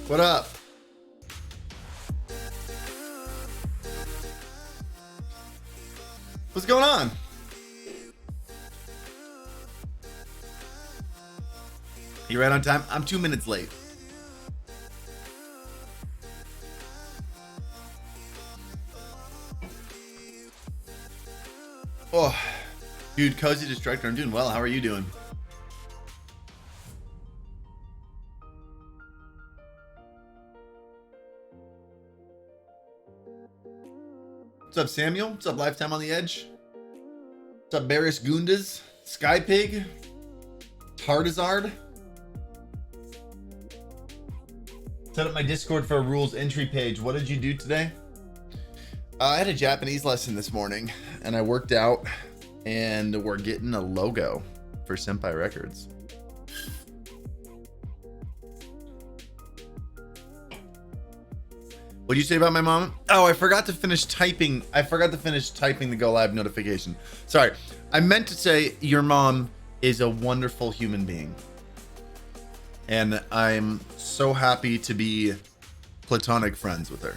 What up? What's going on? You right on time? I'm 2 minutes late. Oh, dude, Cozy Destructor, I'm doing well. How are you doing? What's up, Samuel? What's up, Lifetime on the Edge? What's up, Barris Gundas? Skypig? Tardizard? Set up my Discord for a rules entry page. What did you do today? I had a Japanese lesson this morning, and I worked out, and we're getting a logo for Senpai Records. What did you say about my mom? Oh, I forgot to finish typing. The go live notification. Sorry. I meant to say your mom is a wonderful human being. And I'm so happy to be platonic friends with her.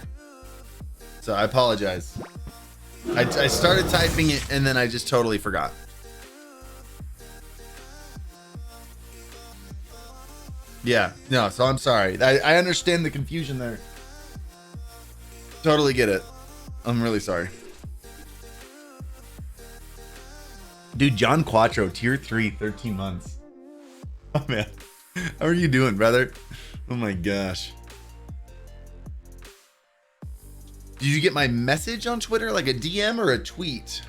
So I apologize. I started typing it and then I just totally forgot. Yeah, no, so I'm sorry. I understand the confusion there. Totally get it. I'm really sorry. Dude, John Quattro, tier 3, 13 months. Oh man. How are you doing, brother? Oh my gosh. Did you get my message on Twitter, like a DM or a tweet?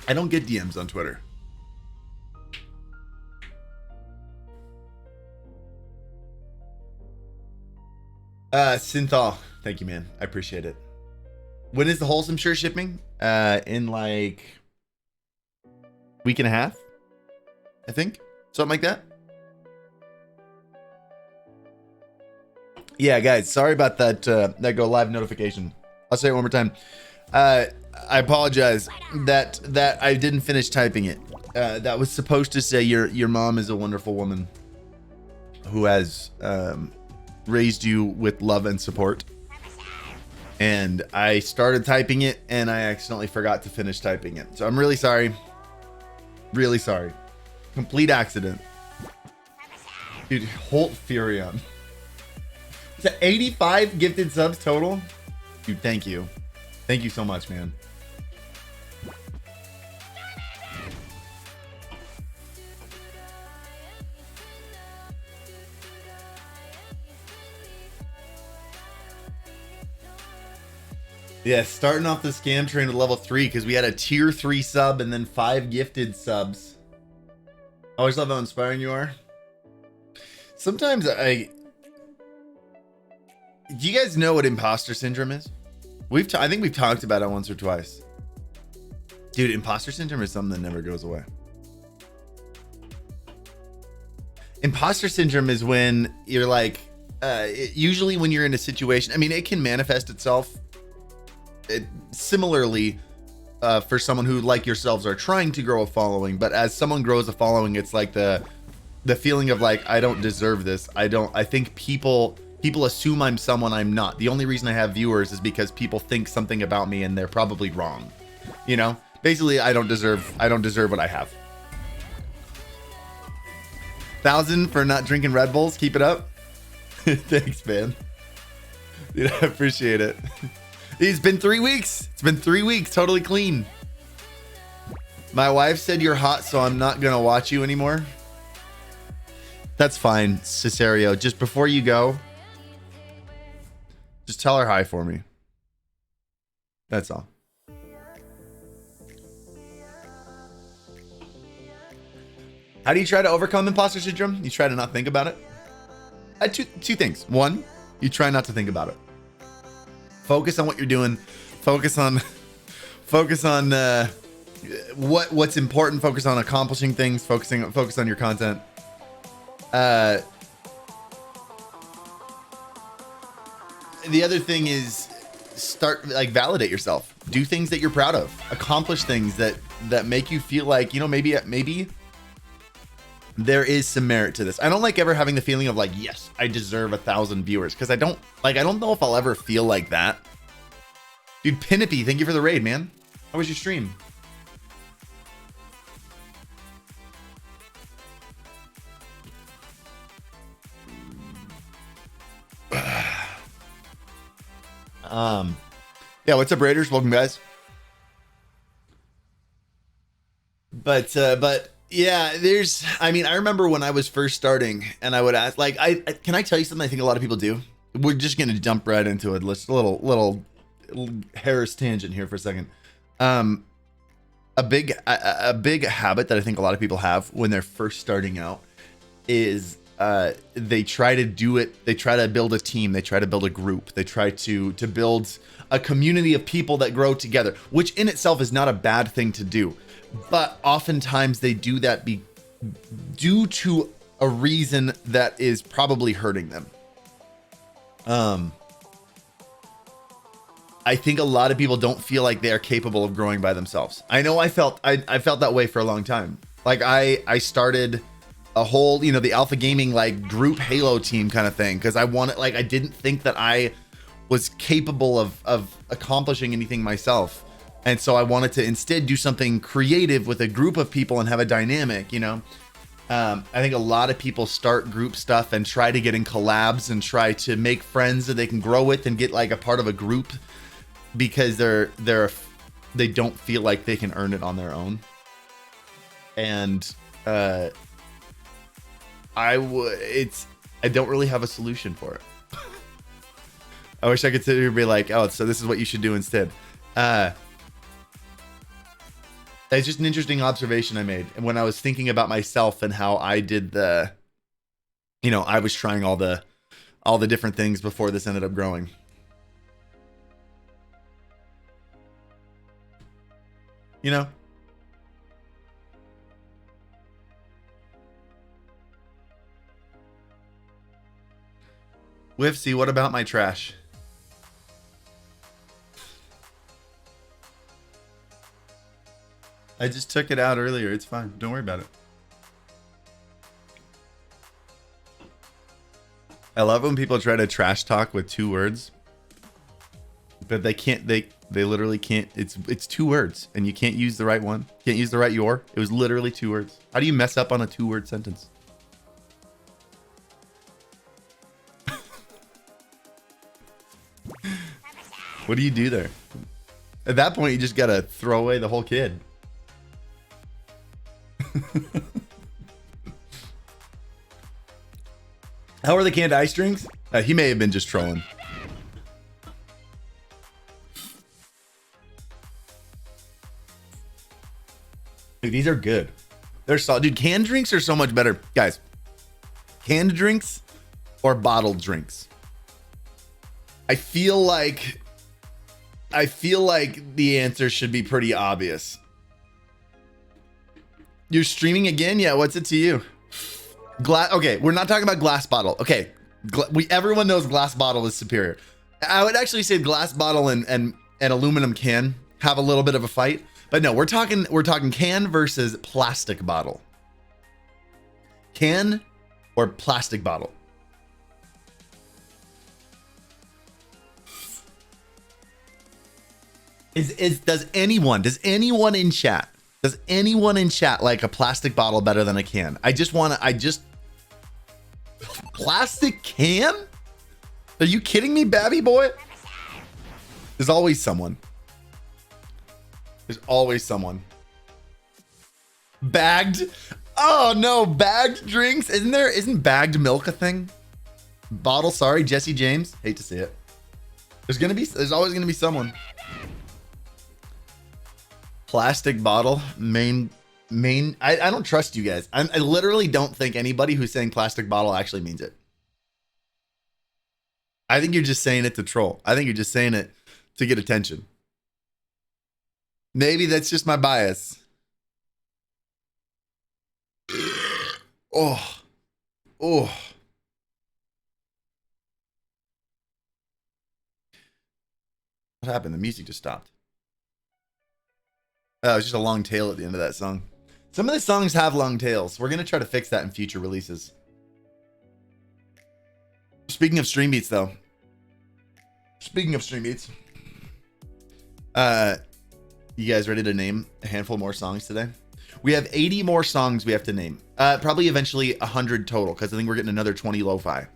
I don't get DMs on Twitter. Synthol, thank you, man. I appreciate it. When is the Wholesome shirt shipping? In like week and a half, I think, something like that. Yeah, guys, sorry about that that go live notification. I'll say it one more time. I apologize that I didn't finish typing it. That was supposed to say your mom is a wonderful woman who has raised you with love and support. And I started typing it and I accidentally forgot to finish typing it. So I'm really sorry. Really sorry. Complete accident. Dude, Holt Furion. Is that 85 gifted subs total? Dude, thank you. Thank you so much, man. Yeah, starting off the scam train with level 3 because we had a tier 3 sub and then 5 gifted subs. Always love how inspiring you are. Sometimes do you guys know what imposter syndrome is? I think we've talked about it once or twice. Dude, imposter syndrome is something that never goes away. Imposter syndrome is when you're like, usually when you're in a situation, I mean, it can manifest itself similarly for someone who, like yourselves, are trying to grow a following. But as someone grows a following, it's like the feeling of like, I don't deserve this. I think people assume I'm someone I'm not. The only reason I have viewers is because people think something about me and they're probably wrong. You know, basically I don't deserve what I have. 1,000 for not drinking Red Bulls. Keep it up. Thanks, man. Dude, I appreciate it. It's been 3 weeks. It's been 3 weeks. Totally clean. My wife said you're hot, so I'm not going to watch you anymore. That's fine, Cesario. Just before you go, just tell her hi for me. That's all. How do you try to overcome imposter syndrome? You try to not think about it. Two things. One, you try not to think about it. Focus on what you're doing. Focus on what's important. Focus on accomplishing things. Focus on your content. The other thing is validate yourself. Do things that you're proud of. Accomplish things that make you feel like, you know, maybe there is some merit to this. I don't like ever having the feeling of like, yes, I deserve 1,000 viewers, because I don't know if I'll ever feel like that. Dude, Pinippy, thank you for the raid, man. How was your stream? Yeah, what's up, Raiders? Welcome, guys. But yeah, I mean, I remember when I was first starting and I would ask, like, can I tell you something I think a lot of people do? We're just going to jump right into it. Let's little Harris tangent here for a second. A big habit that I think a lot of people have when they're first starting out is they try to do it. They try to build a team. They try to build a group. They try to build a community of people that grow together, which in itself is not a bad thing to do. But oftentimes they do that due to a reason that is probably hurting them. I think a lot of people don't feel like they are capable of growing by themselves. I know I felt that way for a long time. Like I started a whole, the Alpha Gaming like group Halo team kind of thing, because I didn't think that I was capable of accomplishing anything myself. And so I wanted to instead do something creative with a group of people and have a dynamic, I think a lot of people start group stuff and try to get in collabs and try to make friends that they can grow with and get like a part of a group, because they don't feel like they can earn it on their own. And I don't really have a solution for it. I wish I could sit here and be like, oh, so this is what you should do instead. It's just an interesting observation I made. And when I was thinking about myself and how I did I was trying all the different things before this ended up growing. Whiffsy, what about my trash? I just took it out earlier. It's fine. Don't worry about it. I love when people try to trash talk with 2 words, but they can't. They literally can't. It's 2 words, and you can't use the right one. Can't use the right your. It was literally 2 words. How do you mess up on a 2-word sentence? What do you do there? At that point, you just gotta throw away the whole kid. How are the canned ice drinks? He may have been just trolling. Dude, these are good. They're solid. Dude, canned drinks are so much better. Guys, canned drinks or bottled drinks? I feel like the answer should be pretty obvious. You're streaming again? Yeah, what's it to you? Okay, we're not talking about glass bottle. Okay, everyone knows glass bottle is superior. I would actually say glass bottle and aluminum can have a little bit of a fight, but no, we're talking can versus plastic bottle. Can or plastic bottle? Does anyone in chat like a plastic bottle better than a can? Plastic can? Are you kidding me, Babby boy? There's always someone. Bagged? Oh no, bagged drinks? Isn't bagged milk a thing? Bottle, sorry, Jesse James. Hate to see it. There's always gonna be someone. Plastic bottle, main. I don't trust you guys. I literally don't think anybody who's saying plastic bottle actually means it. I think you're just saying it to troll. I think you're just saying it to get attention. Maybe that's just my bias. Oh. What happened? The music just stopped. Oh, it's just a long tail at the end of that song. Some of the songs have long tails. We're going to try to fix that in future releases. Speaking of StreamBeats, though. Speaking of StreamBeats. You guys ready to name a handful more songs today? We have 80 more songs we have to name. Probably eventually 100 total, because I think we're getting another 20 lo-fi.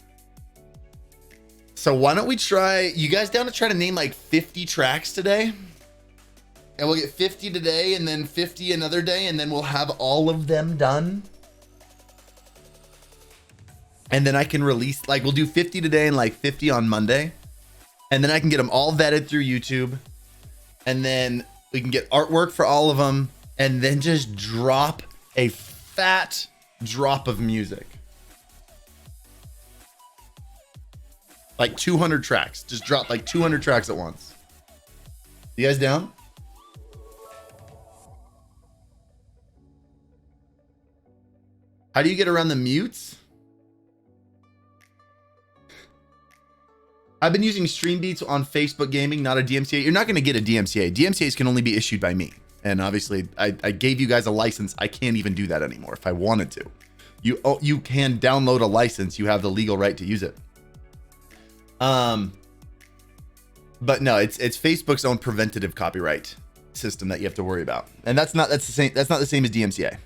So why don't we try, you guys down to try to name like 50 tracks today? And we'll get 50 today and then 50 another day, and then we'll have all of them done. And then I can release, like we'll do 50 today and like 50 on Monday. And then I can get them all vetted through YouTube. And then we can get artwork for all of them. And then just drop a fat drop of music. Like 200 tracks. Just drop like 200 tracks at once. You guys down? How do you get around the mutes? I've been using StreamBeats on Facebook Gaming, not a DMCA. You're not going to get a DMCA. DMCAs can only be issued by me. And obviously, I gave you guys a license. I can't even do that anymore if I wanted to. You can download a license. You have the legal right to use it. But no, it's Facebook's own preventative copyright system that you have to worry about. And that's not the same as DMCA.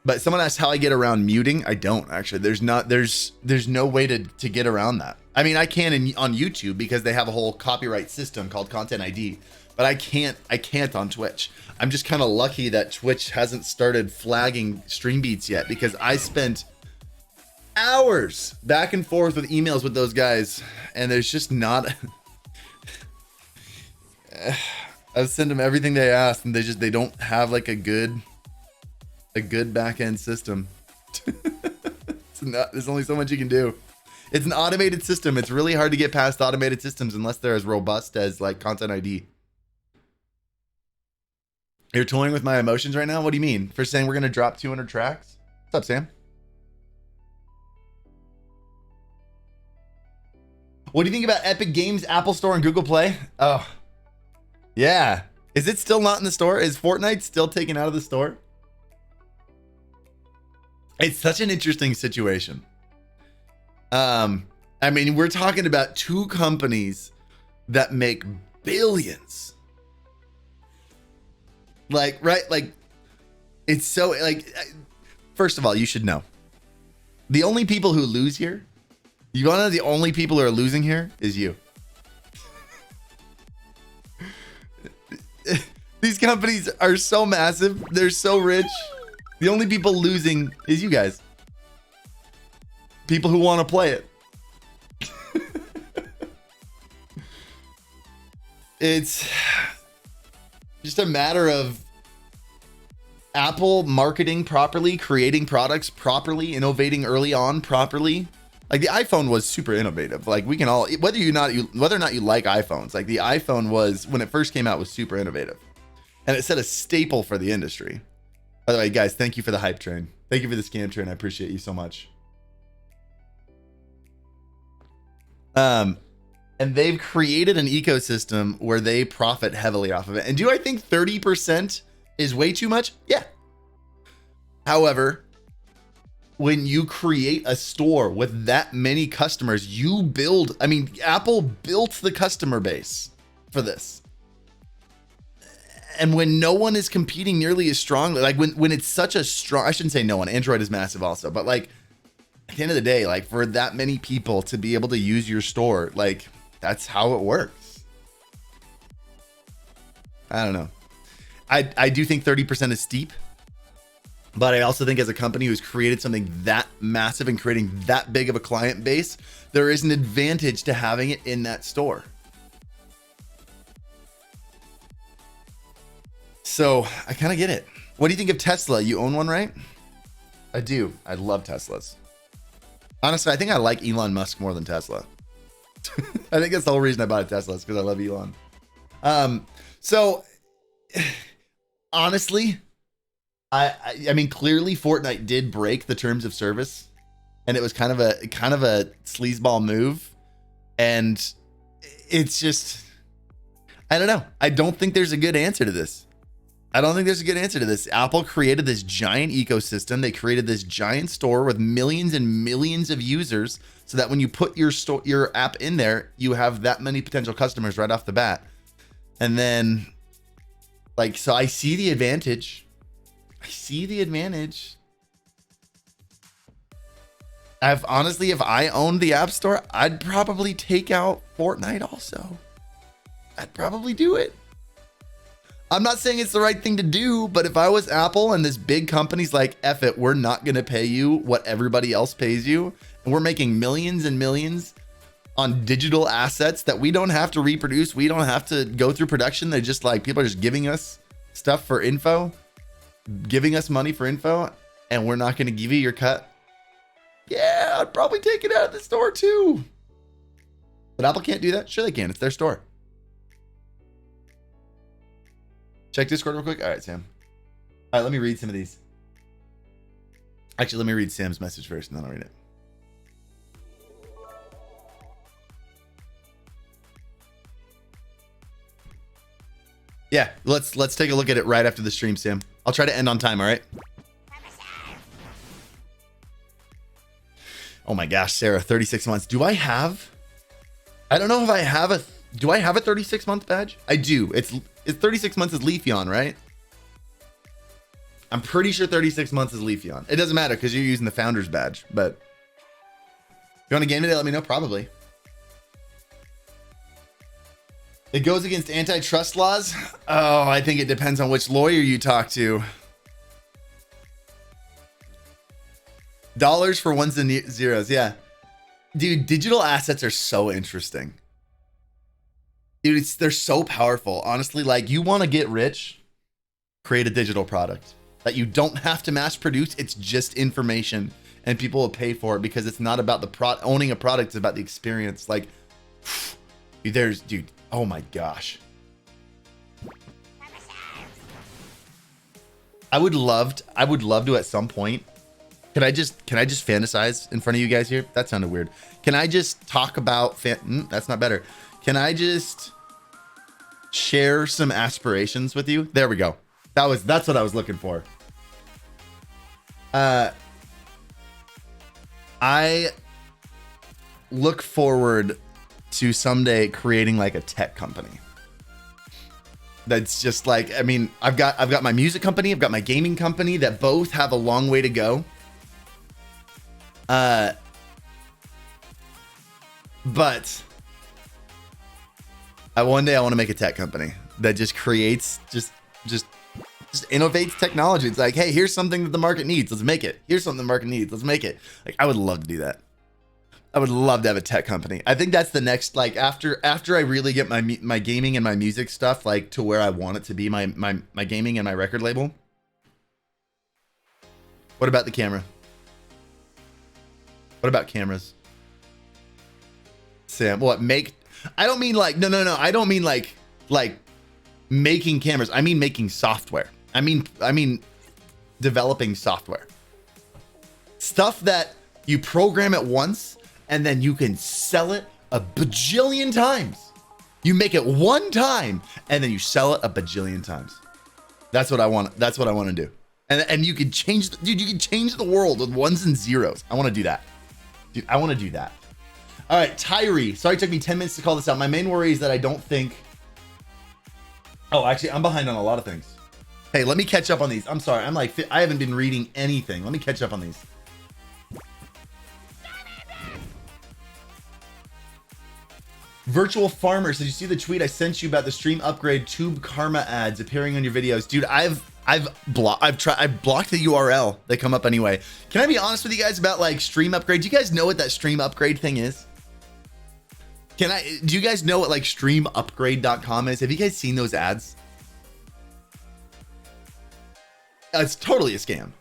But someone asked how I get around muting. I don't actually. There's no way to get around that. I mean, I can on YouTube because they have a whole copyright system called Content ID, but I can't on Twitch. I'm just kind of lucky that Twitch hasn't started flagging StreamBeats yet, because I spent hours back and forth with emails with those guys, and there's just not. I've sent them everything they asked, and they don't have like a good back end system. There's only so much you can do. It's an automated system. It's really hard to get past automated systems unless they're as robust as like Content ID. You're toying with my emotions right now? What do you mean? For saying we're going to drop 200 tracks? What's up, Sam? What do you think about Epic Games, Apple Store, and Google Play? Oh, yeah. Is it still not in the store? Is Fortnite still taken out of the store? It's such an interesting situation. I mean, we're talking about two companies that make billions. Like, right? Like, it's so, like, first of all, you should know. The only people who lose here, you want to know the only people who are losing here is you. These companies are so massive. They're so rich. The only people losing is you guys. People who want to play it. It's just a matter of Apple marketing properly, creating products properly, innovating early on properly. Like the iPhone was super innovative. Like we can all, whether or not you like iPhones, like the iPhone was, when it first came out, was super innovative. And it set a staple for the industry. By the way, guys, thank you for the hype train. Thank you for the scam train. I appreciate you so much. And they've created an ecosystem where they profit heavily off of it. And do I think 30% is way too much? Yeah. However, when you create a store with that many customers, you build, I mean, Apple built the customer base for this. And when no one is competing nearly as strongly, like when it's such a strong, I shouldn't say no one, Android is massive also, but like at the end of the day, like for that many people to be able to use your store, like that's how it works. I don't know. I do think 30% is steep, but I also think as a company who's created something that massive and creating that big of a client base, there is an advantage to having it in that store. So I kind of get it. What do you think of Tesla? You own one, right? I do. I love Teslas. Honestly, I think I like Elon Musk more than Tesla. I think that's the whole reason I bought a Tesla, is because I love Elon. So honestly, I mean, clearly Fortnite did break the terms of service, and it was kind of a sleazeball move. And it's just, I don't know. I don't think there's a good answer to this. I don't think there's a good answer to this. Apple created this giant ecosystem. They created this giant store with millions and millions of users so that when you put your app in there, you have that many potential customers right off the bat. And then, like, so I see the advantage. I see the advantage. Honestly, if I owned the App Store, I'd probably take out Fortnite also. I'd probably do it. I'm not saying it's the right thing to do, but if I was Apple and this big company's like, F it, we're not going to pay you what everybody else pays you, and we're making millions and millions on digital assets that we don't have to reproduce, we don't have to go through production, they're just like, people are just giving us stuff for info, giving us money for info, and we're not going to give you your cut. Yeah, I'd probably take it out of the store too. But Apple can't do that. Sure they can. It's their store. Check Discord real quick. All right, Sam. All right, let me read some of these. Actually, let me read Sam's message first, and then I'll read it. Yeah, let's take a look at it right after the stream, Sam. I'll try to end on time, all right? Oh my gosh, Sarah, 36 months. I don't know if I have do I have a 36 month badge? I do. It's 36 months is Leafeon, right? I'm pretty sure 36 months is Leafeon. It doesn't matter because you're using the founder's badge, but if you want to game today, let me know. Probably. It goes against antitrust laws. Oh, I think it depends on which lawyer you talk to. Dollars for ones and zeros. Yeah. Dude, digital assets are so interesting. Dude, they're so powerful. Honestly, like, you want to get rich, create a digital product that you don't have to mass produce. It's just information and people will pay for it because it's not about the owning a product. It's about the experience. Like, dude, oh my gosh. I would love to at some point. Can I just fantasize in front of you guys here? That sounded weird. Can I just talk about that's not better. Can I just share some aspirations with you? There we go. That's what I was looking for. I look forward to someday creating like a tech company. That's just like, I mean, I've got my music company, I've got my gaming company that both have a long way to go. But one day I want to make a tech company that just creates, just innovates technology. It's like, hey, here's something that the market needs. Let's make it. Here's something the market needs. Let's make it. Like, I would love to do that. I would love to have a tech company. I think that's the next, like, after I really get my gaming and my music stuff, like, to where I want it to be, my gaming and my record label. What about the camera? What about cameras? Sam, what I don't mean like, no. I don't mean like making cameras. I mean making software. I mean developing software. Stuff that you program it once and then you can sell it a bajillion times. You make it one time and then you sell it a bajillion times. That's what I want. That's what I want to do. And you can change, dude, you can change the world with ones and zeros. I want to do that. Dude, I want to do that. All right, Tyree. Sorry, it took me 10 minutes to call this out. My main worry is that I don't think... Oh, actually, I'm behind on a lot of things. Hey, let me catch up on these. I'm sorry. I haven't been reading anything. Let me catch up on these. Virtual Farmer says, you see the tweet I sent you about the stream upgrade tube karma ads appearing on your videos? Dude, I've blocked the URL. They come up anyway. Can I be honest with you guys about like stream upgrade? Do you guys know what that stream upgrade thing is? Do you guys know what like streamupgrade.com is? Have you guys seen those ads? It's totally a scam.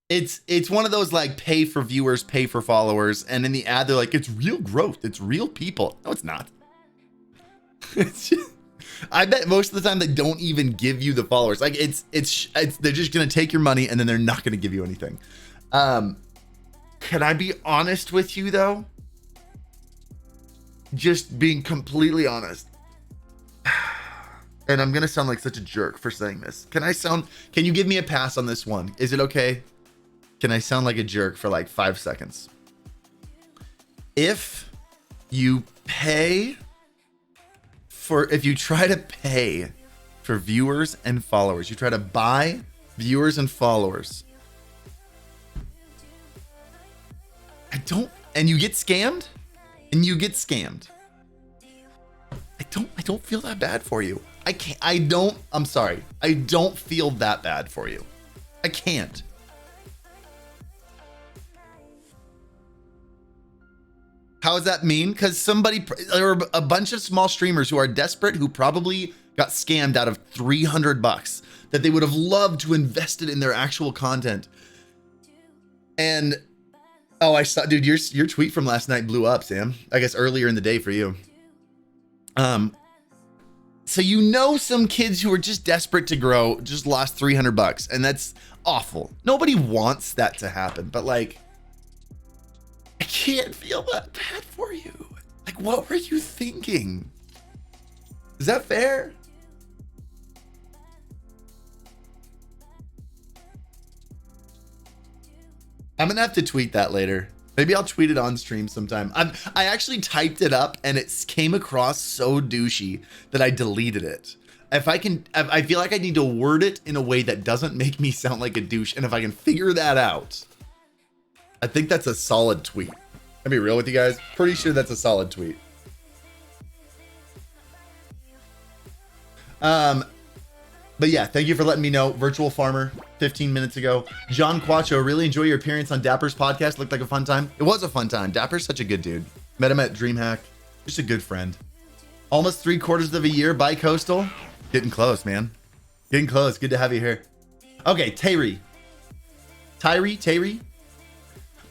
It's one of those like pay for viewers, pay for followers, and in the ad they're like, it's real growth, it's real people. No, it's not. It's just, I bet most of the time they don't even give you the followers. Like it's they're just gonna take your money and then they're not gonna give you anything. Can I be honest with you though? just being completely honest, and I'm gonna sound like such a jerk for saying this. Can you give me a pass on this one? Is it okay? Can I sound like a jerk for like 5 seconds? If you try to pay for viewers and followers, you try to buy viewers and followers, and you get scammed, I don't feel that bad for you. I'm sorry. I don't feel that bad for you. I can't. How does that mean? Because there are a bunch of small streamers who are desperate, who probably got scammed out of $300 that they would have loved to invest it in their actual content. And oh, I saw, dude, your tweet from last night blew up, Sam. I guess earlier in the day for you. So some kids who are just desperate to grow just lost $300, and that's awful. Nobody wants that to happen, but like, I can't feel that bad for you. Like, what were you thinking? Is that fair? I'm gonna have to tweet that later. Maybe I'll tweet it on stream sometime. I actually typed it up and it came across so douchey that I deleted it. I feel like I need to word it in a way that doesn't make me sound like a douche. And if I can figure that out, I think that's a solid tweet. I'll be real with you guys. Pretty sure that's a solid tweet. But yeah, thank you for letting me know. Virtual Farmer, 15 minutes ago. John Quattro, really enjoy your appearance on Dapper's podcast. Looked like a fun time. It was a fun time. Dapper's such a good dude. Met him at DreamHack. Just a good friend. Almost 3/4 of a year, bi-coastal. Getting close, man. Getting close. Good to have you here. Okay, Tyree.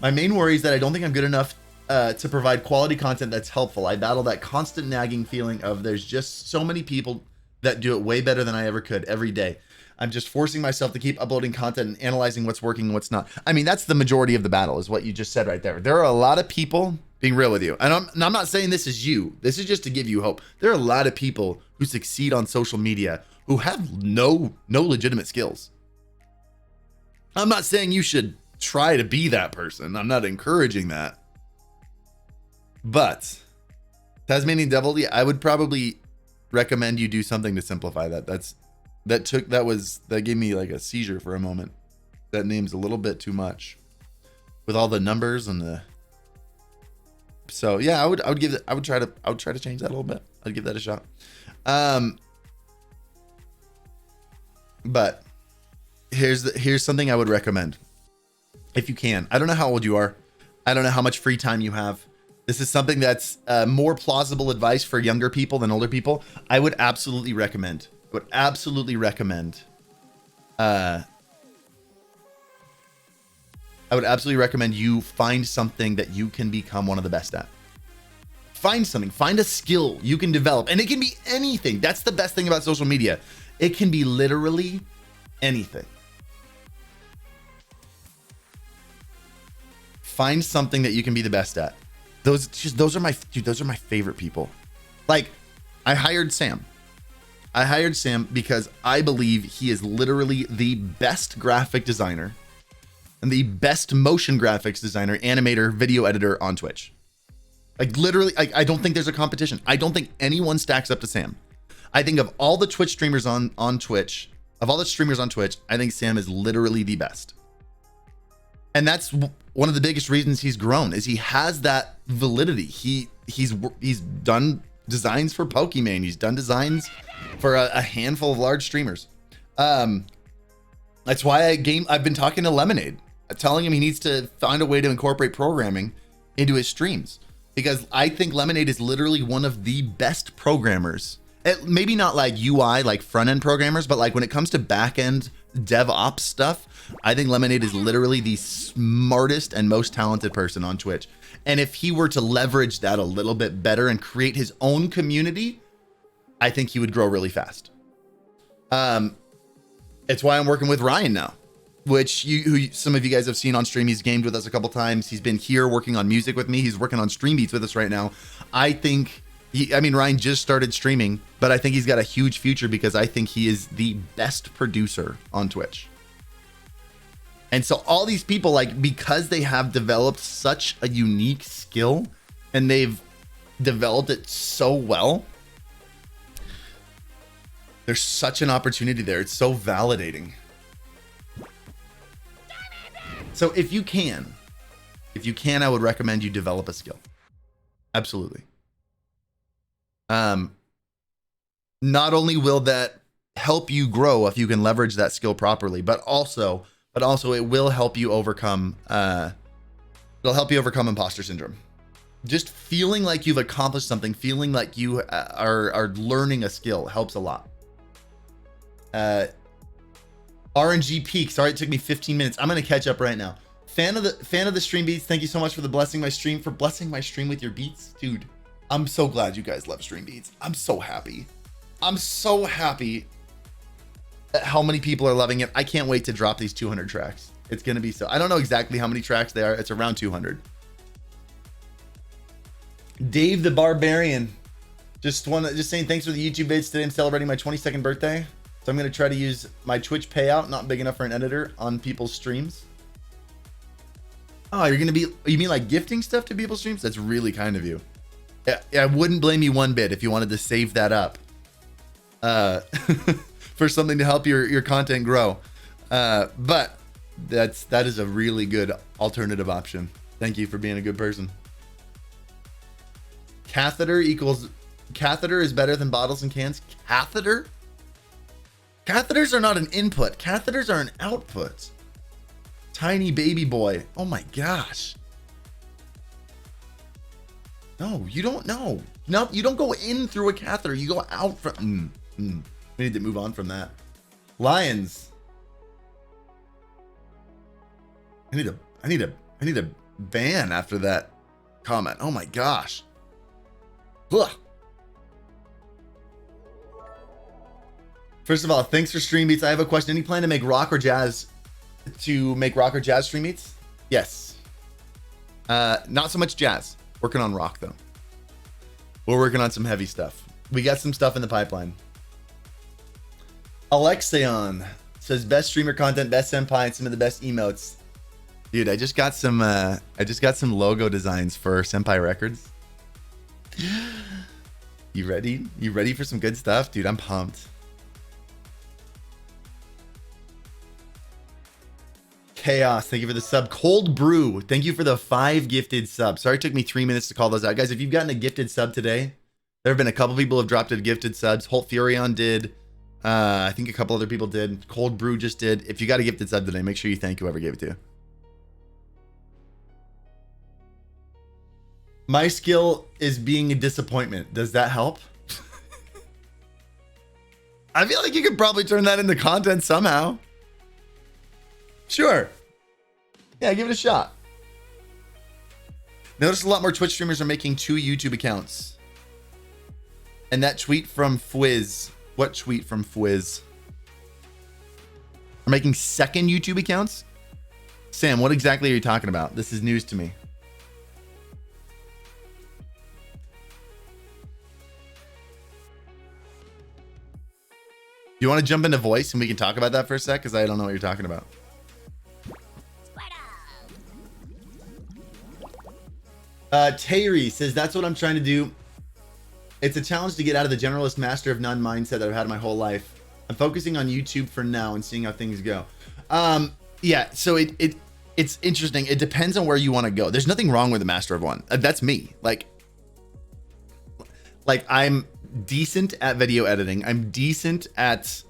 My main worry is that I don't think I'm good enough to provide quality content that's helpful. I battle that constant nagging feeling of there's just so many people that do it way better than I ever could every day. I'm just forcing myself to keep uploading content and analyzing what's working and what's not. I mean, that's the majority of the battle, is what you just said right there. There are a lot of people, being real with you, and I'm not saying this is you. This is just to give you hope. There are a lot of people who succeed on social media who have no legitimate skills. I'm not saying you should try to be that person. I'm not encouraging that. But Tasmanian Devil, yeah, I would probably recommend you do something to simplify that. That gave me like a seizure for a moment. That name's a little bit too much with all the numbers and the. So yeah, I would try to change that a little bit. I'd give that a shot. But here's something I would recommend. If you can, I don't know how old you are. I don't know how much free time you have. This is something that's more plausible advice for younger people than older people. I would absolutely recommend. You find something that you can become one of the best at. Find a skill you can develop, and it can be anything. That's the best thing about social media. It can be literally anything. Find something that you can be the best at. Those are my favorite people. Like, I hired Sam because I believe he is literally the best graphic designer and the best motion graphics designer, animator, video editor on Twitch. Like, literally, I don't think there's a competition. I don't think anyone stacks up to Sam. I think of all the Twitch streamers on Twitch, I think Sam is literally the best. And that's one of the biggest reasons he's grown, is he has that validity. He's done designs for Pokemon. He's done designs for a handful of large streamers. That's why I've been talking to Lemonade, telling him he needs to find a way to incorporate programming into his streams, because I think Lemonade is literally one of the best programmers. Maybe not like UI, like front end programmers, but like when it comes to back end DevOps stuff, I think Lemonade is literally the smartest and most talented person on Twitch. And if he were to leverage that a little bit better and create his own community, I think he would grow really fast. It's why I'm working with Ryan now. some of you guys have seen on stream. He's gamed with us a couple times. He's been here working on music with me. He's working on StreamBeats with us right now. I think Ryan just started streaming, but I think he's got a huge future because I think he is the best producer on Twitch. And so all these people, like, because they have developed such a unique skill and they've developed it so well, there's such an opportunity there. It's so validating. So if you can, I would recommend you develop a skill. Absolutely. Not only will that help you grow if you can leverage that skill properly, but also it will help you overcome, imposter syndrome. Just feeling like you've accomplished something, feeling like you are learning a skill helps a lot. RNG Peak. Sorry, it took me 15 minutes. I'm gonna catch up right now. Fan of the StreamBeats. Thank you so much for blessing my stream with your beats, dude. I'm so glad you guys love StreamBeats. I'm so happy. I'm so happy at how many people are loving it. I can't wait to drop these 200 tracks. It's gonna be so. I don't know exactly how many tracks they are. It's around 200. Dave the Barbarian. Just saying thanks for the YouTube vids today. I'm celebrating my 22nd birthday. So I'm going to try to use my Twitch payout, not big enough for an editor, on people's streams. Oh, you mean like gifting stuff to people's streams? That's really kind of you. I wouldn't blame you one bit if you wanted to save that up for something to help your content grow. But that is a really good alternative option. Thank you for being a good person. Catheter is better than bottles and cans. Catheter? Catheters are not an input. Catheters are an output. Tiny baby boy. Oh my gosh. No, you don't know. No, you don't go in through a catheter. You go out from. We need to move on from that. Lions. I need a ban after that comment. Oh my gosh. Ugh. First of all, thanks for StreamBeats. I have a question. Any plan to make rock or jazz StreamBeats? Yes. Not so much jazz. Working on rock though. We're working on some heavy stuff. We got some stuff in the pipeline. Alexion says best streamer content, best senpai, and some of the best emotes. Dude, I just got some logo designs for Senpai Records. You ready? You ready for some good stuff? Dude, I'm pumped. Chaos, thank you for the sub. Cold Brew, thank you for the 5 gifted subs. Sorry it took me 3 minutes to call those out. Guys, if you've gotten a gifted sub today, there have been a couple people who have dropped a gifted subs. Holt Furion did. I think a couple other people did. Cold Brew just did. If you got a gifted sub today, make sure you thank whoever gave it to you. My skill is being a disappointment. Does that help? I feel like you could probably turn that into content somehow. Sure. Yeah, give it a shot. Notice a lot more Twitch streamers are making 2 YouTube accounts. And that tweet from Fwiz. What tweet from Fwiz? Are making 2nd YouTube accounts? Sam, what exactly are you talking about? This is news to me. You want to jump into voice and we can talk about that for a sec? Because I don't know what you're talking about. Terry says, that's what I'm trying to do. It's a challenge to get out of the generalist master of none mindset that I've had my whole life. I'm focusing on YouTube for now and seeing how things go. Yeah, so it's interesting. It depends on where you want to go. There's nothing wrong with the master of one. That's me. Like I'm decent at video editing. I'm decent at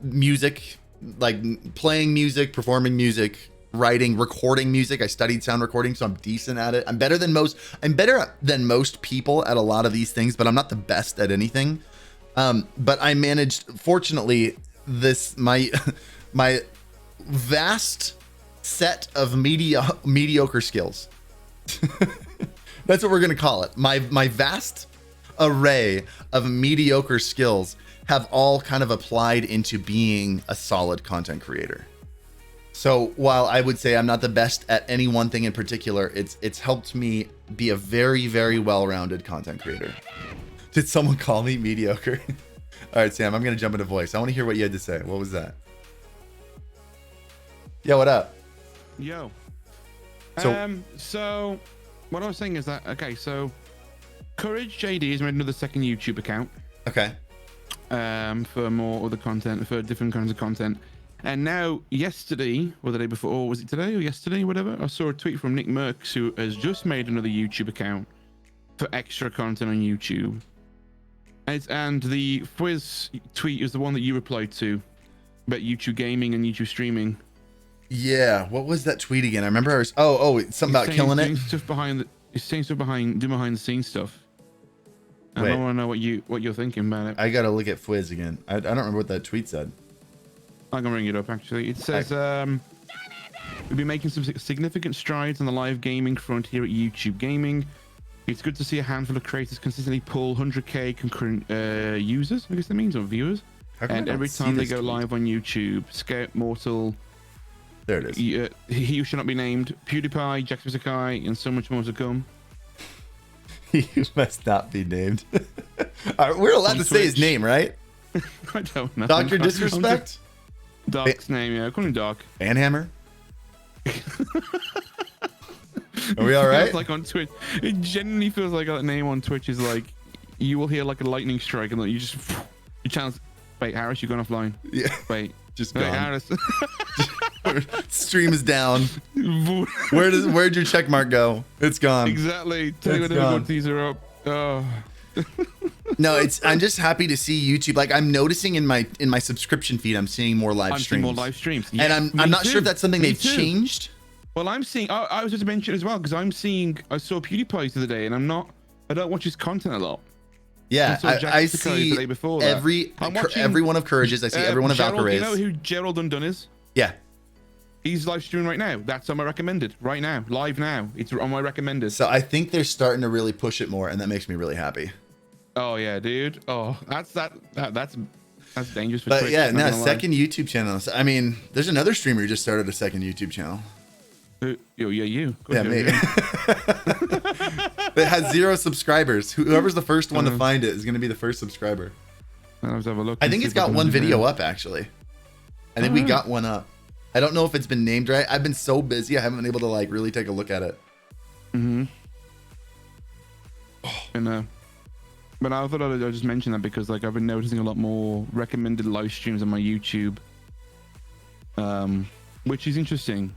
music, like playing music, performing music, writing, recording music. I studied sound recording, so I'm decent at it. I'm better than most people at a lot of these things, but I'm not the best at anything. But I managed, fortunately, my vast set of mediocre skills. That's what we're gonna call it. My vast array of mediocre skills have all kind of applied into being a solid content creator. So while I would say I'm not the best at any one thing in particular, it's helped me be a very, very well-rounded content creator. Did someone call me mediocre? All right, Sam, I'm going to jump into voice. I want to hear what you had to say. What was that? Yo, what up? Yo. So, so what I was saying is that, okay, so Courage JD has made another second YouTube account. Okay. For more other content, for different kinds of content. And now, yesterday, or the day before, or was it today or yesterday, whatever, I saw a tweet from Nick Merckx, who has just made another YouTube account for extra content on YouTube. And the Fizz tweet is the one that you replied to about YouTube gaming and YouTube streaming. Yeah, what was that tweet again? I remember I was, something about killing it. He's saying stuff doing behind the scenes stuff. And I want to know what you're thinking about it. I gotta look at Fizz again. I don't remember what that tweet said. I can bring it up actually. It says we've been making some significant strides on the live gaming frontier at YouTube Gaming. It's good to see a handful of creators consistently pull 100k concurrent users, I guess that means, or viewers. And every time they go live on YouTube, Scout Mortal, there it is. He who shall not be named, PewDiePie, Jacksepticeye, and so much more to come. He must not be named. All right, we're allowed to say his name, right? I don't know. Dr. Disrespect? Doc's name, yeah. Call him Doc. Banhammer? Are we all right? Like on Twitch, it genuinely feels like that name on Twitch is like, you will hear like a lightning strike and you just, your channel's, wait, Harris, you're going offline. Yeah. Wait. Just wait, gone. Harris. Stream is down. Where'd your check mark go? It's gone. Exactly. Tell you what these are up. Oh. No, I'm just happy to see YouTube. Like I'm noticing in my subscription feed, I'm seeing more live streams. Seeing more live streams. Yeah, and I'm not sure if that's something they've changed. Well, I'm seeing. I was just mentioning as well because I saw PewDiePie the other day, and I don't watch his content a lot. Yeah, I see the day before every one of Courage's. I see every one of Valkyrie's. You know who Gerald Undone is? Yeah. He's live streaming right now. That's on my recommended right now, live now. It's on my recommended. So I think they're starting to really push it more, and that makes me really happy. Oh yeah, dude. Oh, that's dangerous for Twitch. But yeah, no, second YouTube channel. I mean, there's another streamer who just started a second YouTube channel. Yeah, you. Yeah, me. It has 0 subscribers. Whoever's the first one to find it is going to be the first subscriber. Let's have a look. I think it's got one video up, actually. I think we got one up. I don't know if it's been named right. I've been so busy, I haven't been able to like really take a look at it. Mm-hmm. And but I thought I'd just mention that because like I've been noticing a lot more recommended live streams on my YouTube, which is interesting.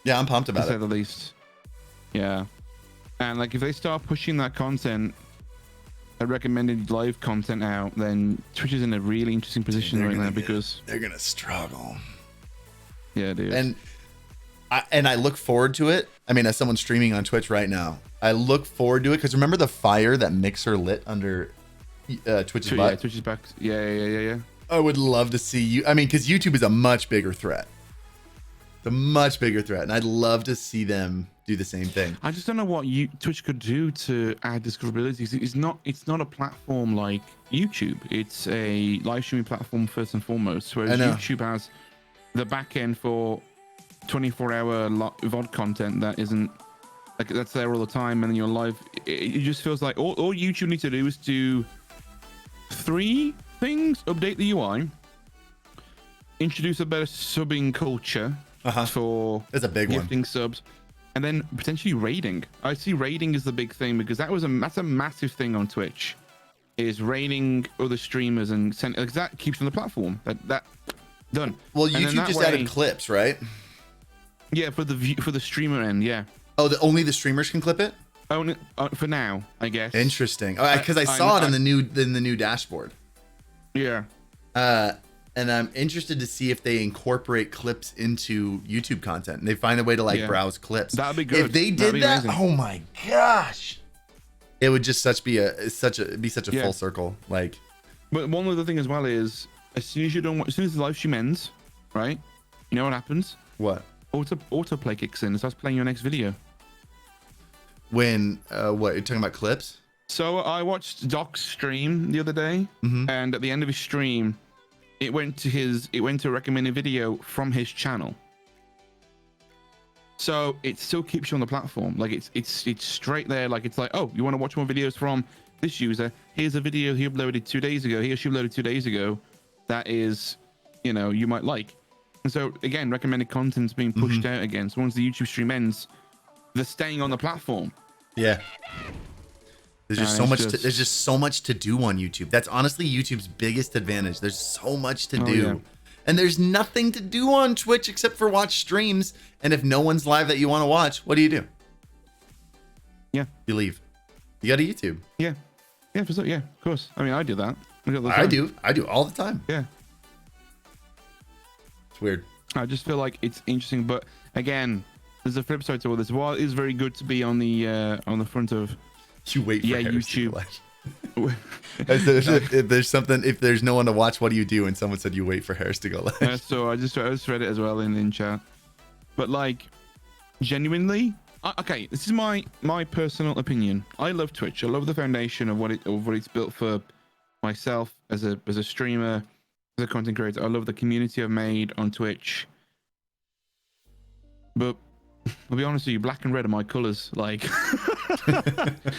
Yeah, I'm pumped about it. To say the least. Yeah. And like if they start pushing that content, that recommended live content out, then Twitch is in a really interesting position right now because they're gonna struggle. Yeah, dude. And I look forward to it. I mean, as someone streaming on Twitch right now, I look forward to it because remember the fire that Mixer lit under Twitch's butt? Yeah, Twitch's back. Yeah. I would love to see you. I mean, because YouTube is a much bigger threat. It's a much bigger threat, and I'd love to see them do the same thing. I just don't know what Twitch could do to add discoverability. It's not a platform like YouTube. It's a live streaming platform first and foremost, whereas YouTube has the back end for 24-hour VOD content that isn't like that's there all the time, and then you're live. It just feels like all YouTube needs to do is do 3 things: update the UI, introduce a better subbing culture for that's a big gifting one. subs, and then potentially raiding. I see raiding is the big thing because that's a massive thing on Twitch, is raiding other streamers and because that keeps on the platform. That done. Well, YouTube just added clips, right? Yeah, for the streamer end, yeah. Oh, only the streamers can clip it? Only for now, I guess. Interesting. Because I saw it in the new dashboard. Yeah. And I'm interested to see if they incorporate clips into YouTube content and they find a way to browse clips. That'd be good. If they did that, oh my gosh, it would just be such a full circle. Like, but one other thing as well is as soon as the live stream ends, right? You know what happens? What? Autoplay kicks in and starts playing your next video. When what, you're talking about clips? So I watched Doc's stream the other day, and at the end of his stream, it went to a recommended video from his channel. So it still keeps you on the platform. Like it's straight there. Like it's like, oh, you want to watch more videos from this user? Here's a video he uploaded 2 days ago. He or she uploaded 2 days ago. That is, you might like. And so again, recommended content's being pushed out again. So once the YouTube stream ends, they're staying on the platform. Yeah. There's just so much. There's just so much to do on YouTube. That's honestly YouTube's biggest advantage. There's so much to do. Yeah. And there's nothing to do on Twitch except for watch streams. And if no one's live that you want to watch, what do? Yeah. You leave. You go to YouTube. Yeah. Yeah, for sure. Yeah, of course. I mean, I do that. I do all the time. Yeah. It's weird. I just feel like it's interesting. But again, there's a flip side to all this. While it is very good to be on the front of YouTube. If there's no one to watch, what do you do? And someone said you wait for Harris to go live. So I just read it as well in chat. But like, genuinely, okay, this is my personal opinion. I love Twitch. I love the foundation of what it's built for myself as a streamer, as a content creator. I love the community I've made on Twitch. But I'll be honest with you, black and red are my colors. Like,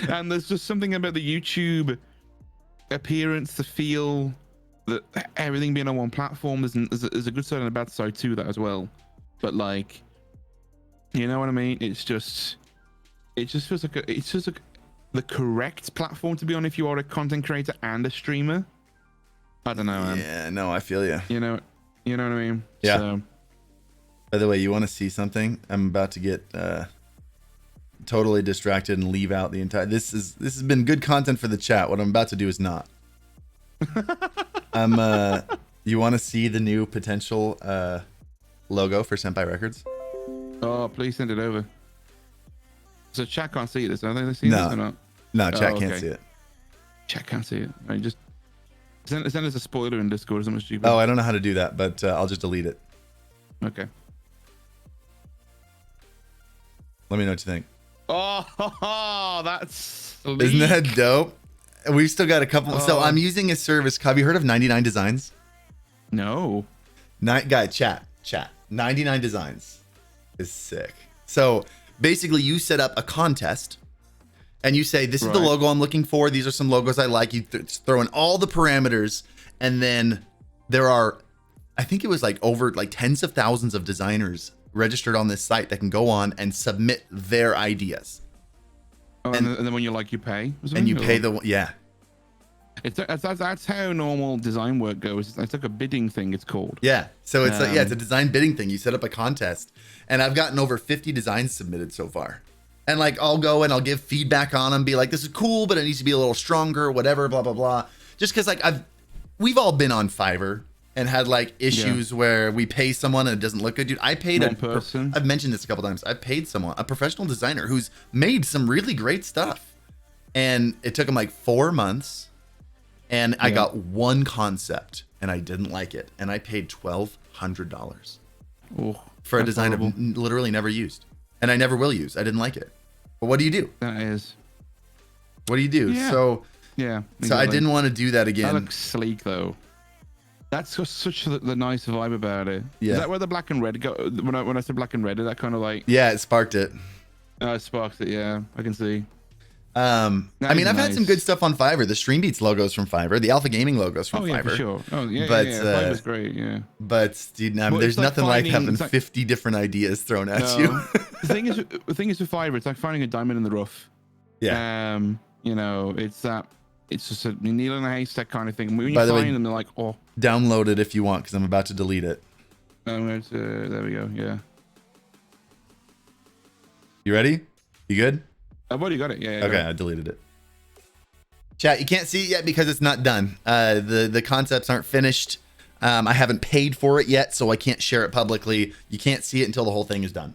and there's just something about the YouTube appearance, the feel, that everything being on one platform. There's a good side and a bad side to that as well. But like, you know what I mean? It just feels like the correct platform to be on if you are a content creator and a streamer. I don't know, man. Yeah, no, I feel you. You know what I mean? Yeah. So, by the way, you want to see something? I'm about to get totally distracted and leave out the entire. This has been good content for the chat. What I'm about to do is not. You want to see the new potential logo for Senpai Records? Oh, please send it over. So chat can't see this. Are they seeing this or not? No, chat can't see it. Chat can't see it. I just send us a spoiler in Discord or something stupid. Oh, I don't know how to do that, but I'll just delete it. Okay. Let me know what you think. Oh, that's sleek. Isn't that dope? We've still got a couple. So I'm using a service. Have you heard of 99 Designs? No. Chat. 99 Designs is sick. So basically you set up a contest and you say, this is the logo I'm looking for. These are some logos I like. You throw in all the parameters. And then there are, I think it was like over like tens of thousands of designers registered on this site that can go on and submit their ideas. Oh, and then when you pay? And you pay yeah. That's how normal design work goes. It's like a bidding thing, it's called. Yeah. So it's it's a design bidding thing. You set up a contest, and I've gotten over 50 designs submitted so far. And like, I'll go and I'll give feedback on them, be like, this is cool, but it needs to be a little stronger, whatever, blah, blah, blah. Just because like we've all been on Fiverr and had like issues where we pay someone and it doesn't look good. Dude, I paid one person. I've mentioned this a couple times. I paid someone, a professional designer who's made some really great stuff. And it took him like 4 months. And I got one concept and I didn't like it. And I paid $1,200 for a design I've literally never used. And I never will use. I didn't like it. But what do you do? That is. What do you do? Yeah. So I didn't want to do that again. That looks sleek though. That's just such the nice vibe about it. Yeah. Is that where the black and red go? When I said black and red, is that kind of like? Yeah, it sparked it. It sparked it. Yeah, I can see. I mean, I've had some good stuff on Fiverr. The StreamBeats logos from Fiverr, the Alpha Gaming logos from Fiverr. For sure. Oh yeah, but, Fiverr's great. Yeah. But dude, there's nothing like having 50 different ideas thrown at you. The thing is with Fiverr, it's like finding a diamond in the rough. Yeah. It's just a needle in a haystack kind of thing. When you find them, they're like, oh. Download it if you want, because I'm about to delete it. There we go. Yeah. You ready? You good? I've already got it. Yeah. Okay, I deleted it. Chat, you can't see it yet because it's not done. The concepts aren't finished. I haven't paid for it yet, so I can't share it publicly. You can't see it until the whole thing is done.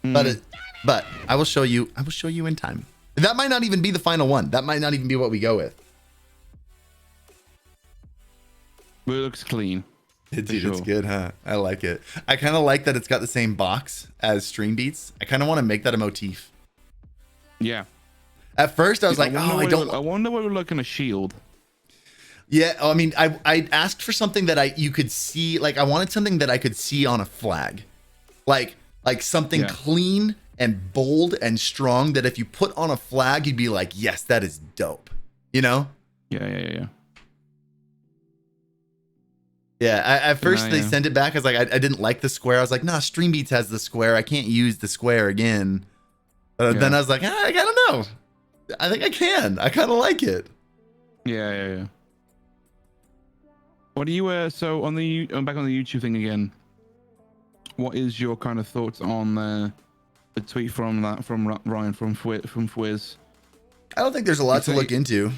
But I will show you. I will show you in time. That might not even be the final one. That might not even be what we go with. But it looks clean. Dude, it's good, huh? I like it. I kind of like that it's got the same box as StreamBeats. I kind of want to make that a motif. Yeah. At first, I was like, I wonder what we're looking at shield. Yeah, I mean, I asked for something that you could see. Like, I wanted something that I could see on a flag. Like like something Yeah. clean and bold and strong that if you put on a flag, you'd be like, yes, that is dope. You know? Yeah. Yeah, at first they Yeah. sent it back. I was like, I didn't like the square. I was like, nah, StreamBeats has the square. I can't use the square again. Then I was like, I don't know. I think I can. I kind of like it. Yeah. What do you so on the back on the YouTube thing again? What is your kind of thoughts on the tweet from Ryan from Fwiz? I don't think there's a lot to look into.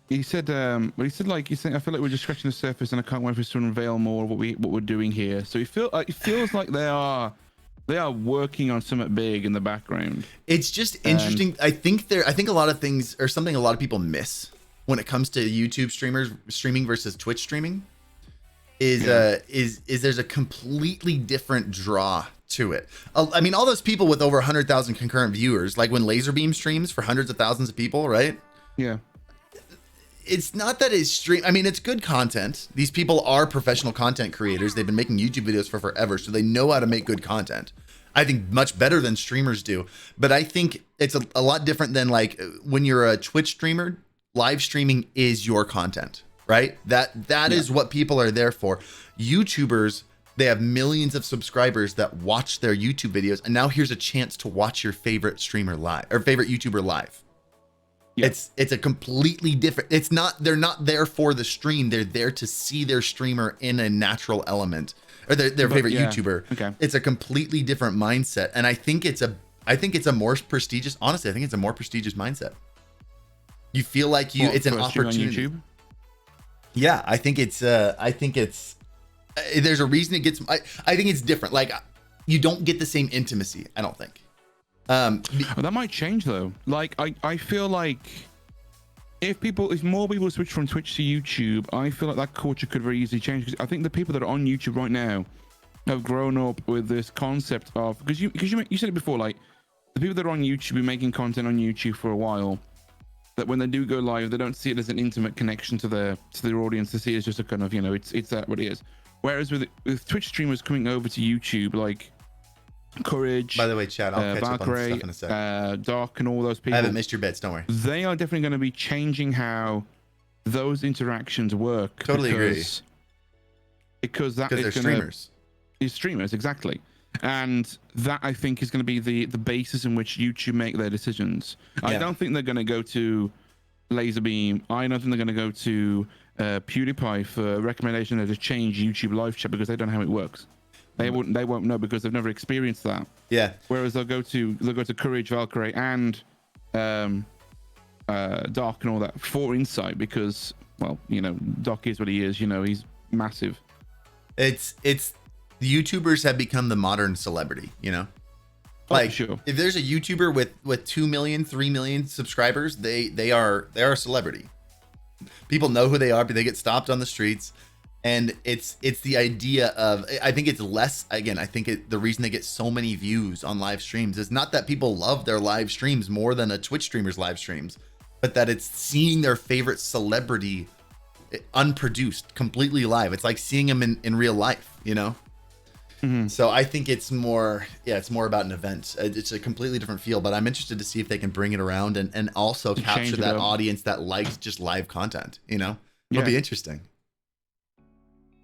He said, he said I feel like we're just scratching the surface, and I can't wait for us to unveil more of what we're doing here. So it feels like they are working on something big in the background. It's just interesting. I think a lot of things are something a lot of people miss when it comes to YouTube streaming versus Twitch streaming. Is there's a completely different draw to it. I mean, all those people with over 100,000 concurrent viewers, like when Laserbeam streams for hundreds of thousands of people, right? Yeah. It's not that it's stream. I mean, it's good content. These people are professional content creators. They've been making YouTube videos for forever, so they know how to make good content. I think much better than streamers do. But I think it's a lot different than like when you're a Twitch streamer, live streaming is your content, right? That is what people are there for. YouTubers, they have millions of subscribers that watch their YouTube videos, and now here's a chance to watch your favorite streamer live or favorite YouTuber live. Yeah. It's a completely different. They're not there for the stream. They're there to see their streamer in a natural element, or their favorite YouTuber. Okay. It's a completely different mindset, and I think it's a more prestigious. Honestly, I think it's a more prestigious mindset. You feel like it's an opportunity. On YouTube? Yeah, I think it's there's a reason it gets. I think it's different. Like you don't get the same intimacy. I don't think. That might change though. Like I feel like if more people switch from Twitch to YouTube, I feel like that culture could very easily change. Because I think the people that are on YouTube right now have grown up with this concept of because you said it before, like the people that are on YouTube are making content on YouTube for a while. That when they do go live, they don't see it as an intimate connection to their audience. They see it as just a kind of it's that what it is. Whereas with Twitch streamers coming over to YouTube, like Courage, by the way, chat, I'll catch up on stuff in a sec. Dark, and all those people. I haven't missed your bits. Don't worry. They are definitely going to be changing how those interactions work. Totally agree. Because they're streamers. These streamers, exactly. And that I think is going to be the basis in which YouTube make their decisions. Yeah. I don't think they're going to go to Laserbeam. I don't think they're going to go to PewDiePie for a recommendation to change YouTube live chat because they don't know how it works. They won't know because they've never experienced that. Yeah. Whereas they'll go to Courage, Valkyrie, and Dark and all that for insight because Doc is what he is. He's massive. It's the YouTubers have become the modern celebrity. Like sure. If there's a YouTuber with 2 million, 3 million subscribers, they are a celebrity. People know who they are, but they get stopped on the streets. And it's the idea of, I think it's less, again, I think the reason they get so many views on live streams is not that people love their live streams more than a Twitch streamer's live streams, but that it's seeing their favorite celebrity unproduced, completely live. It's like seeing them in real life, Mm-hmm. So I think it's more about an event. It's a completely different feel, but I'm interested to see if they can bring it around and also capture that audience that likes just live content, It'll be interesting.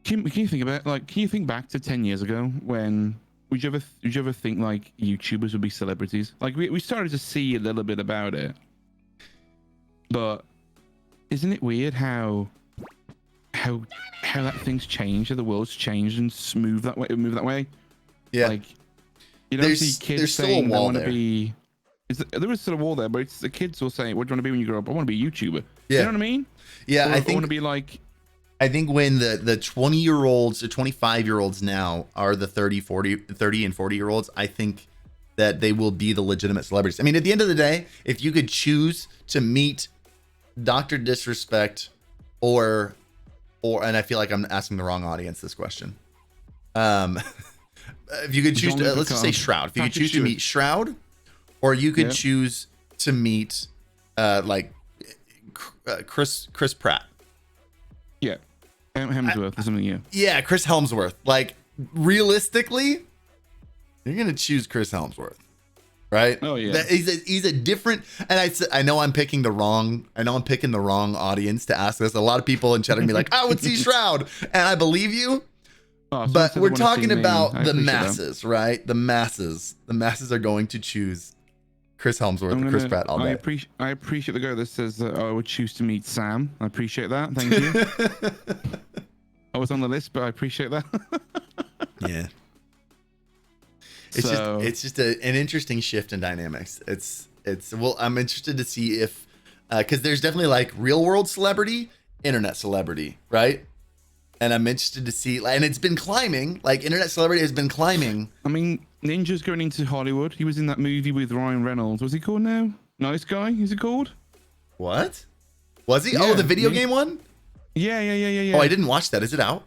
Can you think about can you think back to 10 years ago when would you ever think like YouTubers would be celebrities? Like we started to see a little bit about it, but isn't it weird how that things change, how the world's changed and move that way? Yeah. Like you don't see kids saying they want to be. There is still a wall there, but it's the kids will say, "What do you want to be when you grow up? I want to be a YouTuber." Yeah. You know what I mean? Yeah, I want to be like. I think when the 20-year-olds or 25-year-olds now are the 30 and 40-year-olds, I think that they will be the legitimate celebrities. I mean, at the end of the day, if you could choose to meet Dr. Disrespect or and I feel like I'm asking the wrong audience this question. If you could choose to, let's just say Shroud. If you could choose to meet Shroud, or you could choose to meet Chris Pratt. Yeah. Hemsworth or something, yeah. Yeah, Chris Helmsworth. Like, realistically, you're gonna choose Chris Helmsworth, right? Oh yeah. He's a different, and I know I'm picking the wrong audience to ask this. A lot of people in chat are gonna be like, I would see Shroud, and I believe you. Oh, But we're talking about the appreciate masses, right? The masses are going to choose Chris Helmsworth and Chris Pratt all day. I appreciate the guy that says that I would choose to meet Sam. I appreciate that. Thank you. I was on the list, but I appreciate that. Yeah. It's just an interesting shift in dynamics. Well, I'm interested to see if, because there's definitely like real world celebrity, internet celebrity, right? And I'm interested to see, and it's been climbing. Like internet celebrity has been climbing. I mean, Ninja's going into Hollywood. He was in that movie with Ryan Reynolds. What's he called now? Nice Guy. Is it called? What? Was he? Yeah, oh, the video game one. Yeah. Oh, I didn't watch that. Is it out?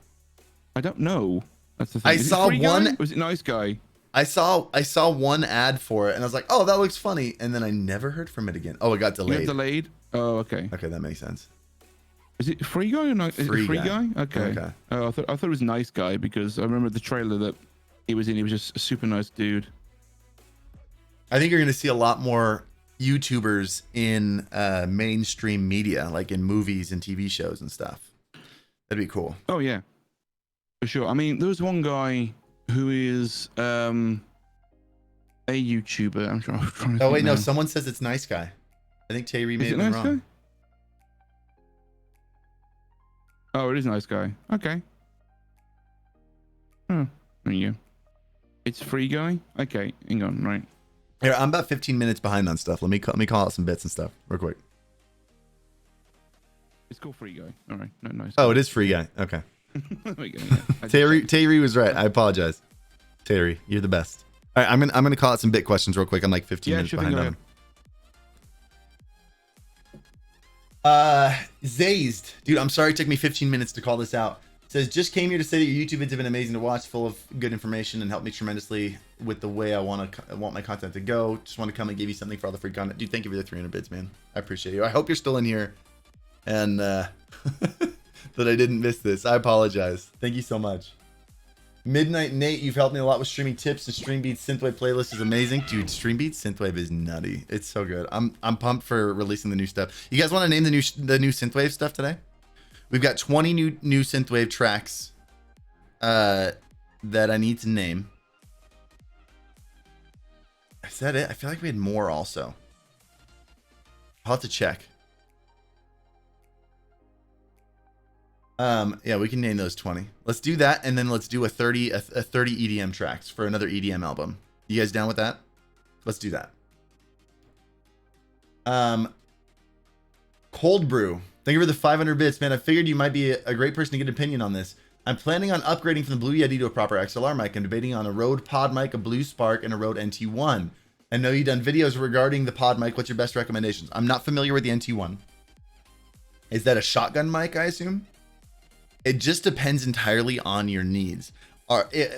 I don't know. That's the thing. I saw one. Guy? Was it Nice Guy? I saw one ad for it, and I was like, oh, that looks funny. And then I never heard from it again. Oh, it got delayed. It got delayed. Oh, okay. Okay, that makes sense. Is it Free Guy or not? Is it Free Guy? Okay. Oh, I thought it was Nice Guy because I remember the trailer that he was in. He was just a super nice dude. I think you're going to see a lot more YouTubers in mainstream media, like in movies and TV shows and stuff. That'd be cool. Oh yeah, for sure. I mean, there was one guy who is a YouTuber. I'm trying to. Oh wait, no. Someone says it's Nice Guy. I think Terry may have been wrong. Guy? Oh, it is Nice Guy. Okay. Oh, there you go. It's Free Guy. Okay, hang on. Right. Here, I'm about 15 minutes behind on stuff. Let me call out some bits and stuff real quick. It's called Free Guy. All right. No, Nice Guy. Oh, it is Free Guy. Okay. There we go. Yeah. Terry was right. I apologize. Terry, you're the best. All right, I'm gonna call out some bit questions real quick. I'm like 15 minutes behind on them. Zazed, dude, I'm sorry it took me 15 minutes to call this out. It says, just came here to say that your YouTube vids have been amazing to watch, full of good information, and helped me tremendously with the way I want my content to go. Just want to come and give you something for all the free content. Dude, thank you for the 300 bits, man. I appreciate you. I hope you're still in here, and that I didn't miss this. I apologize. Thank you so much. Midnight Nate, you've helped me a lot with streaming tips. The StreamBeats Synthwave playlist is amazing. Dude, StreamBeats Synthwave is nutty. It's so good. I'm pumped for releasing the new stuff. You guys want to name the new Synthwave stuff today? We've got 20 new Synthwave tracks that I need to name. Is that it? I feel like we had more also. I'll have to check. Yeah, we can name those 20. Let's do that, and then let's do a 30 EDM tracks for another EDM album. You guys down with that? Let's do that. Cold Brew. Thank you for the 500 bits, man. I figured you might be a great person to get an opinion on this. I'm planning on upgrading from the Blue Yeti to a proper XLR mic. I'm debating on a Rode Pod mic, a Blue Spark, and a Rode NT1. I know you've done videos regarding the Pod mic. What's your best recommendations? I'm not familiar with the NT1. Is that a shotgun mic, I assume? It just depends entirely on your needs.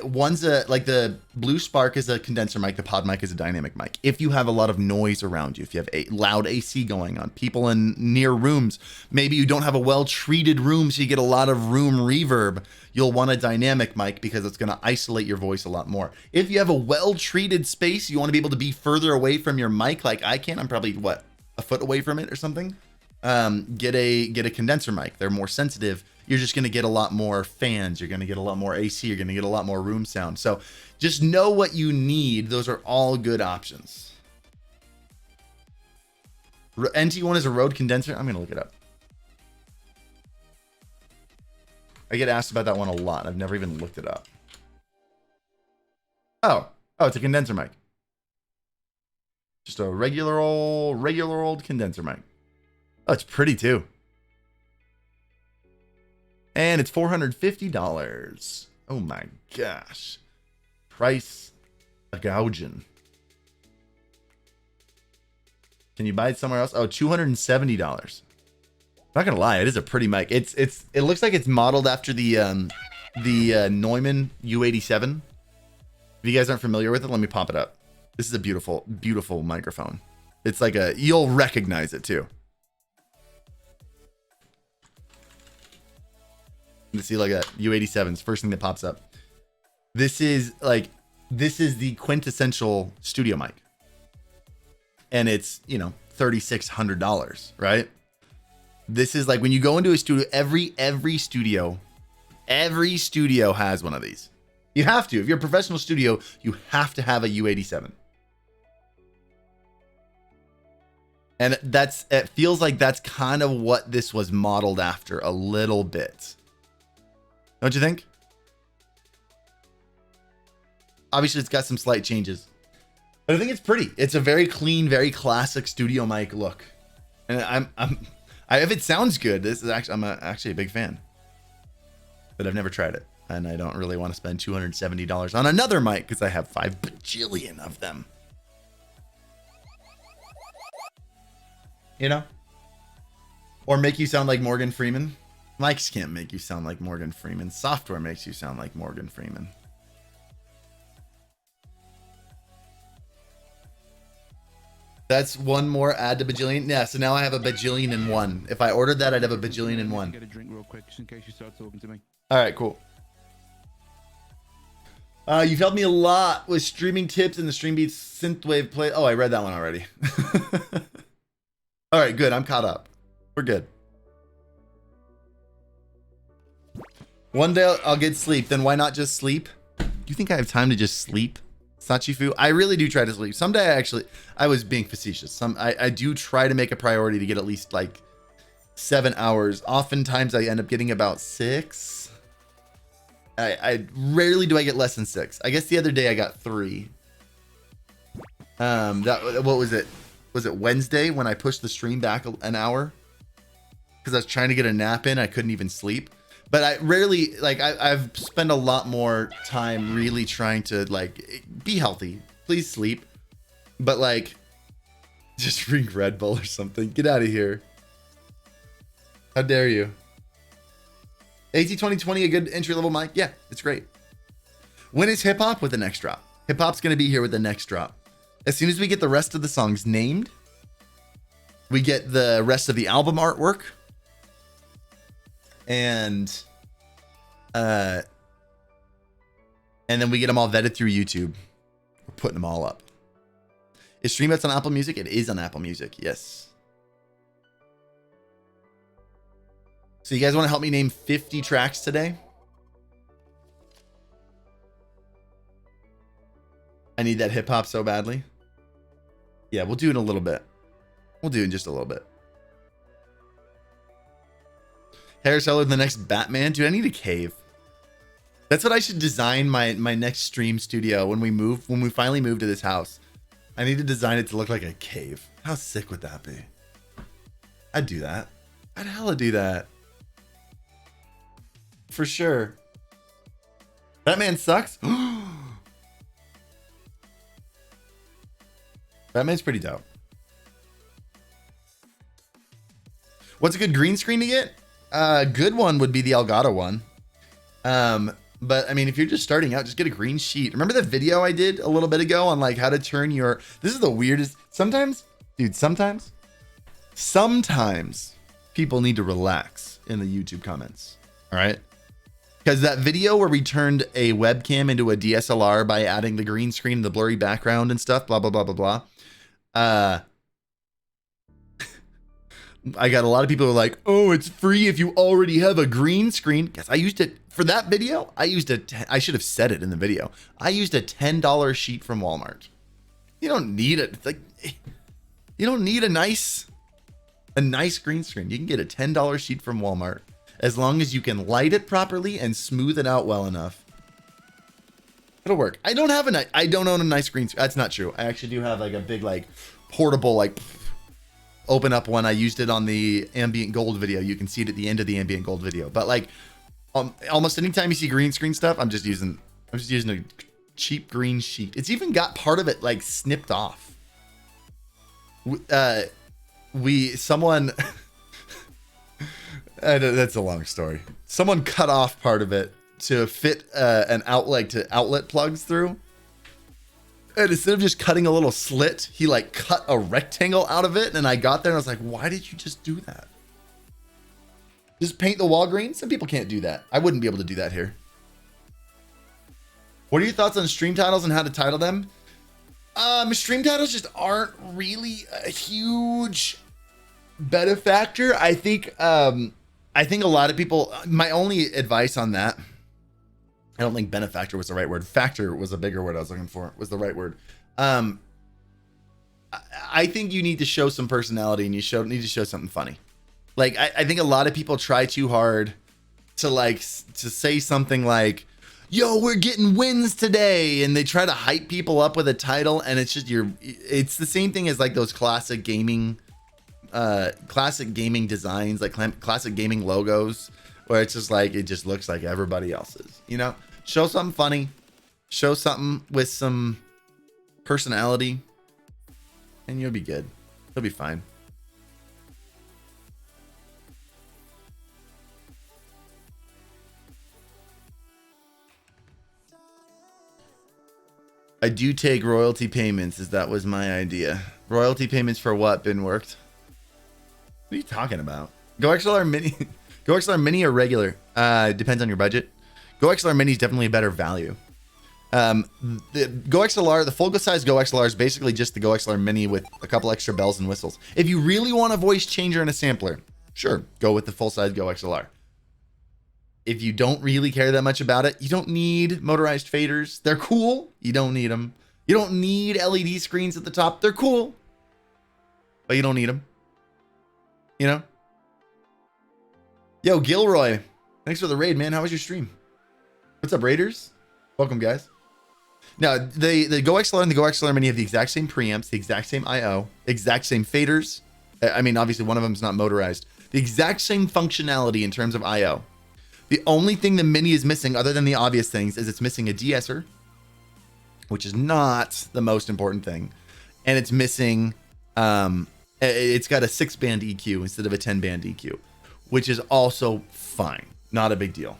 One's like the Blue Spark is a condenser mic, the Pod mic is a dynamic mic. If you have a lot of noise around you, if you have a loud AC going on, people in near rooms, maybe you don't have a well-treated room, so you get a lot of room reverb, you'll want a dynamic mic because it's going to isolate your voice a lot more. If you have a well-treated space, you want to be able to be further away from your mic like I can. I'm probably, what, a foot away from it or something? Get a condenser mic. They're more sensitive. You're just going to get a lot more fans. You're going to get a lot more AC. You're going to get a lot more room sound. So just know what you need. Those are all good options. NT1 is a Rode condenser. I'm going to look it up. I get asked about that one a lot. I've never even looked it up. Oh, it's a condenser mic. Just a regular old condenser mic. Oh, it's pretty too. And it's $450. Oh my gosh. Price gouging. Can you buy it somewhere else? Oh, $270. Not gonna lie, it is a pretty mic. It looks like it's modeled after the Neumann U87. If you guys aren't familiar with it, let me pop it up. This is a beautiful, beautiful microphone. It's like you'll recognize it too. You see like that U87's first thing that pops up. This is like This is the quintessential studio mic. And it's, you know, $3,600, right? This is like when you go into a studio, every studio has one of these. You have to. If you're a professional studio, you have to have a U87. And it feels like that's kind of what this was modeled after a little bit. Don't you think? Obviously, it's got some slight changes. But I think it's pretty. It's a very clean, very classic studio mic look. And if it sounds good, I'm actually a big fan. But I've never tried it. And I don't really want to spend $270 on another mic because I have 5 bajillion of them. You know? Or make you sound like Morgan Freeman. Mics can't make you sound like Morgan Freeman. Software makes you sound like Morgan Freeman. That's one more add to bajillion. Yeah, so now I have a bajillion and one. If I ordered that, I'd have a bajillion and one. Get a drink real quick, just in case you start talking to me. All right, cool. You've helped me a lot with streaming tips and the StreamBeats synthwave play. Oh, I read that one already. All right, good. I'm caught up. We're good. One day I'll get sleep. Then why not just sleep? Do you think I have time to just sleep? Sachifu, I really do try to sleep. Someday I was being facetious. I do try to make a priority to get at least like 7 hours. Oftentimes I end up getting about 6. I rarely do I get less than 6. I guess the other day I got 3. What was it? Was it Wednesday when I pushed the stream back an hour? Because I was trying to get a nap in. I couldn't even sleep. But I rarely, like, I've spent a lot more time really trying to, like, be healthy. Please sleep. But, like, just drink Red Bull or something. Get out of here. How dare you? AT2020, a good entry-level mic? Yeah, it's great. When is hip-hop? With the next drop. Hip-hop's going to be here with the next drop. As soon as we get the rest of the songs named, we get the rest of the album artwork. And then we get them all vetted through YouTube. We're putting them all up. Is StreamBeats on Apple Music? It is on Apple Music, yes. So you guys want to help me name 50 tracks today? I need that hip hop so badly. Yeah, we'll do it in a little bit. We'll do it in just a little bit. Harris Heller, the next Batman. Dude, I need a cave. That's what I should design my next stream studio when we finally move to this house. I need to design it to look like a cave. How sick would that be? I'd do that. I'd hella do that. For sure. Batman sucks. Batman's pretty dope. What's a good green screen to get? A good one would be the Elgato one. But I mean, if you're just starting out, just get a green sheet. Remember the video I did a little bit ago on like how to turn your, this is the weirdest. Sometimes, dude, sometimes people need to relax in the YouTube comments. All right. Because that video where we turned a webcam into a DSLR by adding the green screen, the blurry background and stuff, blah, blah, blah, blah, blah. I got a lot of people who are like, oh, it's free if you already have a green screen. Guess I used it for that video. I should have said it in the video. I used a $10 sheet from Walmart. You don't need it. It's like, you don't need a nice green screen. You can get a $10 sheet from Walmart as long as you can light it properly and smooth it out well enough. It'll work. I don't own a nice green screen. That's not true. I actually do have like a big, like portable, like open up one. I used it on the ambient gold video. You can see it at the end of the ambient gold video. But like almost anytime you see green screen stuff, I'm just using a cheap green sheet. It's even got part of it like snipped off. Someone that's a long story. Someone cut off part of it to fit an outlet plugs through. And instead of just cutting a little slit, he like cut a rectangle out of it. And I got there and I was like, why did you just do that? Just paint the wall green? Some people can't do that. I wouldn't be able to do that here. What are your thoughts on stream titles and how to title them? Stream titles just aren't really a huge benefactor. I think a lot of people, my only advice on that, I don't think benefactor was the right word. Factor was a bigger word I was looking for, was the right word. I think you need to show some personality and you need to show something funny. Like, I think a lot of people try too hard to say something like, yo, we're getting wins today. And they try to hype people up with a title. And it's just, it's the same thing as like those classic gaming designs, like classic gaming logos, where it's just like, it just looks like everybody else's, you know, show something funny, show something with some personality, and you'll be good. You'll be fine. I do take royalty payments, as that was my idea. Royalty payments for what? Been worked? What are you talking about? Go XLR Mini. Go XLR Mini or regular? Depends on your budget. Go XLR Mini is definitely a better value. The Go XLR, the full size Go XLR is basically just the Go XLR Mini with a couple extra bells and whistles. If you really want a voice changer and a sampler, sure, go with the full size Go XLR. If you don't really care that much about it, you don't need motorized faders. They're cool. You don't need them. You don't need LED screens at the top. They're cool, but you don't need them. You know? Yo, Gilroy, thanks for the raid, man. How was your stream? What's up, Raiders? Welcome, guys. Now, the Go XLR and the Go XLR Mini have the exact same preamps, the exact same I/O, exact same faders. I mean, obviously, one of them is not motorized. The exact same functionality in terms of I/O. The only thing the Mini is missing, other than the obvious things, is it's missing a de-esser, which is not the most important thing. And it's missing, it's got a 6-band EQ instead of a 10-band EQ, which is also fine. Not a big deal.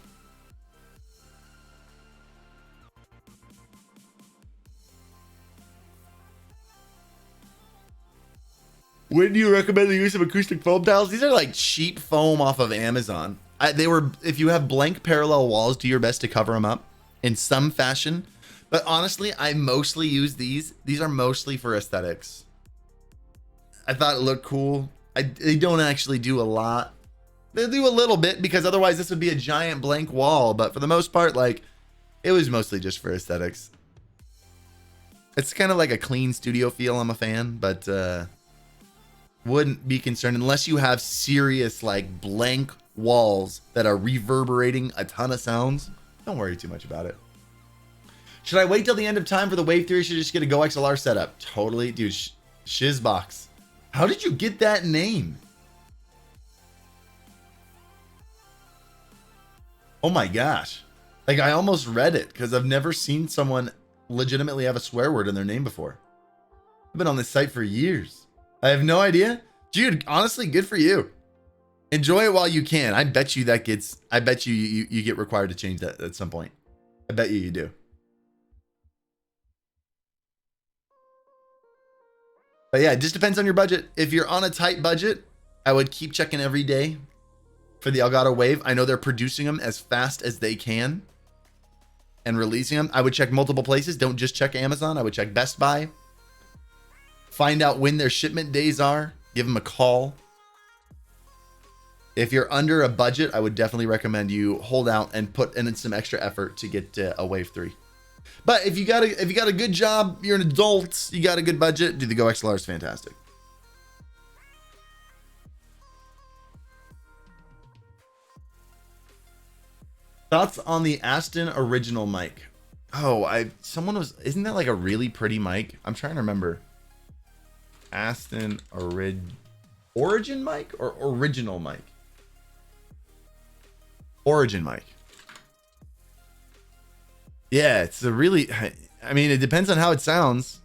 When do you recommend the use of acoustic foam tiles? These are like cheap foam off of Amazon. If you have blank parallel walls, do your best to cover them up in some fashion. But honestly, I mostly use these. These are mostly for aesthetics. I thought it looked cool. They don't actually do a lot. They do a little bit because otherwise this would be a giant blank wall. But for the most part, like, it was mostly just for aesthetics. It's kind of like a clean studio feel. I'm a fan, but wouldn't be concerned unless you have serious like blank walls that are reverberating a ton of sounds. Don't worry too much about it. Should I wait till the end of time for the Wave 3 or should I just get a Go XLR setup? Totally, dude. Shizbox. How did you get that name? Oh my gosh. Like, I almost read it because I've never seen someone legitimately have a swear word in their name before. I've been on this site for years. I have no idea. Dude, honestly, good for you. Enjoy it while you can. I bet you that gets, I bet you get required to change that at some point. I bet you do. But yeah, it just depends on your budget. If you're on a tight budget, I would keep checking every day for the Elgato Wave. I know they're producing them as fast as they can and releasing them. I would check multiple places. Don't just check Amazon. I would check Best Buy. Find out when their shipment days are. Give them a call. If you're under a budget, I would definitely recommend you hold out and put in some extra effort to get a Wave 3. But if you got a good job, you're an adult, you got a good budget, dude, the Go XLR is fantastic. Thoughts on the Aston original mic? Oh, isn't that like a really pretty mic? I'm trying to remember. Aston origin mic or original mic? Origin mic. Yeah, it's a really, I mean, it depends on how it sounds.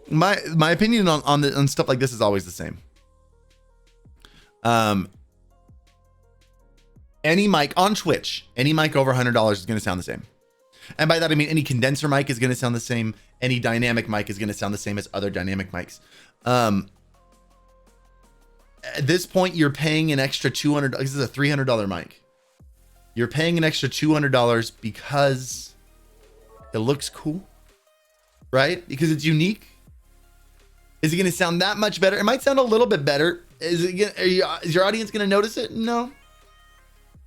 My opinion on stuff like this is always the same. Any mic on Twitch, any mic over $100 is going to sound the same. And by that, I mean, any condenser mic is going to sound the same. Any dynamic mic is going to sound the same as other dynamic mics. At this point, you're paying an extra $200. This is a $300 mic. You're paying an extra $200 because It looks cool, right? Because it's unique. Is it going to sound that much better? It might sound a little bit better. Is your audience going to notice it? No,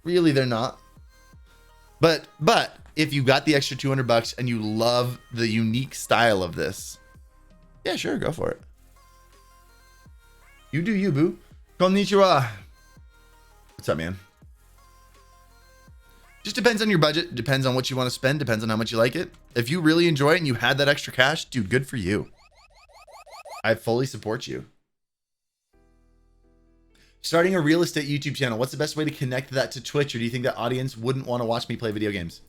really, they're not. But if you got the extra $200 and you love the unique style of this, yeah, sure, go for it. You do you, boo. Konnichiwa. What's up, man? Just depends on your budget. Depends on what you want to spend. Depends on how much you like it. If you really enjoy it and you had that extra cash, dude, good for you. I fully support you. Starting a real estate YouTube channel. What's the best way to connect that to Twitch? Or do you think that audience wouldn't want to watch me play video games?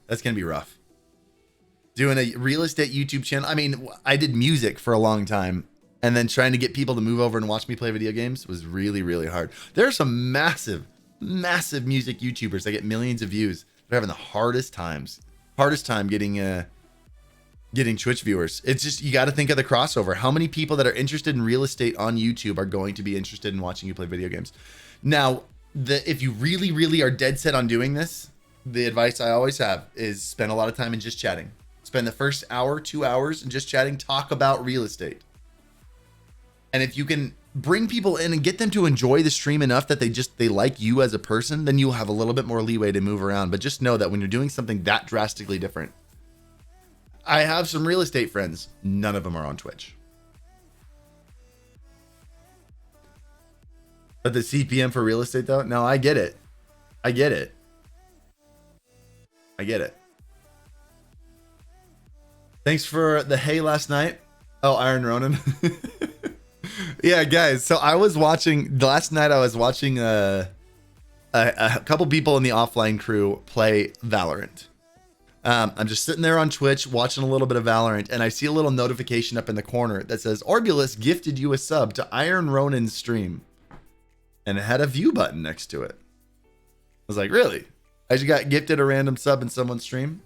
That's going to be rough. Doing a real estate YouTube channel. I mean, I did music for a long time. And then trying to get people to move over and watch me play video games was really, really hard. There are some massive music YouTubers that get millions of views. They're having the hardest time getting Twitch viewers. It's just, you got to think of the crossover. How many people that are interested in real estate on YouTube are going to be interested in watching you play video games? Now, if you really, really are dead set on doing this, the advice I always have is spend a lot of time in just chatting. Spend the first hour, 2 hours in just chatting, talk about real estate. And if you can bring people in and get them to enjoy the stream enough that they like you as a person, then you'll have a little bit more leeway to move around. But just know that when you're doing something that drastically different, I have some real estate friends. None of them are on Twitch. But the CPM for real estate though? No, I get it. I get it. Thanks for the hay last night. Oh, Iron Ronin. Yeah, guys. So I was watching last night. I was watching a couple people in the offline crew play Valorant. I'm just sitting there on Twitch watching a little bit of Valorant, and I see a little notification up in the corner that says Orbulus gifted you a sub to Iron Ronin's stream, and it had a view button next to it. I was like, really? I just got gifted a random sub in someone's stream?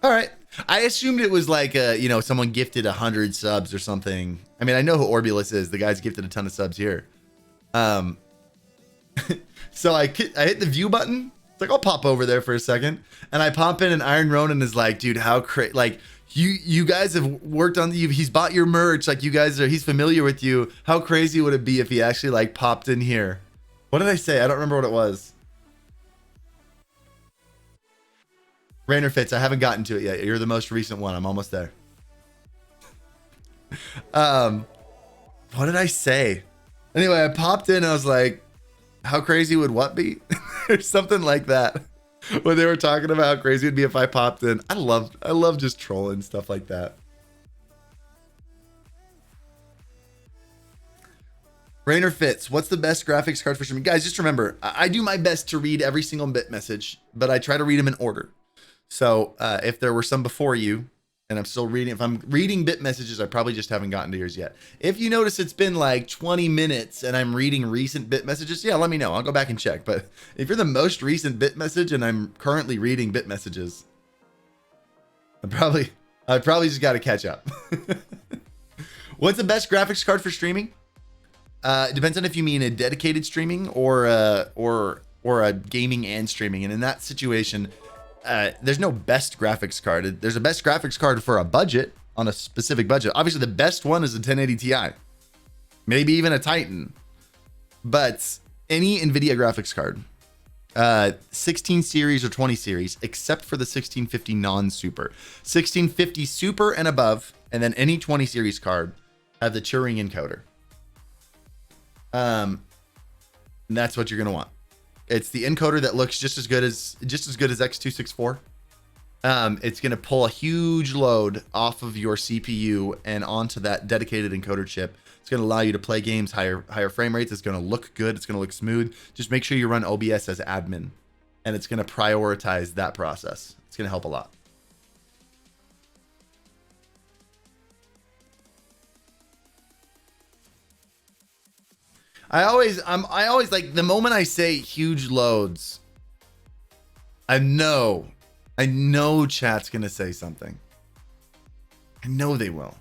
All right. I assumed it was like, someone gifted 100 subs or something. I mean, I know who Orbulus is. The guy's gifted a ton of subs here. So I hit the view button. It's like, I'll pop over there for a second. And I pop in and Iron Ronin is like, dude, how crazy. Like, you guys have worked on, he's bought your merch. Like, he's familiar with you. How crazy would it be if he actually like popped in here? What did I say? I don't remember what it was. Rainer Fitz, I haven't gotten to it yet. You're the most recent one. I'm almost there. What did I say? Anyway, I popped in. I was like, how crazy would what be? Or something like that. When they were talking about how crazy it'd be if I popped in. I love just trolling stuff like that. Rainer Fitz, what's the best graphics card for streaming? Guys, just remember, I do my best to read every single bit message, but I try to read them in order. So if there were some before you and I'm still reading, if I'm reading bit messages, I probably just haven't gotten to yours yet. If you notice it's been like 20 minutes and I'm reading recent bit messages, yeah, let me know. I'll go back and check. But if you're the most recent bit message and I'm currently reading bit messages, I probably just got to catch up. What's the best graphics card for streaming? It depends on if you mean a dedicated streaming or a gaming and streaming. And in that situation, there's no best graphics card. There's a best graphics card for a budget, on a specific budget. Obviously, the best one is a 1080 Ti, maybe even a Titan. But any NVIDIA graphics card, 16 series or 20 series, except for the 1650 non-super. 1650 super and above, and then any 20 series card have the Turing encoder. And that's what you're gonna want. It's the encoder that looks just as good as X264. It's going to pull a huge load off of your CPU and onto that dedicated encoder chip. It's going to allow you to play games higher frame rates. It's going to look good. It's going to look smooth. Just make sure you run OBS as admin, and it's going to prioritize that process. It's going to help a lot. I always like the moment I say huge loads, I know chat's gonna say something. I know they will.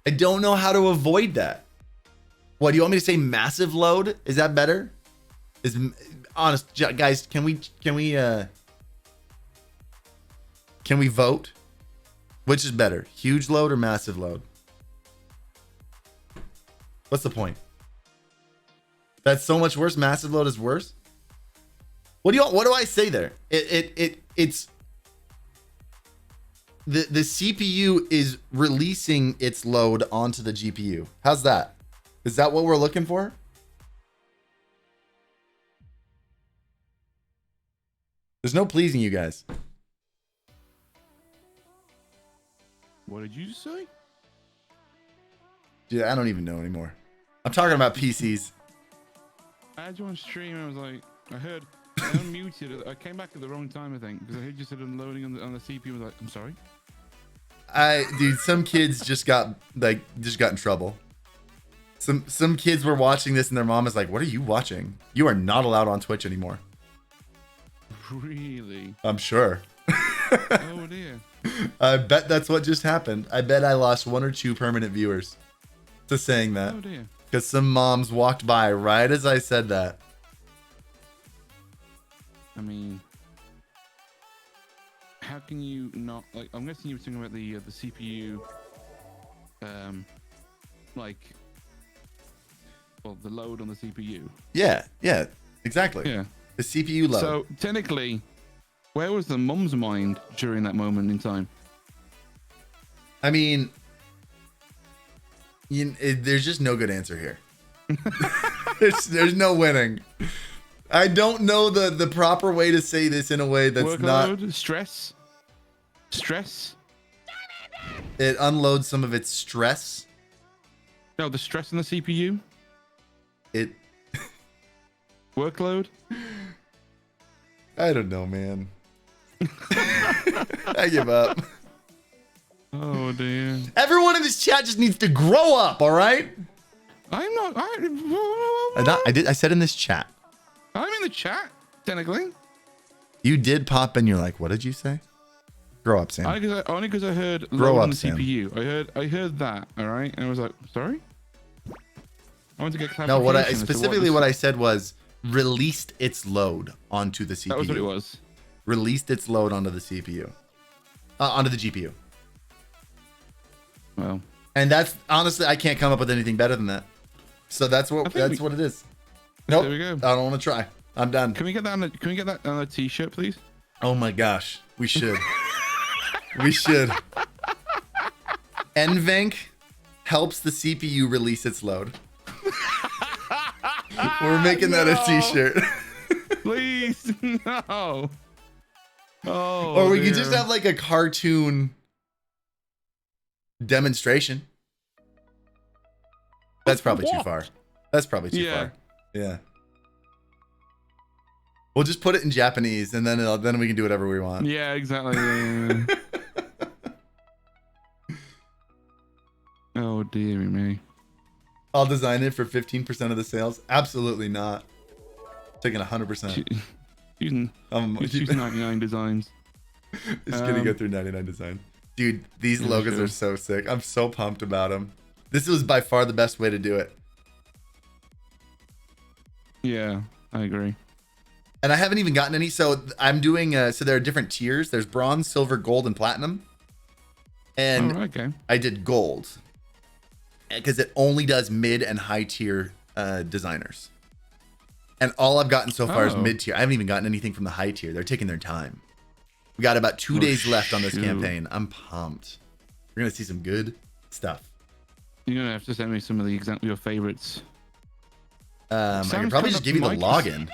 I don't know how to avoid that. What, do you want me to say massive load? Is that better? Is honest, guys, can we Can we vote? Which is better, huge load or massive load? What's the point? That's so much worse. Massive load is worse. What do I say there? It's the CPU is releasing its load onto the GPU. How's that? Is that what we're looking for? There's no pleasing you guys. What did you say? Dude, I don't even know anymore. I'm talking about PCs. I had you on stream and I was like, I unmuted it. I came back at the wrong time, I think, because I heard you said unloading on the CPU. I was like, I'm sorry. Dude, some kids just got in trouble. Some kids were watching this and their mom is like, "What are you watching? You are not allowed on Twitch anymore." Really? I'm sure. Oh dear. I bet that's what just happened. I bet I lost 1 or 2 permanent viewers to saying that. Oh dear. Because some moms walked by right as I said that. I mean, how can you not, like, I'm guessing you were talking about the CPU, the load on the CPU. Yeah, exactly. Yeah. The CPU load. So technically, where was the mum's mind during that moment in time? I mean, there's just no good answer here. There's no winning. I don't know the proper way to say this in a way that's Workload, not stress. It unloads some of its stress. No, the stress on the CPU. It workload. I don't know, man. I give up. Oh dear. Everyone in this chat just needs to grow up, all right? I'm not. I said in this chat. I'm in the chat, technically. You did pop in. You're like, what did you say? Grow up, Sam. Only because I heard Grow load up, on the Sam. CPU. I heard that. All right, and I was like, sorry. I want to get clarification. No, what I as to said was released its load onto the CPU. That was what it was. Released its load onto the CPU, onto the GPU. Well, and that's honestly, I can't come up with anything better than that. So that's what it is. Nope. There we go. I don't want to try. I'm done. Can we get that on a t-shirt, please? Oh my gosh, we should. We should. NVENC helps the CPU release its load. We're making that a t-shirt. Please, no. Oh. Or we could just have like a cartoon demonstration. That's probably too far. That's probably too far. Yeah. We'll just put it in Japanese, and then we can do whatever we want. Yeah, exactly. Yeah. Oh dear me. I'll design it for 15% of the sales. Absolutely not. Taking 100%. Using 99 designs. Just gonna go through 99 design. Dude, these logos are so sick. I'm so pumped about them. This was by far the best way to do it. Yeah, I agree. And I haven't even gotten any. So I'm doing, so there are different tiers. There's bronze, silver, gold, and platinum. And okay. I did gold because it only does mid and high tier designers. And all I've gotten so far is mid tier. I haven't even gotten anything from the high tier. They're taking their time. We got about 2 days left on this campaign. I'm pumped. We're going to see some good stuff. You're going to have to send me some of your favorites. I could probably just give you the login.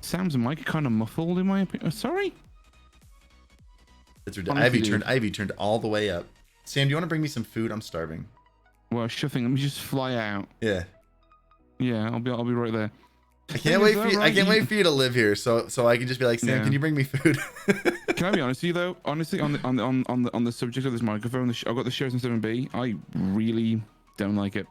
Sam's mic kind of muffled in my opinion. Sorry. It's ridiculous. I have you turned all the way up. Sam, do you want to bring me some food? I'm starving. Well, sure thing. Let me just fly out. Yeah. Yeah, I'll be right there. I can't wait for you. I can't wait for you to live here, so I can just be like, Sam, can you bring me food? Can I be honest with you though? Honestly, on the subject of this microphone, I've got the Shure 7B. I really don't like it.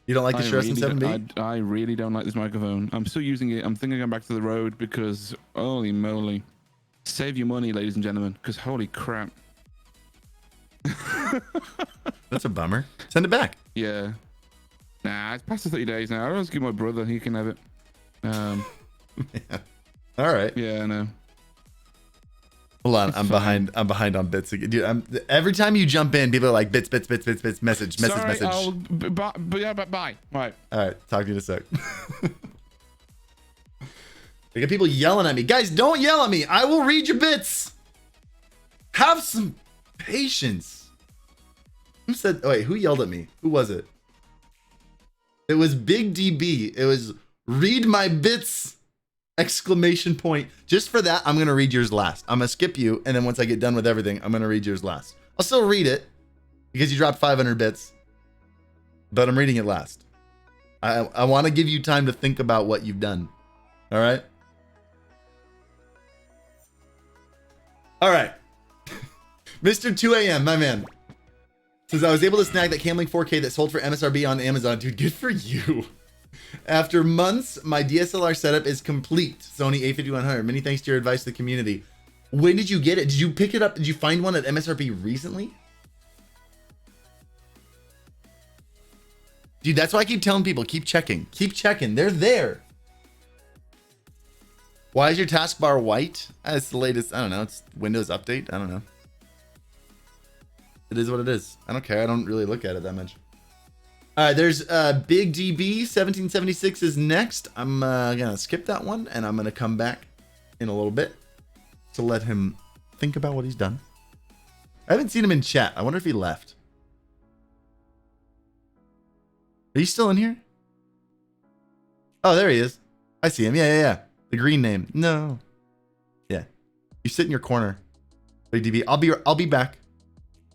You don't like the Shure 7B? I really don't like this microphone. I'm still using it. I'm thinking of going back to the road because holy moly, save your money, ladies and gentlemen, because holy crap. That's a bummer. Send it back. Yeah. Nah, it's past the 30 days now. I'll just give my brother. He can have it. Yeah. All right. Yeah, I know. Hold on, I'm behind on bits again. Dude, every time you jump in, people are like bits, message. Sorry, bye. Right. All right, talk to you in a sec. I got people yelling at me. Guys, don't yell at me. I will read your bits. Have some patience. Who said? Oh, wait, who yelled at me? Who was it? It was Big DB. It was read my bits! Exclamation point. Just for that, I'm gonna read yours last. I'm gonna skip you, and then once I get done with everything, I'm gonna read yours last. I'll still read it because you dropped 500 bits, but I'm reading it last. I want to give you time to think about what you've done. All right. All right. Mr. 2 a.m., my man, says, I was able to snag that Camlink 4K that sold for MSRP on Amazon. Dude, good for you. After months, my DSLR setup is complete. Sony a5100. Many thanks to your advice to the community. When did you get it? Did you pick it up? Did you find one at MSRP recently? Dude, that's why I keep telling people, keep checking. Keep checking. They're there. Why is your taskbar white? It's the latest, I don't know, it's Windows update. I don't know. It is what it is. I don't care. I don't really look at it that much. All right, there's Big DB 1776 is next. I'm gonna skip that one, and I'm gonna come back in a little bit to let him think about what he's done. I haven't seen him in chat. I wonder if he left. Are you still in here? Oh, there he is. I see him. Yeah. The green name. No. Yeah. You sit in your corner. Big DB. I'll be back.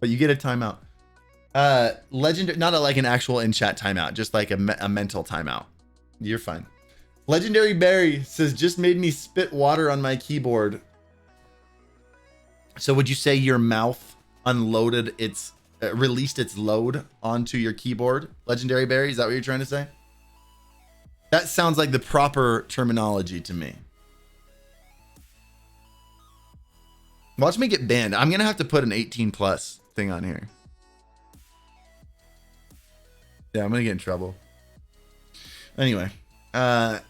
But you get a timeout. Legendary, not like an actual in-chat timeout, just like a mental timeout. You're fine. Legendary Barry says, just made me spit water on my keyboard. So would you say your mouth unloaded its, released its load onto your keyboard? Legendary Barry, is that what you're trying to say? That sounds like the proper terminology to me. Watch me get banned. I'm going to have to put an 18 plus thing on here. Yeah, I'm going to get in trouble. Anyway. Crix,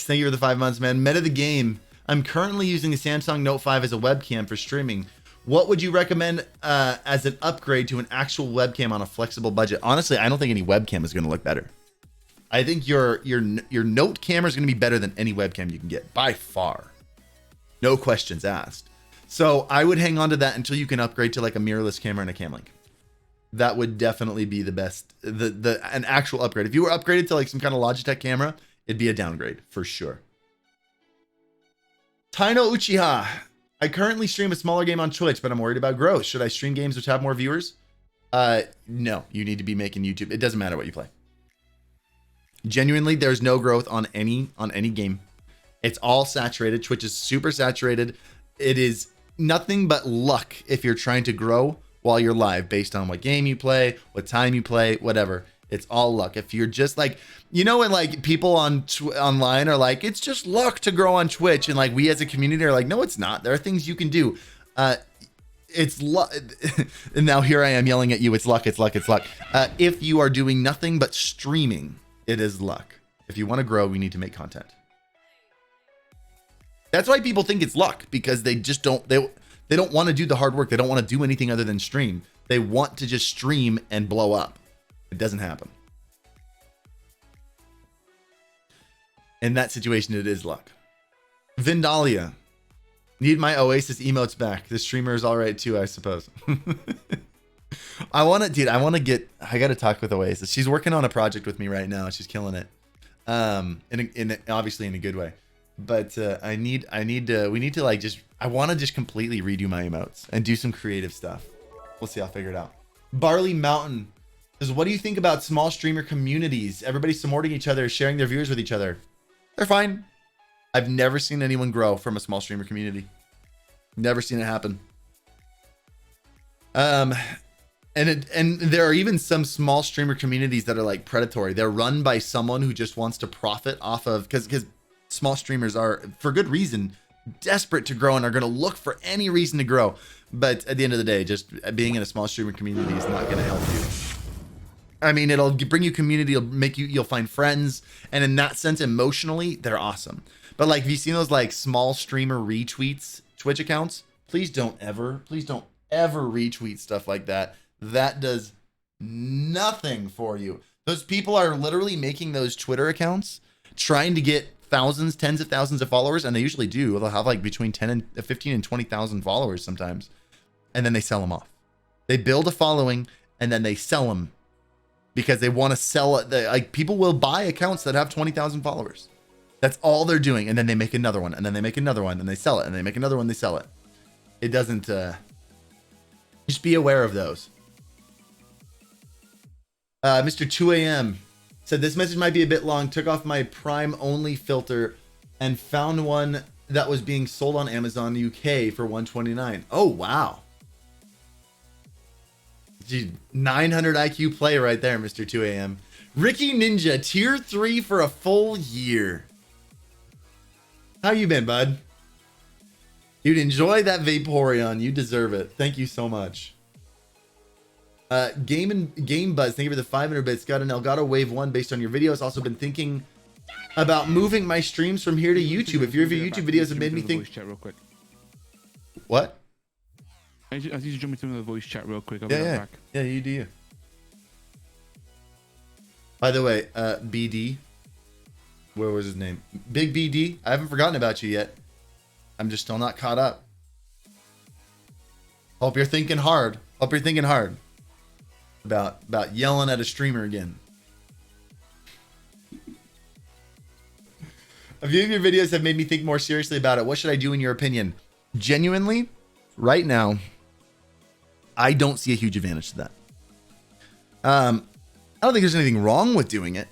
thank you for the 5 months, man. Meta the game. I'm currently using the Samsung Note 5 as a webcam for streaming. What would you recommend as an upgrade to an actual webcam on a flexible budget? Honestly, I don't think any webcam is going to look better. I think your Note camera is going to be better than any webcam you can get by far. No questions asked. So I would hang on to that until you can upgrade to like a mirrorless camera and a Camlink. That would definitely be the best, an actual upgrade. If you were upgraded to like some kind of Logitech camera, it'd be a downgrade for sure. Taino Uchiha. I currently stream a smaller game on Twitch, but I'm worried about growth. Should I stream games which have more viewers? No, you need to be making YouTube. It doesn't matter what you play. Genuinely, there's no growth on any game. It's all saturated. Twitch is super saturated. It is nothing but luck if you're trying to grow while you're live based on what game you play, what time you play, whatever. It's all luck. If you're just like, you know, when like people online are like, it's just luck to grow on Twitch. And like we as a community are like, no, it's not. There are things you can do. It's luck. And now here I am yelling at you. It's luck. It's luck. It's luck. If you are doing nothing but streaming, it is luck. If you want to grow, we need to make content. That's why people think it's luck, because they just don't, they don't want to do the hard work. They don't want to do anything other than stream. They want to just stream and blow up. It doesn't happen. In that situation, it is luck. Vindalia. Need my Oasis emotes back. The streamer is all right too, I suppose. I got to talk with Oasis. She's working on a project with me right now. She's killing it. Obviously in a good way. But we need to like I want to just completely redo my emotes and do some creative stuff. We'll see. I'll figure it out. Barley Mountain says, what do you think about small streamer communities? Everybody supporting each other, sharing their viewers with each other. They're fine. I've never seen anyone grow from a small streamer community. Never seen it happen. And there are even some small streamer communities that are like predatory. They're run by someone who just wants to profit off of, because small streamers are, for good reason, desperate to grow and are going to look for any reason to grow. But at the end of the day, just being in a small streamer community is not going to help you. I mean, it'll bring you community, you'll find friends. And in that sense, emotionally, they're awesome. But like, have you seen those like small streamer retweets Twitch accounts? Please don't ever retweet stuff like that. That does nothing for you. Those people are literally making those Twitter accounts, trying to get thousands, tens of thousands of followers, and they usually do. They'll have like between 10 and 15 and 20,000 followers sometimes, and then they sell them off. They build a following and then they sell them because they want to sell it. Like, people will buy accounts that have 20,000 followers. That's all they're doing, and then they make another one, and then they make another one, and they sell it, and they make another one, they sell it. It doesn't. Just be aware of those. Mr. 2 a.m. said this message might be a bit long. Took off my Prime only filter and found one that was being sold on Amazon UK for $129. Oh wow. Gee, 900 IQ play right there, Mr. 2 a.m. Ricky Ninja, tier 3 for a full year. How you been, bud? Dude, enjoy that Vaporeon. You deserve it. Thank you so much. Game Buzz, thank you for the 500 bits. Got an Elgato Wave 1 based on your videos. Also been thinking about moving my streams from here to YouTube. If your YouTube videos have made me think... Real quick. What? I need to jump into the voice chat real quick. I'll be right back. Yeah, you do you. By the way, BD. Where was his name? Big BD. I haven't forgotten about you yet. I'm just still not caught up. Hope you're thinking hard. Hope you're thinking hard about yelling at a streamer again. A few of your videos have made me think more seriously about it. What should I do in your opinion? Genuinely, right now, I don't see a huge advantage to that. I don't think there's anything wrong with doing it,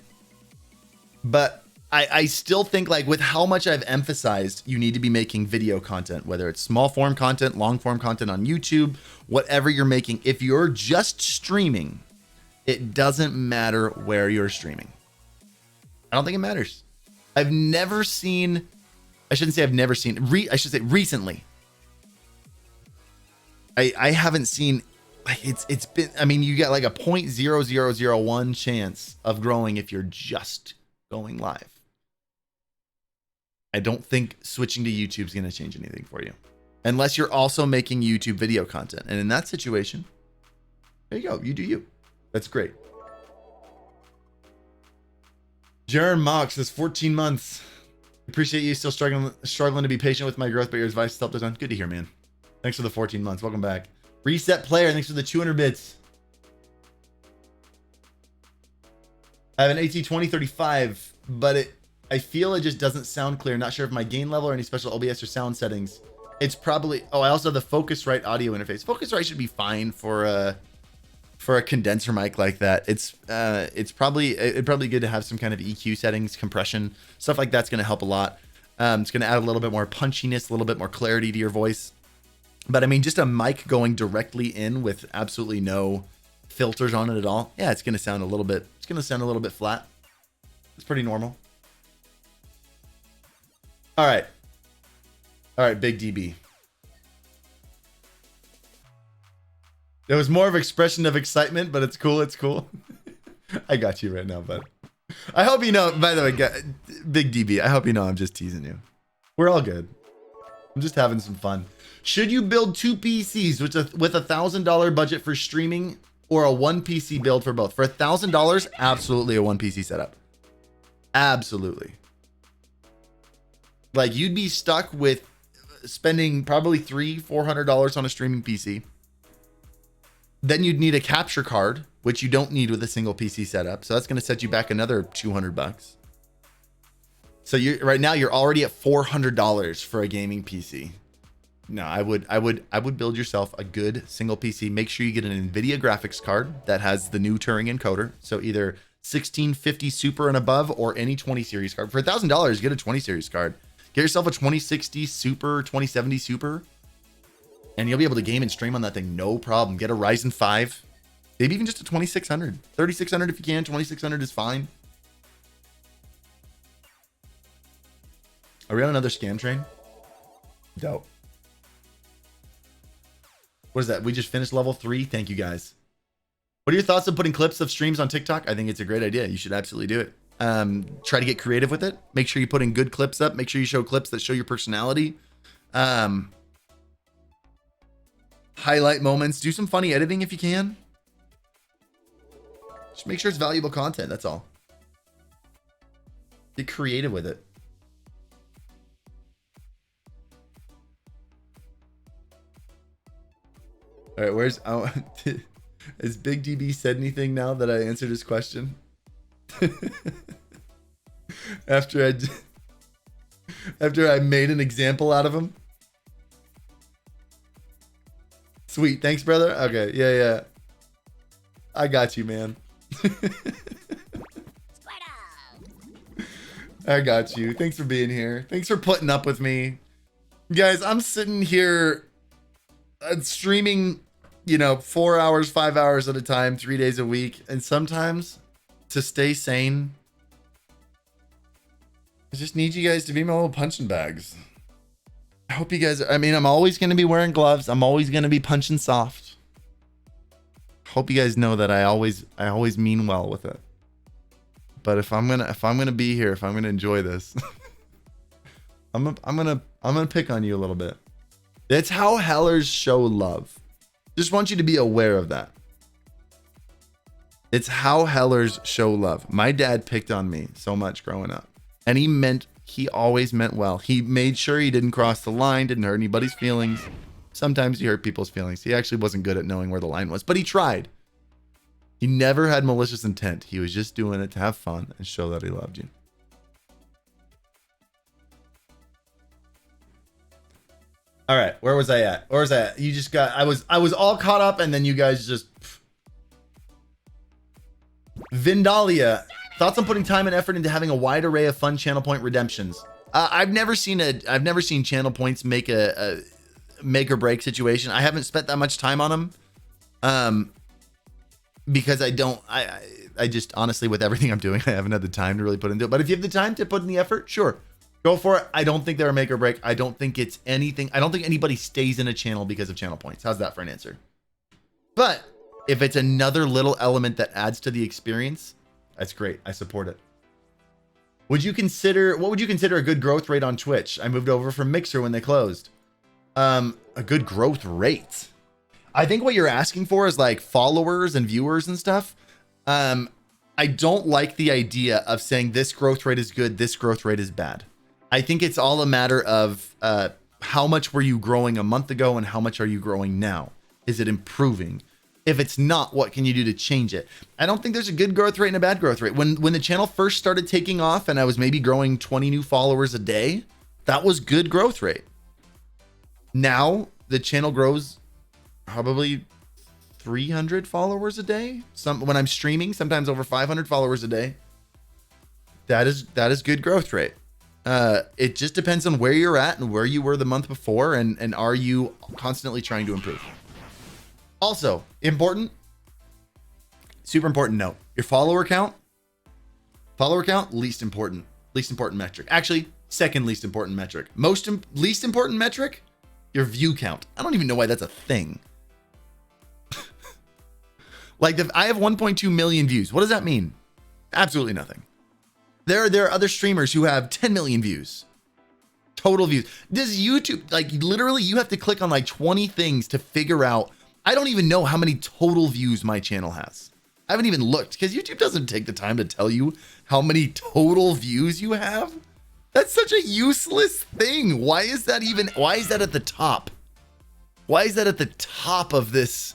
but I still think, like, with how much I've emphasized you need to be making video content, whether it's small form content, long form content on YouTube, whatever you're making, if you're just streaming, it doesn't matter where you're streaming. I don't think it matters. I've never seen, I shouldn't say I've never seen, I should say recently. I haven't seen, it's been, I mean, you get like a 0.0001 chance of growing if you're just going live. I don't think switching to YouTube is going to change anything for you, unless you're also making YouTube video content. And in that situation, there you go. You do you. That's great. Jaron Mox says 14 months. Appreciate you still struggling to be patient with my growth, but your advice helped a ton. Good to hear, man. Thanks for the 14 months. Welcome back. Reset Player, thanks for the 200 bits. I have an AT2035, but I feel it just doesn't sound clear. Not sure if my gain level or any special OBS or sound settings. It's probably, oh, I also have the Focusrite audio interface. Focusrite should be fine for a condenser mic like that. It's probably good to have some kind of EQ settings, compression, stuff like that's going to help a lot. It's going to add a little bit more punchiness, a little bit more clarity to your voice. But I mean, just a mic going directly in with absolutely no filters on it at all. Yeah, it's going to sound a little bit, flat. It's pretty normal. All right, Big DB. There was more of expression of excitement, but it's cool. It's cool. I got you right now, bud. I hope you know, by the way, Big DB, I hope you know I'm just teasing you. We're all good. I'm just having some fun. Should you build 2 PCs with a $1,000 budget for streaming, or a 1 PC build for both? For $1,000, absolutely a 1 PC setup. Absolutely. Like, you'd be stuck with spending probably $300-400 on a streaming PC. Then you'd need a capture card, which you don't need with a single PC setup. So that's going to set you back another $200. So right now you're already at $400 for a gaming PC. No, I would build yourself a good single PC. Make sure you get an NVIDIA graphics card that has the new Turing encoder. So either 1650 Super and above, or any 20 series card. For $1,000, get a 20 series card. Get yourself a 2060 Super, 2070 Super, and you'll be able to game and stream on that thing, no problem. Get a Ryzen 5, maybe even just a 2600, 3600 if you can. 2600 is fine. Are we on another scam train? Dope. What is that? We just finished level 3. Thank you guys. What are your thoughts on putting clips of streams on TikTok? I think it's a great idea. You should absolutely do it. Try to get creative with it. Make sure you put in good clips up. Make sure you show clips that show your personality. Highlight moments. Do some funny editing if you can. Just make sure it's valuable content. That's all. Get creative with it. All right, where's has Big DB said anything now that I answered his question? after I made an example out of him. Sweet, thanks, brother. Okay, yeah. I got you, man. I got you. Thanks for being here. Thanks for putting up with me. Guys, I'm sitting here streaming, 4 hours, 5 hours at a time, 3 days a week. And sometimes to stay sane, I just need you guys to be my little punching bags. I hope you guys, I'm always going to be wearing gloves. I'm always going to be punching soft. Hope you guys know that I always mean well with it. But if I'm gonna be here, if I'm gonna enjoy this, I'm gonna pick on you a little bit. That's how hellers show love. Just want you to be aware of that. It's how hellers show love. My dad picked on me so much growing up, and he always meant well. He made sure he didn't cross the line, didn't hurt anybody's feelings. Sometimes he hurt people's feelings. He actually wasn't good at knowing where the line was, but he tried. He never had malicious intent. He was just doing it to have fun and show that he loved you. All right, where was I at? You just got, I was all caught up, and then you guys just. Vindalia, thoughts on putting time and effort into having a wide array of fun channel point redemptions? I've never seen channel points make a make or break situation. I haven't spent that much time on them. Because I just honestly, with everything I'm doing, I haven't had the time to really put into it. But if you have the time to put in the effort, sure, go for it. I don't think they're a make or break. I don't think it's anything. I don't think anybody stays in a channel because of channel points. How's that for an answer? But if it's another little element that adds to the experience, that's great. I support it. What would you consider a good growth rate on Twitch? I moved over from Mixer when they closed. A good growth rate. I think what you're asking for is like followers and viewers and stuff. I don't like the idea of saying this growth rate is good, this growth rate is bad. I think it's all a matter of how much were you growing a month ago and how much are you growing now? Is it improving? If it's not, what can you do to change it? I don't think there's a good growth rate and a bad growth rate. When the channel first started taking off and I was maybe growing 20 new followers a day, that was good growth rate. Now the channel grows probably 300 followers a day. When I'm streaming, sometimes over 500 followers a day. That is good growth rate. It just depends on where you're at and where you were the month before, and are you constantly trying to improve. Also, important, super important note, your follower count, least important metric. Actually, second least important metric. Least important metric, your view count. I don't even know why that's a thing. Like, I have 1.2 million views. What does that mean? Absolutely nothing. There are other streamers who have 10 million views. Total views. Does YouTube, like, literally you have to click on like 20 things to figure out. I don't even know how many total views my channel has. I haven't even looked because YouTube doesn't take the time to tell you how many total views you have. That's such a useless thing. Why is that at the top? Why is that at the top of this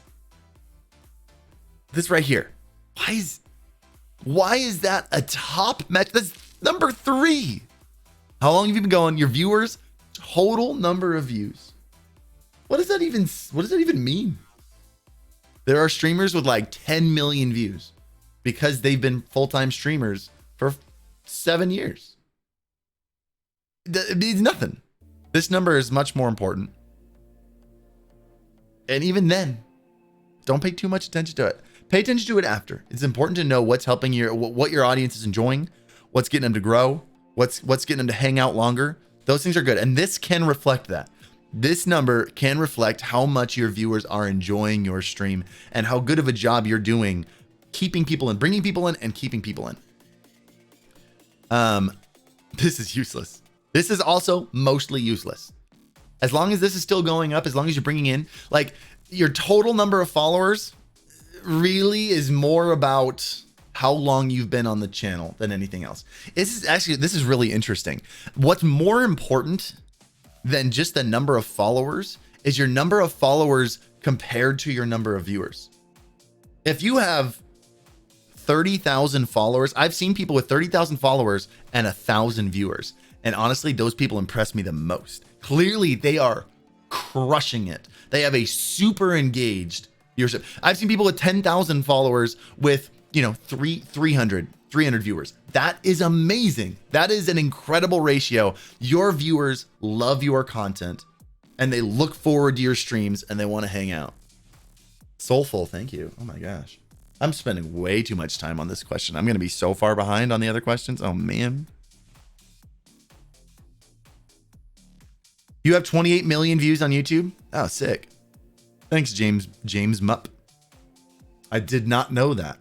right here? Why is that a top metric? That's number 3. How long have you been going? Your viewers, total number of views. What does that even mean? There are streamers with like 10 million views because they've been full-time streamers for 7 years. It means nothing. This number is much more important. And even then, don't pay too much attention to it. Pay attention to it after. It's important to know what's helping what your audience is enjoying, what's getting them to grow, what's getting them to hang out longer. Those things are good. And this can reflect that. This number can reflect how much your viewers are enjoying your stream and how good of a job you're doing keeping people in, bringing people in and keeping people in. This is useless. This is also mostly useless. As long as this is still going up, as long as you're bringing in, like, your total number of followers really is more about how long you've been on the channel than anything else. This is really interesting. What's more important than just the number of followers is your number of followers compared to your number of viewers. If you have 30,000 followers, I've seen people with 30,000 followers and 1,000 viewers. And honestly, those people impress me the most. Clearly, they are crushing it. They have a super engaged viewership. I've seen people with 10,000 followers with, 300 viewers. That is amazing. That is an incredible ratio. Your viewers love your content and they look forward to your streams and they want to hang out. Soulful, thank you. Oh my gosh. I'm spending way too much time on this question. I'm going to be so far behind on the other questions. Oh man. You have 28 million views on YouTube? Oh, sick. Thanks, James Mupp. I did not know that.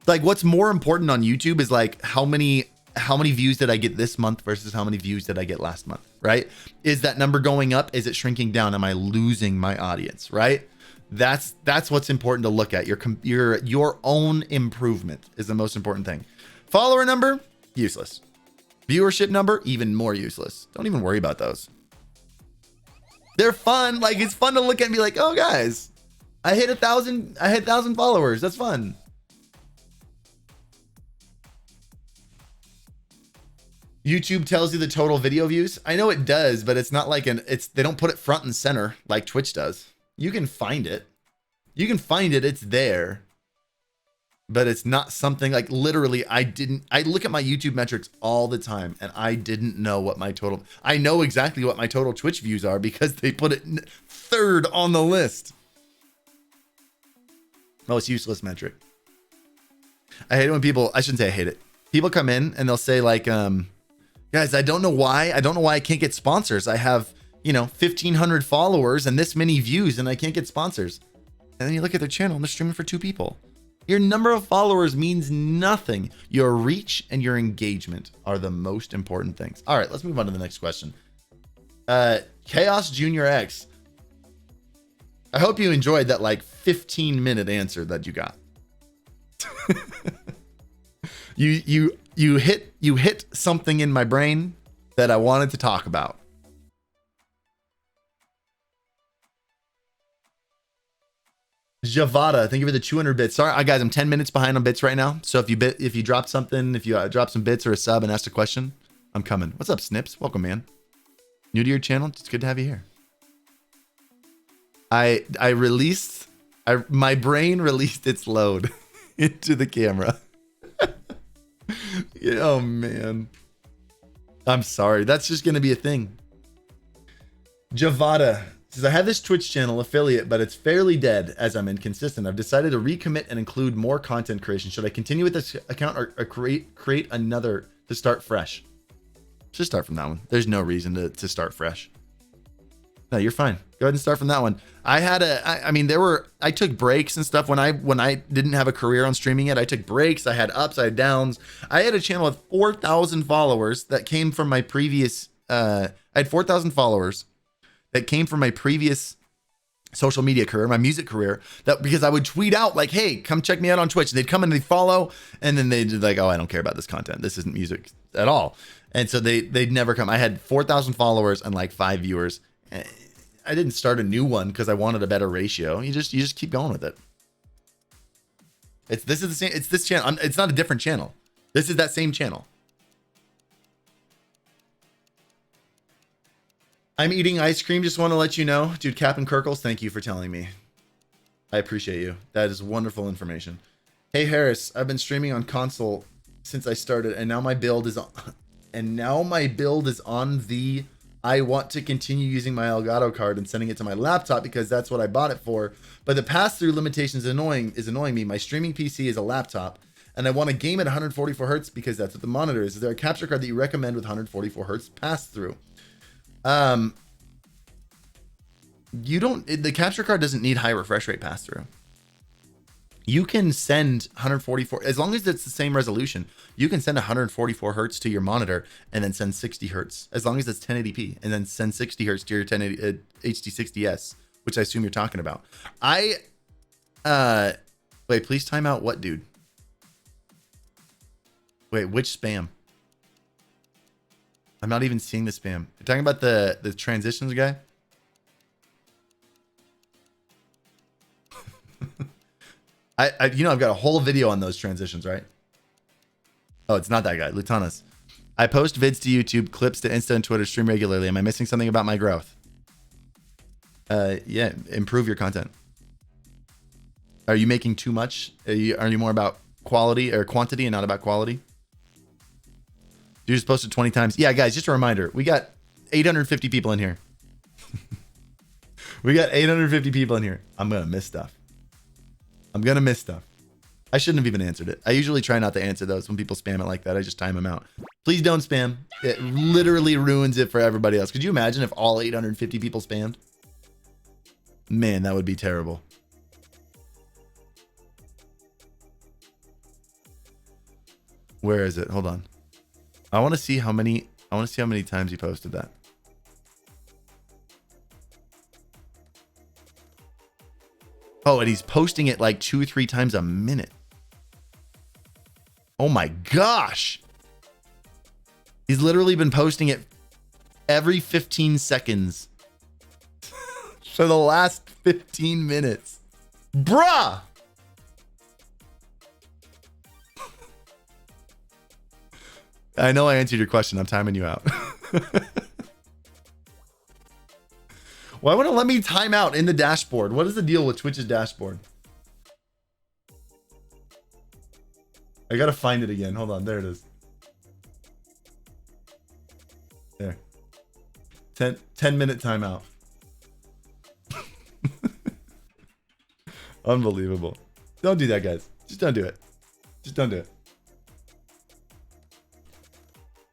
Like, what's more important on YouTube is like how many views did I get this month versus how many views did I get last month, right? Is that number going up? Is it shrinking down? Am I losing my audience, right? That's what's important to look at. Your own improvement is the most important thing. Follower number, useless. Viewership number, even more useless. Don't even worry about those. They're fun. Like, it's fun to look at and be like, oh guys, I hit 1,000 followers. That's fun. YouTube tells you the total video views. I know it does, but it's not like they don't put it front and center like Twitch does. You can find it. It's there. But it's not something like, literally, I look at my YouTube metrics all the time and I didn't know what I know exactly what my total Twitch views are because they put it third on the list. Most useless metric. I hate it when I shouldn't say I hate it. People come in and they'll say like, guys, I don't know why I can't get sponsors. I have, 1,500 followers and this many views and I can't get sponsors. And then you look at their channel and they're streaming for 2 people. Your number of followers means nothing. Your reach and your engagement are the most important things. All right, let's move on to the next question. Chaos Junior X. I hope you enjoyed that like 15-minute answer that you got. You hit something in my brain that I wanted to talk about. Javada, thank you for the 200 bits. Sorry, guys, I'm 10 minutes behind on bits right now. So if you drop something, if you drop some bits or a sub and ask a question, I'm coming. What's up, Snips? Welcome, man. New to your channel? It's good to have you here. My brain released its load into the camera. Oh man, I'm sorry. That's just gonna be a thing. Javada says, I have this Twitch channel affiliate, but it's fairly dead as I'm inconsistent. I've decided to recommit and include more content creation. Should I continue with this account or create another to start fresh? Just start from that one. There's no reason to start fresh. No, you're fine. Go ahead and start from that one. I took breaks and stuff when I didn't have a career on streaming it. I took breaks. I had ups, I had downs. I had a channel with 4,000 followers that came from my previous, I had 4,000 followers that came from my previous social media career, my music career, that because I would tweet out like, hey, come check me out on Twitch. And they'd come and they'd follow. And then they'd like, oh, I don't care about this content. This isn't music at all. And so they'd never come. I had 4,000 followers and like 5 viewers. I didn't start a new one because I wanted a better ratio. You just keep going with it. This is the same. It's this channel. It's not a different channel. This is that same channel. I'm eating ice cream. Just want to let you know, dude. Captain Kirkles, thank you for telling me. I appreciate you. That is wonderful information. Hey Harris, I've been streaming on console since I started, and now my build is on. The I want to continue using my Elgato card and sending it to my laptop because that's what I bought it for. But the pass-through limitation is annoying me. My streaming PC is a laptop, and I want to game at 144 hertz because that's what the monitor is. Is there a capture card that you recommend with 144 hertz pass-through? The capture card doesn't need high refresh rate pass-through. You can send 144, as long as it's the same resolution, you can send 144 hertz to your monitor and then send 60 hertz, as long as it's 1080p, and then send 60 hertz to your 1080 HD60s, which I assume you're talking about. Wait, please time out what, dude? Wait, which spam? I'm not even seeing the spam. You're talking about the transitions guy? I've got a whole video on those transitions, right? Oh, it's not that guy, Lutanas. I post vids to YouTube, clips to Insta and Twitter, stream regularly. Am I missing something about my growth? Yeah, improve your content. Are you making too much? Are you more about quality or quantity and not about quality? You just posted 20 times. Yeah, guys, just a reminder. We got 850 people in here. We got 850 people in here. I'm going to miss stuff. I shouldn't have even answered it. I usually try not to answer those when people spam it like that. I just time them out. Please don't spam. It literally ruins it for everybody else. Could you imagine if all 850 people spammed? Man, that would be terrible. Where is it? Hold on. I want to see how many times you posted that. Oh, and he's posting it like 2 or 3 times a minute. Oh my gosh. He's literally been posting it every 15 seconds for the last 15 minutes. Bruh. I know I answered your question. I'm timing you out. Why wouldn't it let me time out in the dashboard? What is the deal with Twitch's dashboard? I gotta find it again. Hold on. There it is. There. 10-minute timeout. Unbelievable. Don't do that, guys. Just don't do it. Just don't do it.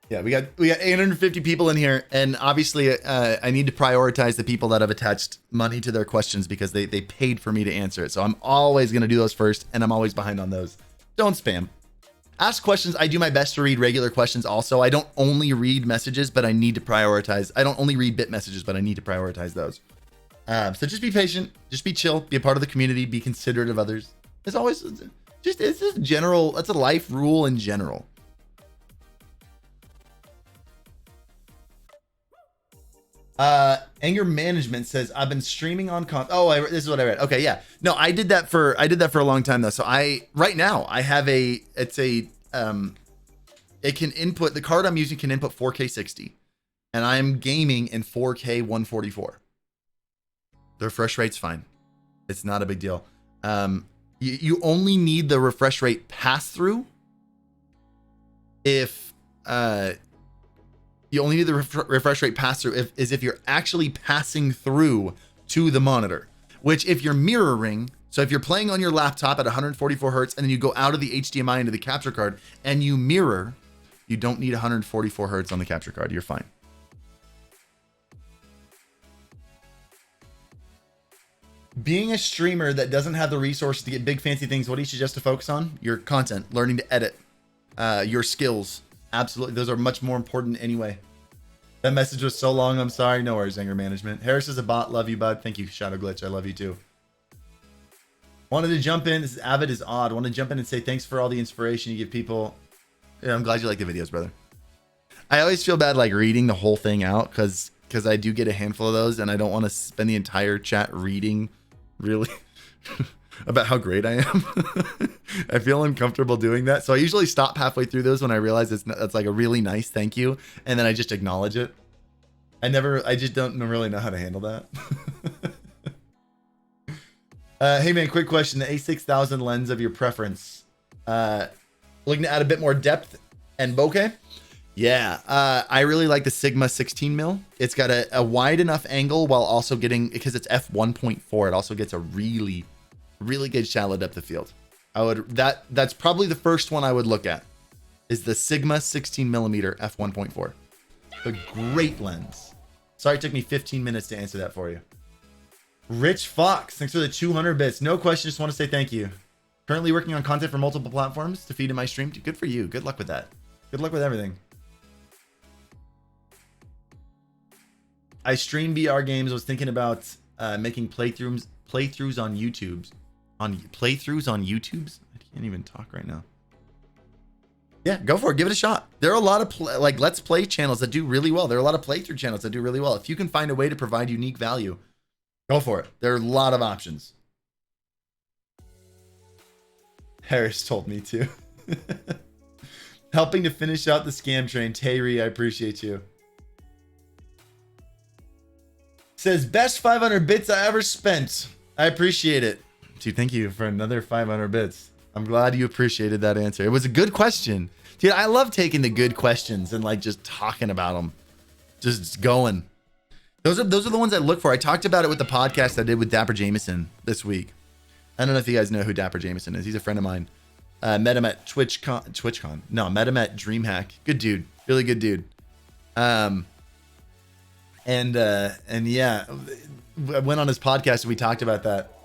Yeah, we got 850 people in here, and obviously I need to prioritize the people that have attached money to their questions because they paid for me to answer it. So I'm always going to do those first, and I'm always behind on those. Don't spam. Ask questions. I do my best to read regular questions also. I don't only read messages, but I need to prioritize. I don't only read bit messages, but I need to prioritize those. So just be patient. Just be chill. Be a part of the community. Be considerate of others. It's always it's just general. That's a life rule in general. Anger management says I've been streaming on this is what I read. Okay, yeah. No, I did that for a long time though. So right now I have it can input, the card I'm using can input 4K 60, and I'm gaming in 4K 144. The refresh rate's fine. It's not a big deal. You only need the refresh rate pass through if you only need the refresh rate pass through if you're actually passing through to the monitor, which if you're mirroring, so if you're playing on your laptop at 144 hertz and then you go out of the HDMI into the capture card and you mirror, you don't need 144 hertz on the capture card. You're fine. Being a streamer that doesn't have the resources to get big fancy things, what do you suggest to focus on? Your content, learning to edit, your skills. Absolutely. Those are much more important anyway. That message was so long. I'm sorry. No worries, anger management. Harris is a bot. Love you, bud. Thank you, Shadow Glitch. I love you too. Wanted to jump in. This is Avid is odd. Want to jump in and say thanks for all the inspiration you give people. Yeah, I'm glad you like the videos, brother. I always feel bad like reading the whole thing out because I do get a handful of those and I don't want to spend the entire chat reading really about how great I am. I feel uncomfortable doing that. So I usually stop halfway through those when I realize that's like a really nice thank you. And then I just acknowledge it. I just don't really know how to handle that. Hey man, quick question. The A6000 lens of your preference. Looking to add a bit more depth and bokeh. Yeah, I really like the Sigma 16mm. It's got a wide enough angle while also getting, because it's f1.4, it also gets a really good shallow depth of field. That's probably the first one I would look at, is the Sigma 16mm f1.4. A great lens. Sorry it took me 15 minutes to answer that for you. Rich Fox, thanks for the 200 bits. No question, just want to say thank you. Currently working on content for multiple platforms to feed in my stream. Dude, good for you. Good luck with that. Good luck with everything. I stream VR games. I was thinking about making playthroughs on YouTube's. Playthroughs on YouTube's? I can't even talk right now. Yeah, go for it. Give it a shot. There are a lot of like Let's Play channels that do really well. There are a lot of playthrough channels that do really well. If you can find a way to provide unique value, go for it. There are a lot of options. Harris told me to. Helping to finish out the scam train. Terry, I appreciate you. Says, best 500 bits I ever spent. I appreciate it. Dude, thank you for another 500 bits. I'm glad you appreciated that answer. It was a good question. Dude, I love taking the good questions and like just talking about them. Just going. Those are the ones I look for. I talked about it with the podcast I did with Dapper Jameson this week. I don't know if you guys know who Dapper Jameson is. He's a friend of mine. Met him at TwitchCon. No, met him at DreamHack. Good dude. Really good dude. And yeah, I went on his podcast and we talked about that.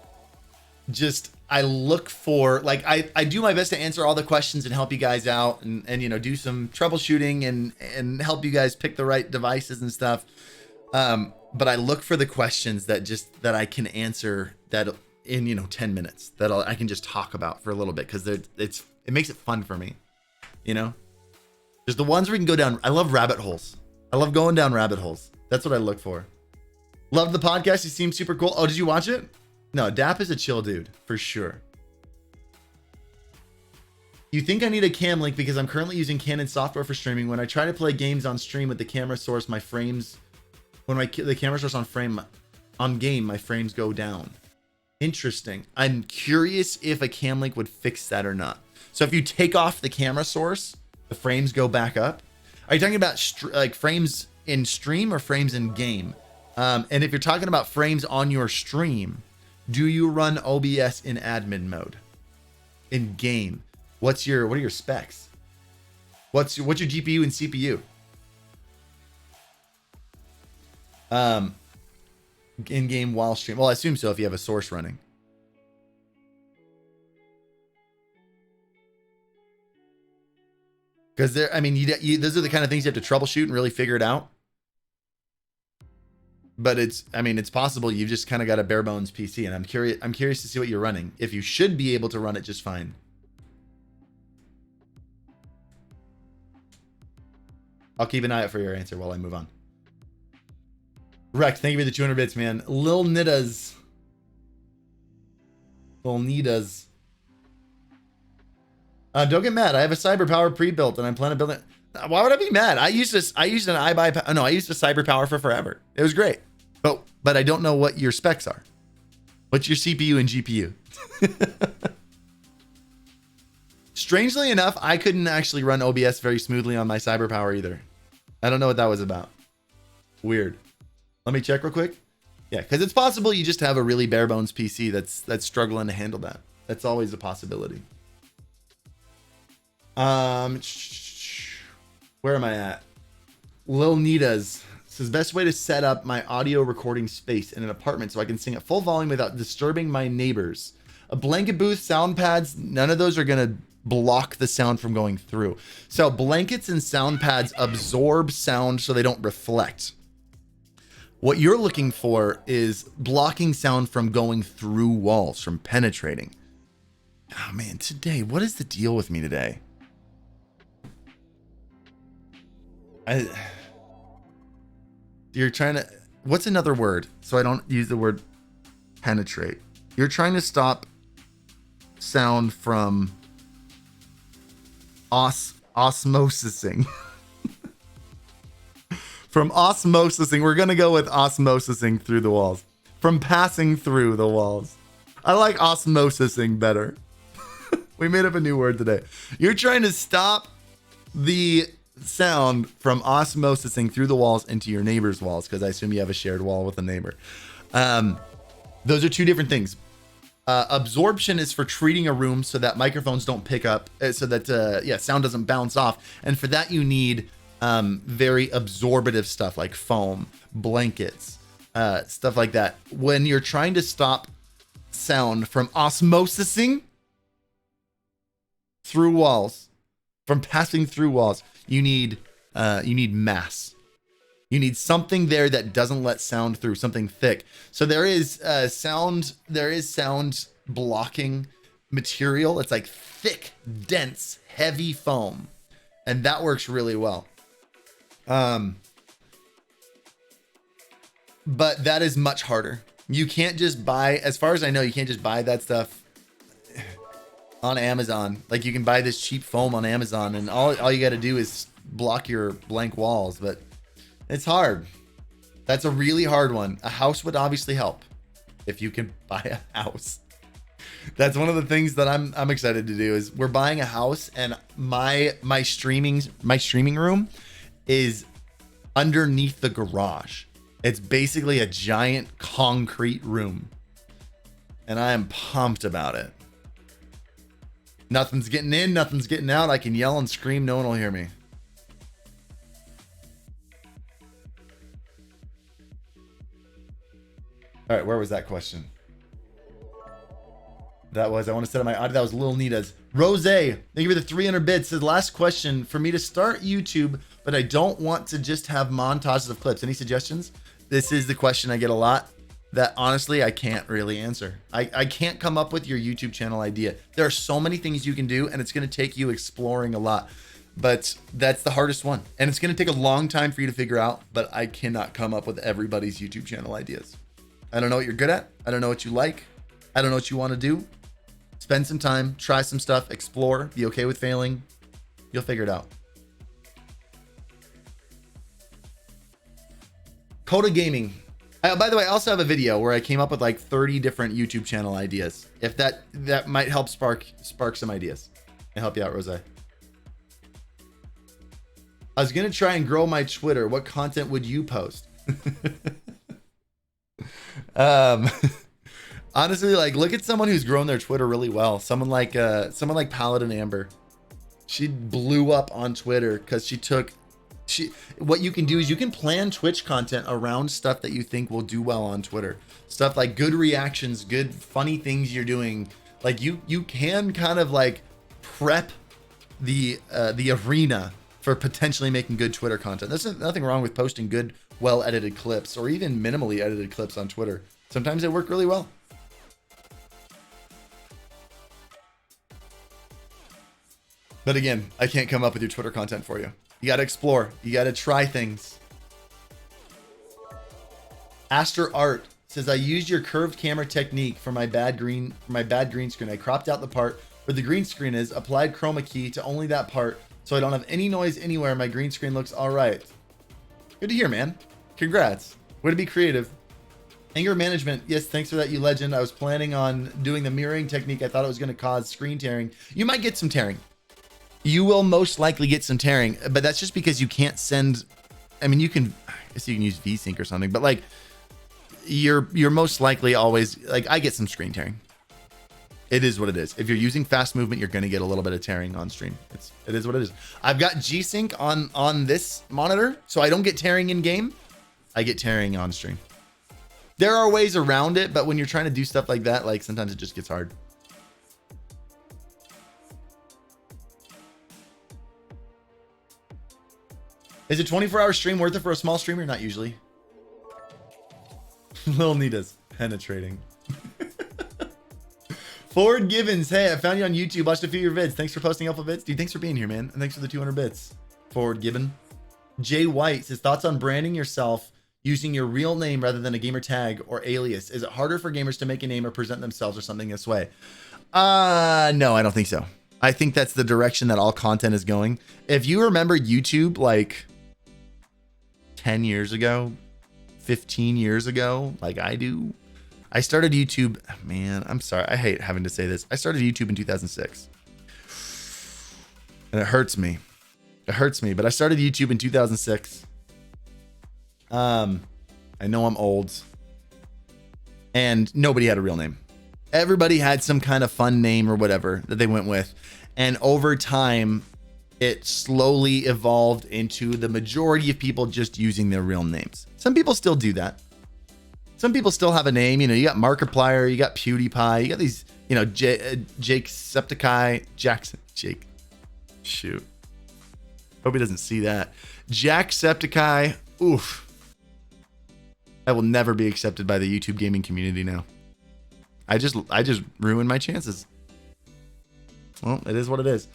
Just, I look for, like, I do my best to answer all the questions and help you guys out and you know, do some troubleshooting and help you guys pick the right devices and stuff. But I look for the questions that I can answer that in, you know, 10 minutes that I can just talk about for a little bit. Cause it makes it fun for me, you know, there's the ones where you can go down. I love rabbit holes. I love going down rabbit holes. That's what I look for. Love the podcast. He seems super cool. Oh, did you watch it? No, Dap is a chill dude for sure. You think I need a cam link because I'm currently using Canon software for streaming. When I try to play games on stream with the camera source, my frames, the camera source on game, my frames go down. Interesting. I'm curious if a cam link would fix that or not. So if you take off the camera source, the frames go back up. Are you talking about like frames in stream or frames in game? And if you're talking about frames on your stream, do you run OBS in admin mode? In game, what are your specs? What's your GPU and CPU? In game while stream. Well, I assume so if you have a source running. Because there, I mean, those are the kind of things you have to troubleshoot and really figure it out. But it's possible you've just kind of got a bare bones PC, and I'm curious to see what you're running. If you should be able to run it just fine. I'll keep an eye out for your answer while I move on. Rex, thank you for the 200 bits, man. Lil Nidas. Don't get mad. I have a Cyber Power pre-built, and I'm planning to build it. Why would I be mad? I used a Cyber Power for forever. It was great, but I don't know what your specs are. What's your CPU and GPU? Strangely enough, I couldn't actually run OBS very smoothly on my Cyber Power either. I don't know what that was about. Weird. Let me check real quick. Yeah, because it's possible you just have a really bare bones PC that's struggling to handle that. That's always a possibility. Where am I at? Lil Nitas says, best way to set up my audio recording space in an apartment so I can sing at full volume without disturbing my neighbors. A blanket booth, sound pads, none of those are going to block the sound from going through. So blankets and sound pads absorb sound so they don't reflect. What you're looking for is blocking sound from going through walls, from penetrating. Oh man, today, what is the deal with me today? You're trying to, what's another word? So I don't use the word penetrate. You're trying to stop sound from osmosising. From osmosising. We're going to go with osmosising through the walls. From passing through the walls. I like osmosising better. We made up a new word today. You're trying to stop the sound from osmosising through the walls into your neighbor's walls, because I assume you have a shared wall with a neighbor. Those are two different things. Absorption is for treating a room so that microphones don't pick up, so that sound doesn't bounce off. And for that you need very absorbative stuff like foam, blankets, stuff like that. When you're trying to stop sound from osmosising, through walls, from passing through walls, you need mass. You need something there that doesn't let sound through, something thick. So there is sound blocking material. It's like thick, dense, heavy foam. And that works really well. But that is much harder. You can't just buy, as far as I know, you can't just buy that stuff on Amazon. Like you can buy this cheap foam on Amazon and all you got to do is block your blank walls, but it's hard. That's a really hard one. A house would obviously help if you can buy a house. That's one of the things that I'm excited to do is we're buying a house and my streaming room is underneath the garage. It's basically a giant concrete room. And I am pumped about it. Nothing's getting in, nothing's getting out. I can yell and scream, no one will hear me. All right, where was that question? That was, I want to set up my audio. That was Lil Nita's. Rose, thank you for the 300 bits. Says, last question for me to start YouTube, but I don't want to just have montages of clips. Any suggestions? This is the question I get a lot that honestly, I can't really answer. I can't come up with your YouTube channel idea. There are so many things you can do and it's going to take you exploring a lot, but that's the hardest one. And it's going to take a long time for you to figure out, but I cannot come up with everybody's YouTube channel ideas. I don't know what you're good at. I don't know what you like. I don't know what you want to do. Spend some time, try some stuff, explore, be okay with failing. You'll figure it out. Coda Gaming. By the way, I also have a video where I came up with like 30 different YouTube channel ideas. If that might help spark some ideas. And help you out, Rose. I was going to try and grow my Twitter. What content would you post? Honestly, like look at someone who's grown their Twitter really well. Someone like Paladin Amber. She blew up on Twitter because what you can do is you can plan Twitch content around stuff that you think will do well on Twitter. Stuff like good reactions, good funny things you're doing. Like you can kind of like prep the arena for potentially making good Twitter content. There's nothing wrong with posting good, well edited clips or even minimally edited clips on Twitter. Sometimes they work really well. But again, I can't come up with your Twitter content for you. You got to explore. You got to try things. Aster Art says, I used your curved camera technique for my bad green screen. I cropped out the part where the green screen is, applied chroma key to only that part, so I don't have any noise anywhere. My green screen looks all right. Good to hear, man. Congrats. Way to be creative. Anger management. Yes, thanks for that, you legend. I was planning on doing the mirroring technique. I thought it was going to cause screen tearing. You might get some tearing. You will most likely get some tearing, but that's just because you can't send. I mean, I guess you can use VSync or something, but like you're most likely always like I get some screen tearing. It is what it is. If you're using fast movement, you're going to get a little bit of tearing on stream. It is what it is. I've got G-Sync on this monitor, so I don't get tearing in game. I get tearing on stream. There are ways around it, but when you're trying to do stuff like that, like sometimes it just gets hard. Is a 24-hour stream worth it for a small streamer? Not usually. Lil Nita's penetrating. Ford Givens, hey, I found you on YouTube. Watched a few of your vids. Thanks for posting helpful vids. Dude, thanks for being here, man. And thanks for the 200 bits. Ford Given. Jay White says, thoughts on branding yourself using your real name rather than a gamer tag or alias. Is it harder for gamers to make a name or present themselves or something this way? No, I don't think so. I think that's the direction that all content is going. If you remember YouTube, like 10 years ago, 15 years ago, like I do, I started YouTube. Man, I'm sorry. I hate having to say this. I started YouTube in 2006 and it hurts me. It hurts me, but I started YouTube in 2006. I know I'm old and nobody had a real name. Everybody had some kind of fun name or whatever that they went with. And over time, it slowly evolved into the majority of people just using their real names. Some people still do that. Some people still have a name. You know, you got Markiplier, you got PewDiePie, you got these you know, Jake Septicai Jackson. Jake. Shoot. Hope he doesn't see that. Jack Septicai. Oof. I will never be accepted by the YouTube gaming community now. I just ruined my chances. Well, it is what it is.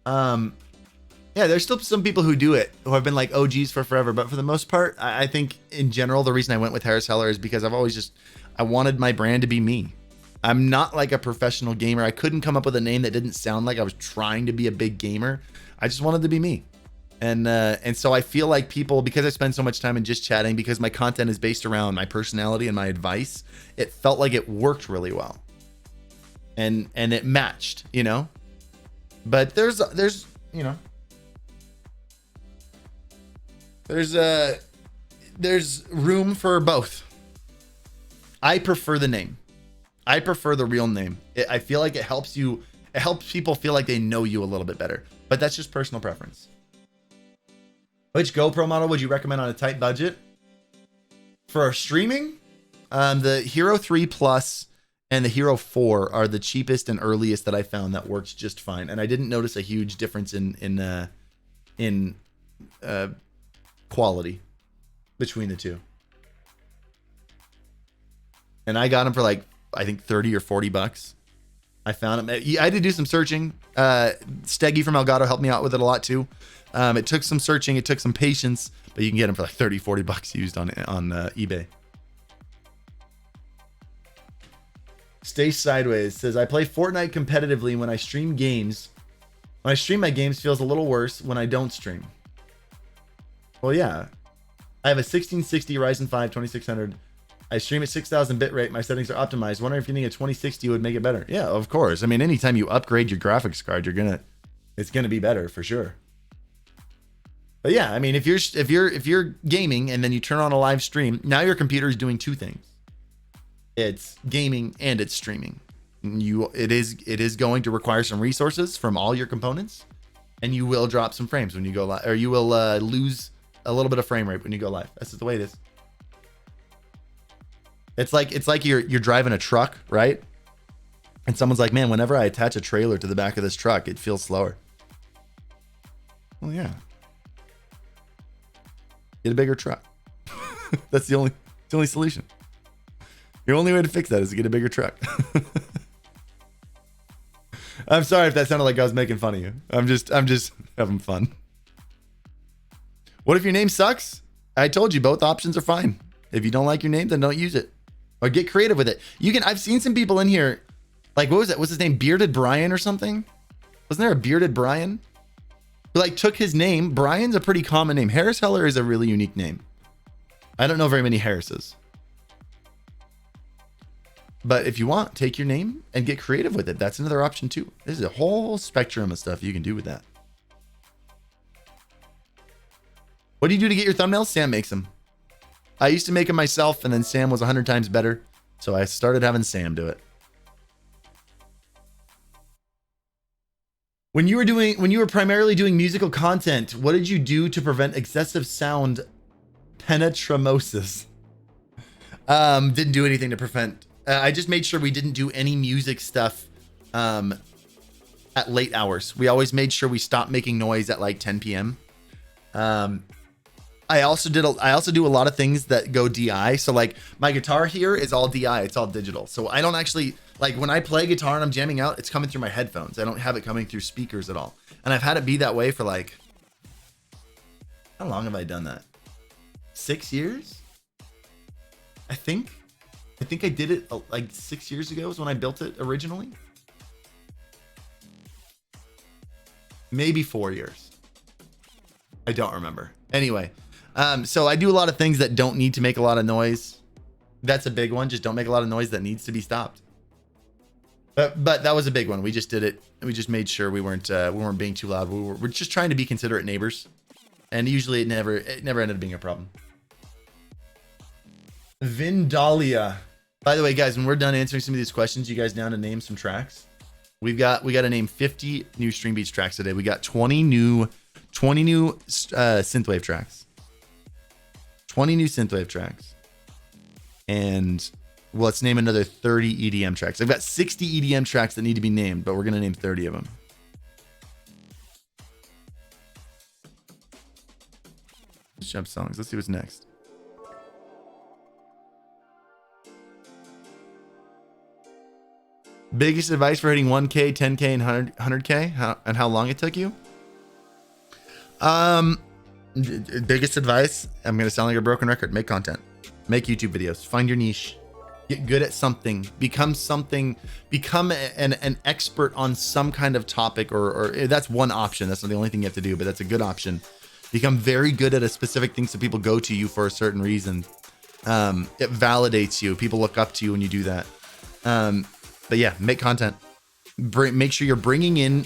Yeah, there's still some people who do it who have been like OGs for forever, but for the most part, I think in general the reason I went with Harris Heller is because I wanted my brand to be me. I'm not like a professional gamer. I couldn't come up with a name that didn't sound like I was trying to be a big gamer. I just wanted to be me. And so I feel like people, because I spend so much time in just chatting, because my content is based around my personality and my advice, it felt like it worked really well. And it matched, you know? But there's you know, there's room for both. I prefer the name. I prefer the real name. I feel like it helps people feel like they know you a little bit better, but that's just personal preference. Which GoPro model would you recommend on a tight budget? For streaming, the Hero 3 Plus and the Hero 4 are the cheapest and earliest that I found that works just fine. And I didn't notice a huge difference in quality between the two. And I got them for like, I think 30 or 40 bucks. I found them. I had to do some searching. Steggy from Elgato helped me out with it a lot too. It took some searching. It took some patience, but you can get them for like 30, 40 bucks used on eBay. Stay Sideways says, I play Fortnite competitively when I stream games. When I stream my games, feels a little worse when I don't stream. Well, yeah. I have a 1660 Ryzen 5 2600. I stream at 6,000 bitrate. My settings are optimized. Wondering if you think a 2060 would make it better. Yeah, of course. I mean, anytime you upgrade your graphics card, it's gonna be better for sure. But yeah, I mean, if you're gaming and then you turn on a live stream, now your computer is doing two things. It's gaming and it's streaming. It is going to require some resources from all your components, and you will drop some frames when you go live, or you will lose a little bit of frame rate when you go live. That's just the way it is. It's like you're driving a truck, right? And someone's like, man, whenever I attach a trailer to the back of this truck, it feels slower. Well, yeah. Get a bigger truck. That's the only solution. Your only way to fix that is to get a bigger truck. I'm sorry if that sounded like I was making fun of you. I'm just having fun. What if your name sucks? I told you both options are fine. If you don't like your name, then don't use it. Or get creative with it. I've seen some people in here, like, what was that? What's his name? Bearded Brian or something? Wasn't there a Bearded Brian? Who like took his name. Brian's a pretty common name. Harris Heller is a really unique name. I don't know very many Harrises. But if you want, take your name and get creative with it. That's another option too. There's a whole spectrum of stuff you can do with that. What do you do to get your thumbnails? Sam makes them. I used to make them myself, and then Sam was 100 times better. So I started having Sam do it. When you were primarily doing musical content, what did you do to prevent excessive sound penetramosis? Didn't do anything to prevent. I just made sure we didn't do any music stuff at late hours. We always made sure we stopped making noise at like 10 p.m. I also do a lot of things that go DI. So like my guitar here is all DI. It's all digital. So I don't actually, like when I play guitar and I'm jamming out, it's coming through my headphones. I don't have it coming through speakers at all. And I've had it be that way for like, how long have I done that? 6 years? I think I did it like 6 years ago is when I built it originally. Maybe 4 years. I don't remember. Anyway, so I do a lot of things that don't need to make a lot of noise. That's a big one. Just don't make a lot of noise that needs to be stopped. But that was a big one. We just did it. We just made sure we weren't being too loud. We're just trying to be considerate neighbors. And usually it never ended up being a problem. Vindalia. By the way, guys, when we're done answering some of these questions, you guys down to name some tracks? We got to name 50 new StreamBeats tracks today. We got 20 new synthwave tracks. 20 new synthwave tracks. And Well, let's name another 30 EDM tracks. I've got 60 EDM tracks that need to be named, but we're going to name 30 of them. Jump songs. Let's see what's next. Biggest advice for hitting 1K, 10K, and 100K, and how long it took you? Biggest advice, I'm going to sound like a broken record. Make content. Make YouTube videos. Find your niche. Get good at something. Become an expert on some kind of topic, or that's one option. That's not the only thing you have to do, but that's a good option. Become very good at a specific thing so people go to you for a certain reason. It validates you. People look up to you when you do that. But yeah, make content. Make sure you're bringing in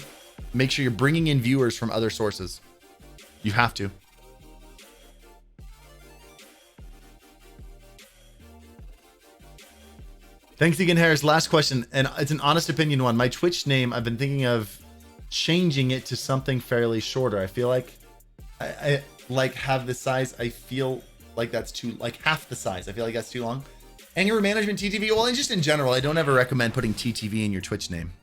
viewers from other sources. You have to. Thanks again, Harris. Last question, and it's an honest opinion one. My Twitch name, I've been thinking of changing it to something fairly shorter. I feel like I like have the size. I feel like that's too, like half the size. I feel like that's too long. Anger management TTV. Well, and just in general, I don't ever recommend putting TTV in your Twitch name.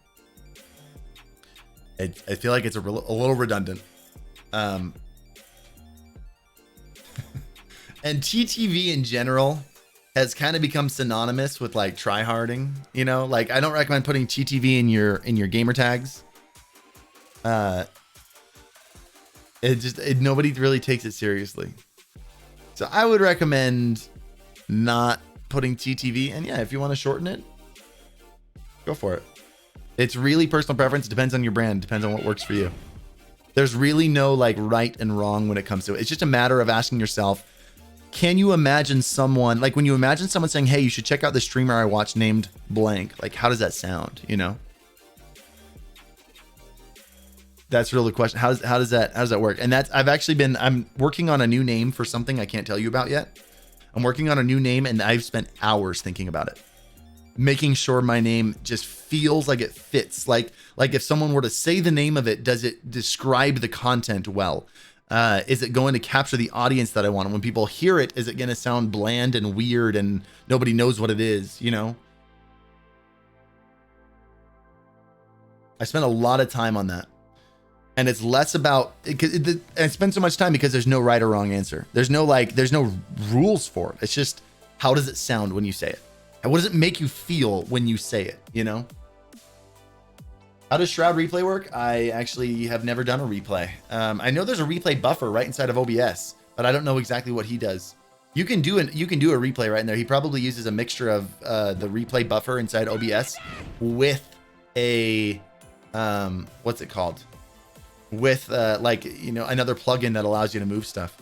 I feel like it's a little redundant. And TTV in general has kind of become synonymous with like tryharding, you know, like I don't recommend putting TTV in your gamer tags. Nobody really takes it seriously. So I would recommend not putting TTV, and yeah, if you want to shorten it, go for it. It's really personal preference. It depends on your brand. Depends on what works for you. There's really no like right and wrong when it comes to it. It's just a matter of asking yourself, can you imagine someone, like when you imagine someone saying, hey, you should check out the streamer I watched named blank, like how does that sound, you know? That's really the question. How does that work? And I'm working on a new name for something I can't tell you about yet. I'm working on a new name, and I've spent hours thinking about it, making sure my name just feels like it fits. Like if someone were to say the name of it, does it describe the content well? Is it going to capture the audience that I want? And when people hear it, is it going to sound bland and weird and nobody knows what it is, you know? I spent a lot of time on that. And it's less about, I spend so much time because there's no right or wrong answer. There's no rules for it. It's just, how does it sound when you say it? And what does it make you feel when you say it, you know? How does Shroud replay work? I actually have never done a replay. I know there's a replay buffer right inside of OBS, but I don't know exactly what he does. You can do a replay right in there. He probably uses a mixture of the replay buffer inside OBS with a, what's it called? With another plugin that allows you to move stuff.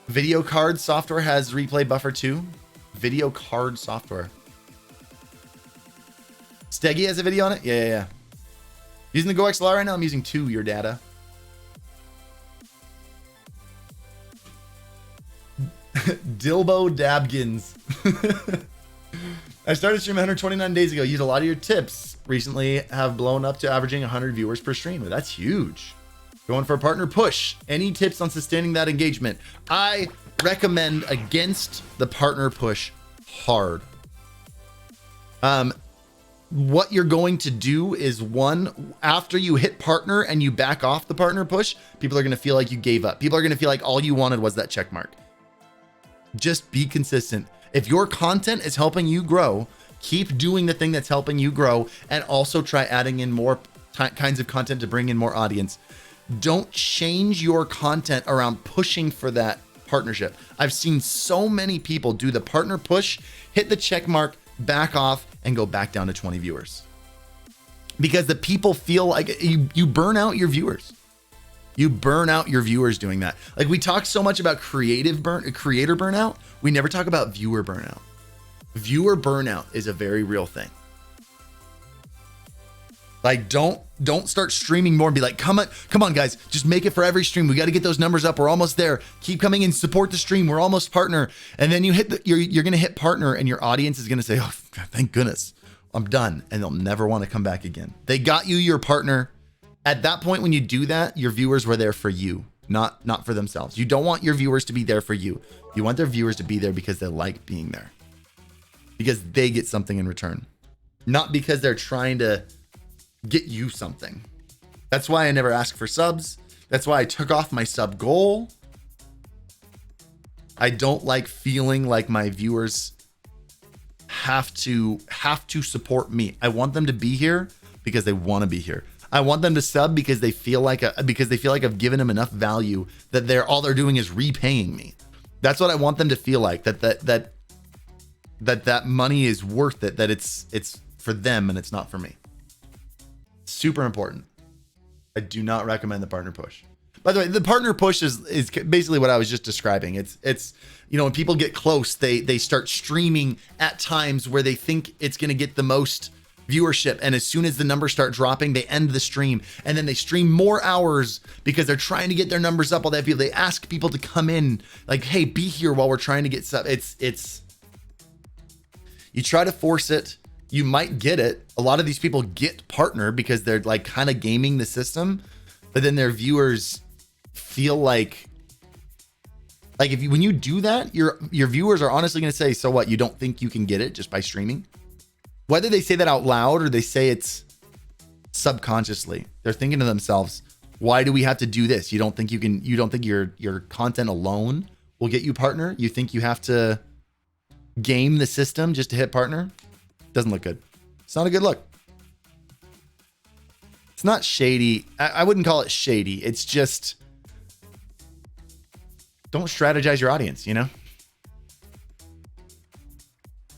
Video card software has replay buffer too. Video card software. Steggy has a video on it? Yeah. Using the Go XLR right now, I'm using 2, your data. Dilbo Dabgins. I started streaming 129 days ago. Used a lot of your tips. Recently have blown up to averaging 100 viewers per stream. That's huge. Going for a partner push. Any tips on sustaining that engagement? I recommend against the partner push hard. What you're going to do is, one, after you hit partner and you back off the partner push, people are going to feel like you gave up. People are going to feel like all you wanted was that check mark. Just be consistent. If your content is helping you grow, keep doing the thing that's helping you grow, and also try adding in more kinds of content to bring in more audience. Don't change your content around pushing for that partnership. I've seen so many people do the partner push, hit the check mark, back off, and go back down to 20 viewers. Because the people feel like you burn out your viewers. You burn out your viewers doing that. Like, we talk so much about creator burnout. We never talk about viewer burnout. Viewer burnout is a very real thing. Like, don't start streaming more and be like, come on guys, just make it for every stream. We got to get those numbers up. We're almost there. Keep coming and support the stream. We're almost partner. And then you're going to hit partner, and your audience is going to say, oh, thank goodness, I'm done. And they'll never want to come back again. They got you your partner. At that point, when you do that, your viewers were there for you, not for themselves. You don't want your viewers to be there for you. You want their viewers to be there because they like being there. because they get something in return, not because they're trying to get you something. That's why I never ask for subs. That's why I took off my sub goal. I don't like feeling like my viewers have to support me. I want them to be here because they want to be here. I want them to sub because they feel like I've given them enough value that all they're doing is repaying me. That's what I want them to feel like, that money is worth it, that it's for them and it's not for me. Super important. I do not recommend the partner push. By the way, the partner push is basically what I was just describing. It's when people get close, they start streaming at times where they think it's going to get the most viewership, and as soon as the numbers start dropping, they end the stream, and then they stream more hours because they're trying to get their numbers up. All that people, they ask people to come in, like, hey, be here while we're trying to get sub. It's you try to force it, you might get it. A lot of these people get partner because they're like kind of gaming the system, but then their viewers feel like when you do that, your viewers are honestly going to say, so what, you don't think you can get it just by streaming? Whether they say that out loud or they say it's subconsciously, they're thinking to themselves, why do we have to do this? You don't think your content alone will get you partner? You think you have to game the system just to hit partner? Doesn't look good. It's not a good look. It's not shady. I wouldn't call it shady. It's just, don't strategize your audience,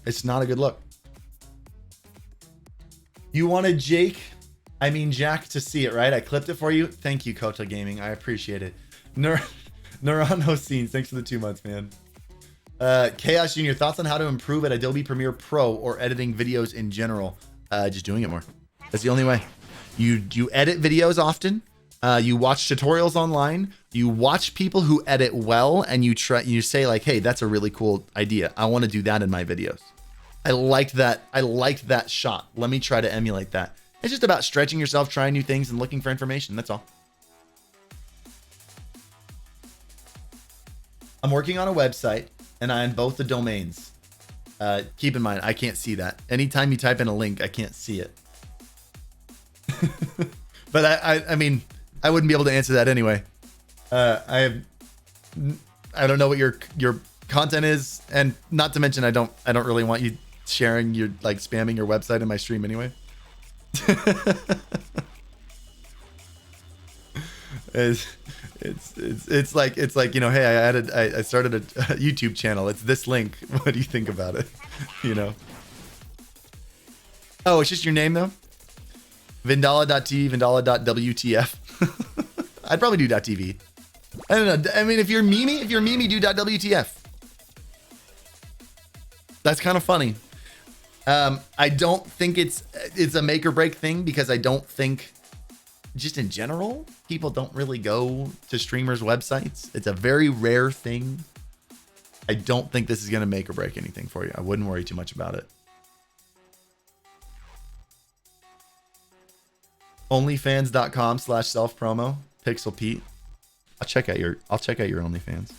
It's not a good look. You wanted Jack to see it, right? I clipped it for you. Thank you, Kota Gaming. I appreciate it. Neurano Scenes, thanks for the 2 months, man. Chaos Junior, thoughts on how to improve at Adobe Premiere Pro or editing videos in general? Just doing it more. That's the only way. You edit videos often. You watch tutorials online. You watch people who edit well, and you say like, hey, that's a really cool idea. I want to do that in my videos. I liked that shot. Let me try to emulate that. It's just about stretching yourself, trying new things, and looking for information. That's all. I'm working on a website, and I own both the domains. Keep in mind, I can't see that. Anytime you type in a link, I can't see it. But I mean, I wouldn't be able to answer that anyway. I don't know what your content is, and not to mention, I don't really want you sharing your spamming your website in my stream anyway. It's like hey, I started a YouTube channel. It's this link. What do you think about it? Oh, it's just your name though. Vindala.tv, Vindala.wtf. I'd probably do .tv. I don't know. I mean, if you're Mimi, do .wtf. That's kind of funny. I don't think it's a make or break thing, because I don't think, just in general, people don't really go to streamers' websites. It's a very rare thing. I don't think this is going to make or break anything for you. I wouldn't worry too much about it. Onlyfans.com/self-promo. Pixel Pete. I'll check out your OnlyFans.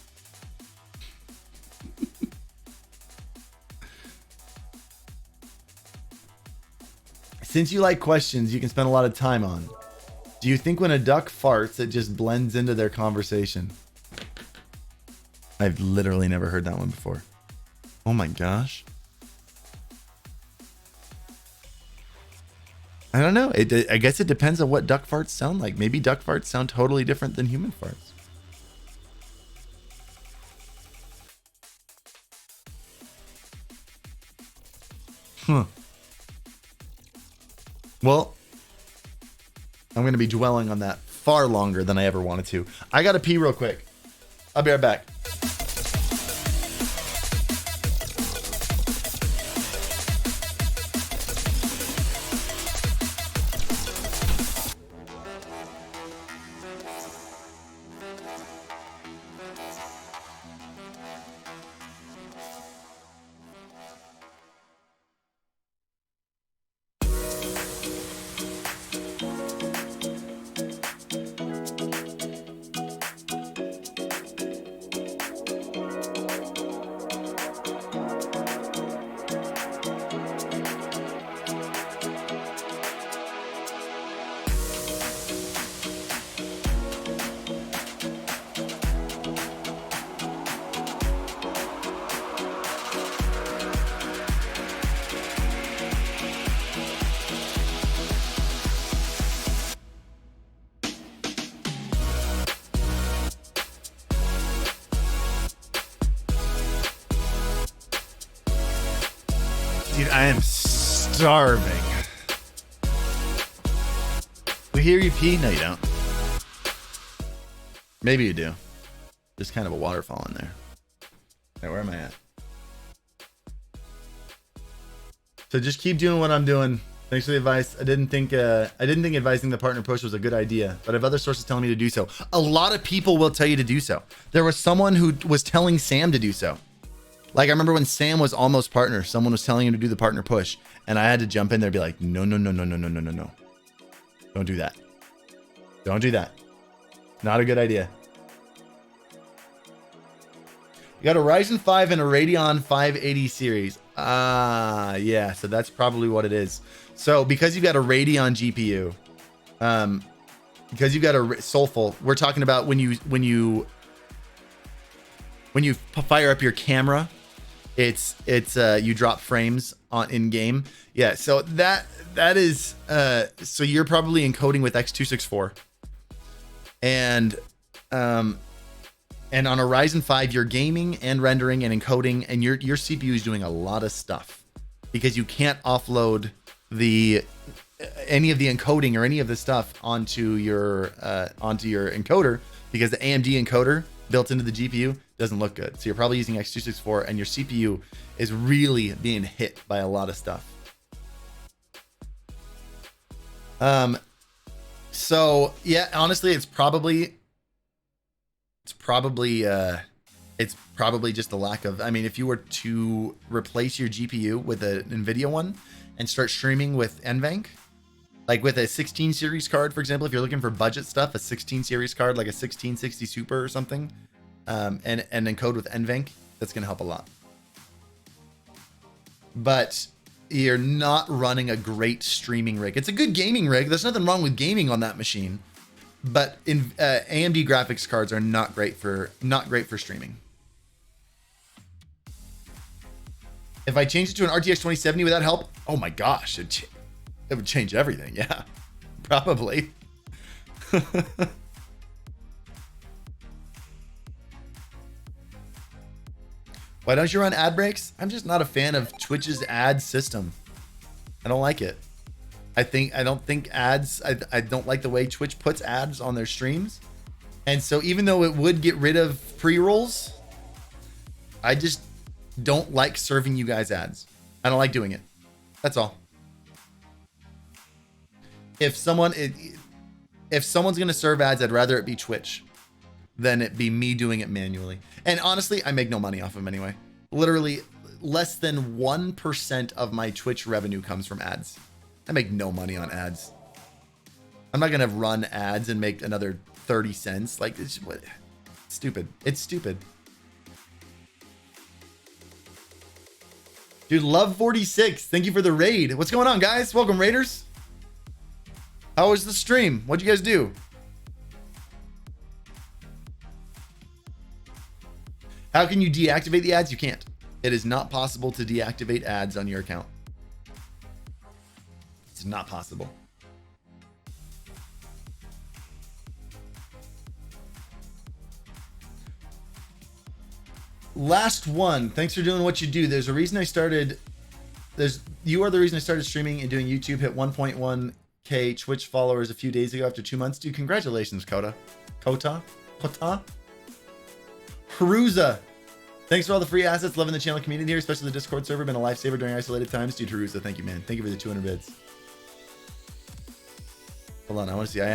Since you like questions you can spend a lot of time on, do you think when a duck farts, it just blends into their conversation? I've literally never heard that one before. Oh my gosh. I don't know. I guess it depends on what duck farts sound like. Maybe duck farts sound totally different than human farts. Huh. Well, I'm going to be dwelling on that far longer than I ever wanted to. I got to pee real quick. I'll be right back. Dude, I am starving. We hear you pee? No, you don't. Maybe you do. There's kind of a waterfall in there. Hey, where am I at? So just keep doing what I'm doing. Thanks for the advice. I didn't think advising the partner push was a good idea, but I have other sources telling me to do so. A lot of people will tell you to do so. There was someone who was telling Sam to do so. Like, I remember when Sam was almost partner, someone was telling him to do the partner push, and I had to jump in there and be like, no. Don't do that. Don't do that. Not a good idea. You got a Ryzen 5 and a Radeon 580 series. Yeah, so that's probably what it is. So because you got a Radeon GPU, because you got a Soulful, we're talking about when you fire up your camera, it's you drop frames on in game. Yeah, so that is so you're probably encoding with X264, and on a Ryzen 5, you're gaming and rendering and encoding, and your CPU is doing a lot of stuff because you can't offload any of the encoding or any of the stuff onto your encoder, because the AMD encoder built into the GPU doesn't look good. So you're probably using X264, and your CPU is really being hit by a lot of stuff. So yeah, honestly, it's probably just a lack of, I mean, if you were to replace your GPU with an NVIDIA one and start streaming with NVENC, like with a 16 series card, for example, if you're looking for budget stuff, a 16 series card, like a 1660 Super or something, and encode with NVENC, that's going to help a lot. But you're not running a great streaming rig. It's a good gaming rig. There's nothing wrong with gaming on that machine. But in AMD graphics cards are not great for streaming. If I changed it to an RTX 2070, would that help? Oh my gosh, it would change everything. Yeah, probably. Why don't you run ad breaks? I'm just not a fan of Twitch's ad system. I don't like it. I don't think ads, I don't like the way Twitch puts ads on their streams. And so even though it would get rid of pre-rolls, I just don't like serving you guys ads. I don't like doing it. That's all. If someone's going to serve ads, I'd rather it be Twitch than it be me doing it manually. And honestly, I make no money off them anyway. Literally less than 1% of my Twitch revenue comes from ads. I make no money on ads. I'm not going to run ads and make another 30 cents. Like, it's stupid. It's stupid. Dude, Love 46. Thank you for the raid. What's going on, guys? Welcome, raiders. How was the stream? What'd you guys do? How can you deactivate the ads? You can't. It is not possible to deactivate ads on your account. It's not possible. Last one. Thanks for doing what you do. There's a reason I started. You are the reason I started streaming and doing YouTube. Hit 1.1K Twitch followers a few days ago after 2 months. Dude, congratulations, Kota. Haruza. Thanks for all the free assets. Loving the channel community here, especially the Discord server. Been a lifesaver during isolated times. Dude, Haruza, thank you, man. Thank you for the 200 bits. Hold on, I want to see. I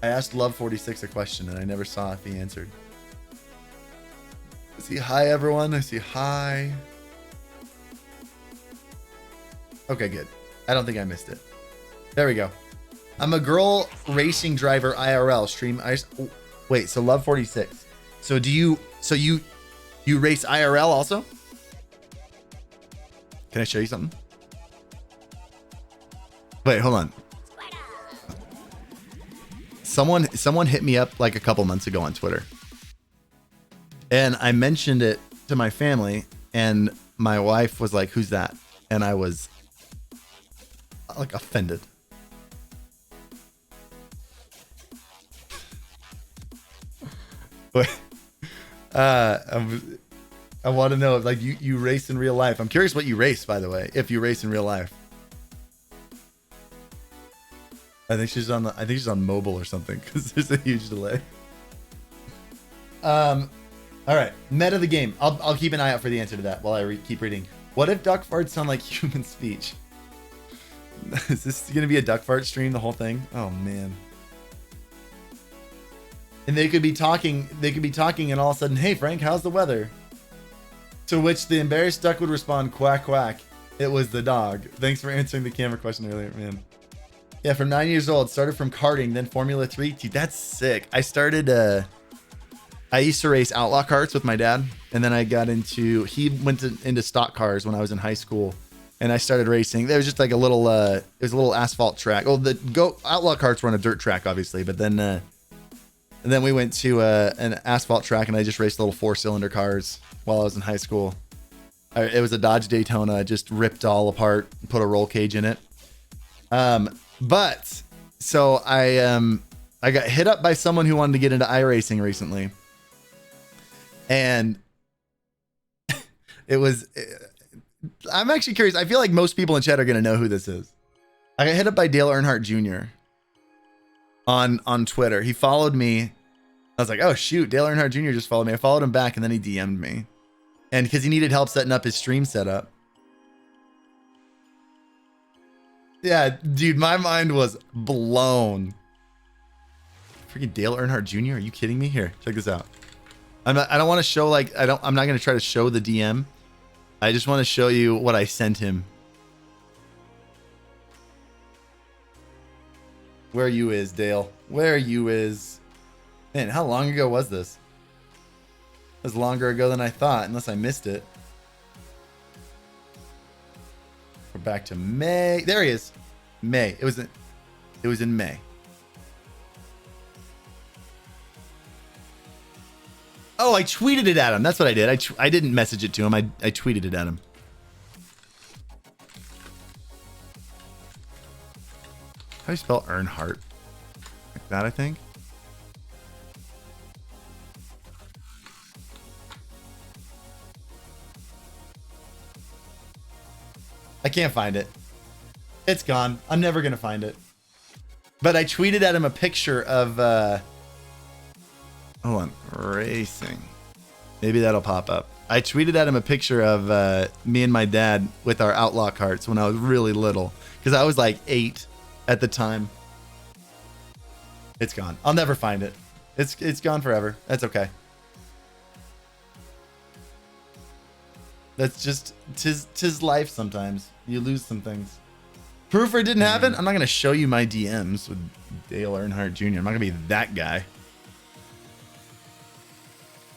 asked Love 46 a question, and I never saw if he answered. I see hi, everyone. I see hi. Okay, good. I don't think I missed it. There we go. I'm a girl racing driver IRL stream. Wait, so Love 46. So you race IRL also? Can I show you something? Wait, hold on. Someone hit me up like a couple months ago on Twitter. And I mentioned it to my family, and my wife was like, "Who's that?" And I was like offended. I I want to know if like you race in real life. I'm curious what you race, by the way, if you race in real life. I think she's on mobile or something because there's a huge delay. All right, meta of the game. I'll keep an eye out for the answer to that while I keep reading. What if duck farts sound like human speech? Is this gonna be a duck fart stream, the whole thing? Oh man. And they could be talking, and all of a sudden, hey Frank, how's the weather? To which the embarrassed duck would respond, quack quack. It was the dog. Thanks for answering the camera question earlier, man. Yeah, from 9 years old, started from karting, then Formula 3. Dude, that's sick. I used to race outlaw karts with my dad, and then he went into stock cars when I was in high school, and I started racing. There was just like it was a little asphalt track. Oh, outlaw karts were on a dirt track, obviously, but then we went to an asphalt track, and I just raced little 4-cylinder cars while I was in high school. It was a Dodge Daytona. I just ripped all apart, put a roll cage in it. But so I got hit up by someone who wanted to get into iRacing recently. And I'm actually curious. I feel like most people in chat are going to know who this is. I got hit up by Dale Earnhardt Jr. on Twitter. He followed me. I was like, oh shoot, Dale Earnhardt Jr. just followed me. I followed him back, and then he DM'd me. And because he needed help setting up his stream setup. Yeah, dude, my mind was blown. Freaking Dale Earnhardt Jr. Are you kidding me? Here, check this out. I don't want to show I'm not going to try to show the DM. I just want to show you what I sent him. Where you is, Dale? Where you is? Man, how long ago was this? It was longer ago than I thought, unless I missed it. We're back to May. There he is. May. It was in May. Oh, I tweeted it at him. That's what I did. I didn't message it to him. I tweeted it at him. How do you spell Earnhardt? Like that, I think. I can't find it. It's gone. I'm never going to find it. But I tweeted at him a picture of... hold on. Racing. Maybe that'll pop up. I tweeted at him a picture of me and my dad with our outlaw carts when I was really little. Because I was like 8 at the time. It's gone. I'll never find it. It's gone forever. That's okay. That's just... Tis life sometimes. You lose some things. Proof it didn't happen? I'm not going to show you my DMs with Dale Earnhardt Jr. I'm not going to be that guy.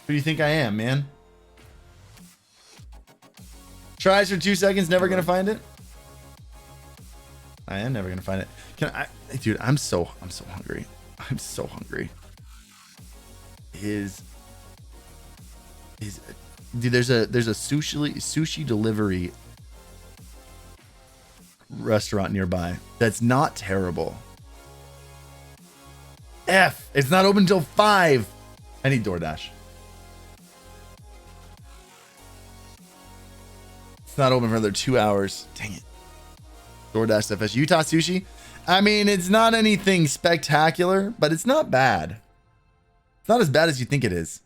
Who do you think I am, man? Tries for 2 seconds, never going to find it? I am never going to find it. Dude, I'm so hungry. I'm so hungry. Dude, there's a sushi delivery restaurant nearby that's not terrible. It's not open until 5. I need DoorDash. It's not open for another 2 hours. Dang it. DoorDash FS. Utah sushi. I mean, it's not anything spectacular, but it's not bad. It's not as bad as you think it is.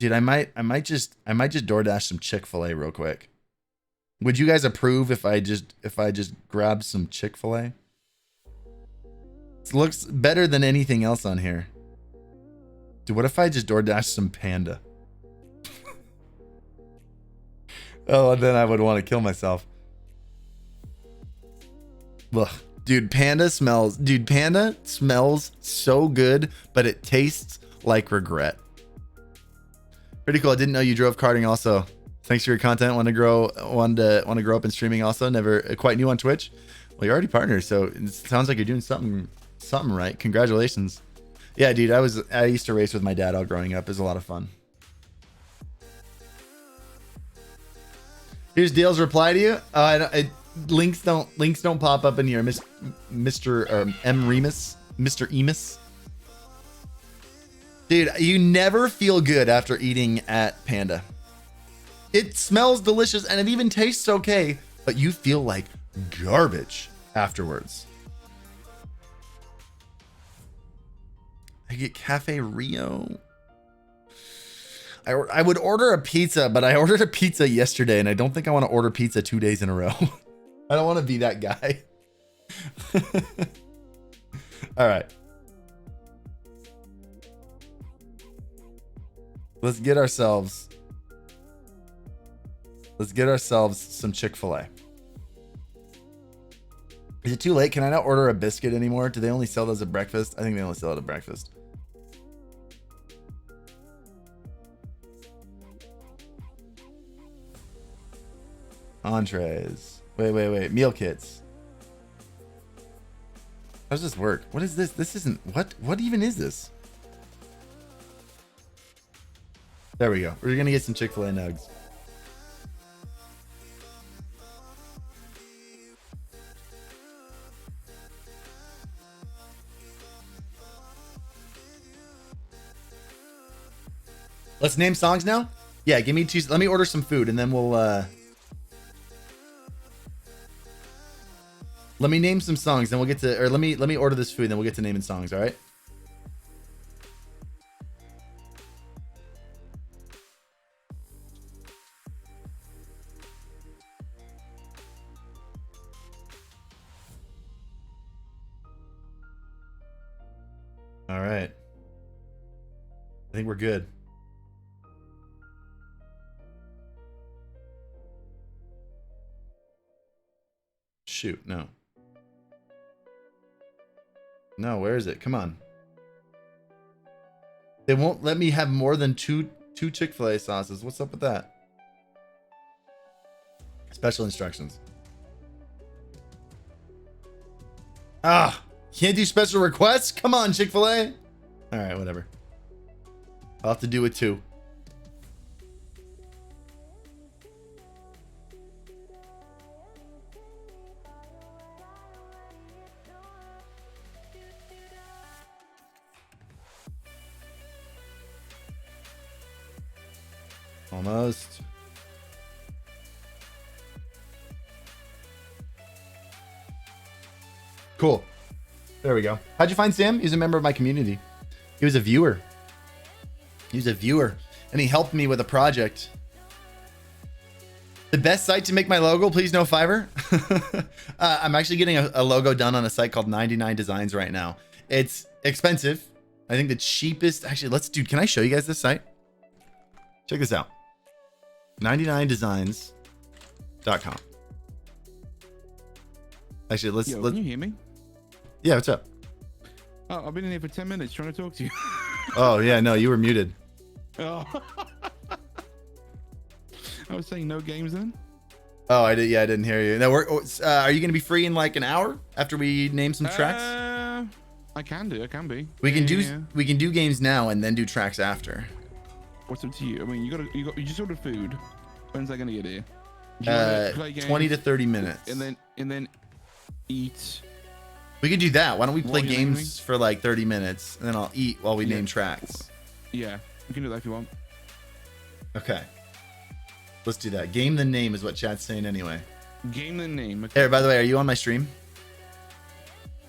Dude, I might just DoorDash some Chick-fil-A real quick. Would you guys approve if I just grabbed some Chick-fil-A? It looks better than anything else on here. Dude, what if I just DoorDash some Panda? Oh, and then I would want to kill myself. Ugh. Dude, Panda smells so good, but it tastes like regret. Pretty cool. I didn't know you drove karting also. Thanks for your content. Want to grow up in streaming also. Never quite new on Twitch. Well, you're already partners, so it sounds like you're doing something right. Congratulations. Yeah, dude, I used to race with my dad all growing up. It was a lot of fun. Here's Dale's reply to you. Links don't pop up in here, Mr. M. Remus, Mr. Emus. Dude, you never feel good after eating at Panda. It smells delicious and it even tastes okay, but you feel like garbage afterwards. I get Cafe Rio. I would order a pizza, but I ordered a pizza yesterday and I don't think I want to order pizza 2 days in a row. I don't want to be that guy. All right. Let's get ourselves some Chick-fil-A. Is it too late? Can I not order a biscuit anymore? Do they only sell those at breakfast? I think they only sell it at breakfast. Entrees. Wait. Meal kits. How does this work? What is this? This isn't... What even is this? There we go. We're going to get some Chick-fil-A nugs. Let's name songs now? Yeah, give me 2... Let me order some food and then we'll... Let me name some songs, then we'll get to... Or let me order this food, then we'll get to naming songs, all right? All right. I think we're good. Shoot, no. No, where is it? Come on. They won't let me have more than two Chick-fil-A sauces. What's up with that? Special instructions. Ah, can't do special requests? Come on, Chick-fil-A. All right, whatever. I'll have to do it too. Almost. Cool. There we go. How'd you find Sam? He's a member of my community. He was a viewer. And he helped me with a project. The best site to make my logo, please no Fiverr. I'm actually getting a logo done on a site called 99 Designs right now. It's expensive. I think the cheapest, actually, dude, can I show you guys this site? Check this out. 99designs.com. Actually, let's can you hear me? Yeah, what's up? Oh, I've been in here for 10 minutes trying to talk to you. Oh, yeah, no, you were muted. Oh. I was saying no games then. Oh, I didn't hear you. No, are you going to be free in like an hour after we name some tracks? I can be. We can do games now and then do tracks after. What's up to you? I mean, you just ordered food. When's that gonna get here? 20 to 30 minutes. And then eat. We could do that. Why don't we play games for like 30 minutes and then I'll eat while we name tracks. Yeah, we can do that if you want. Okay. Let's do that. Game the name is what chat's saying anyway. Game the name. Okay. Hey, by the way, are you on my stream?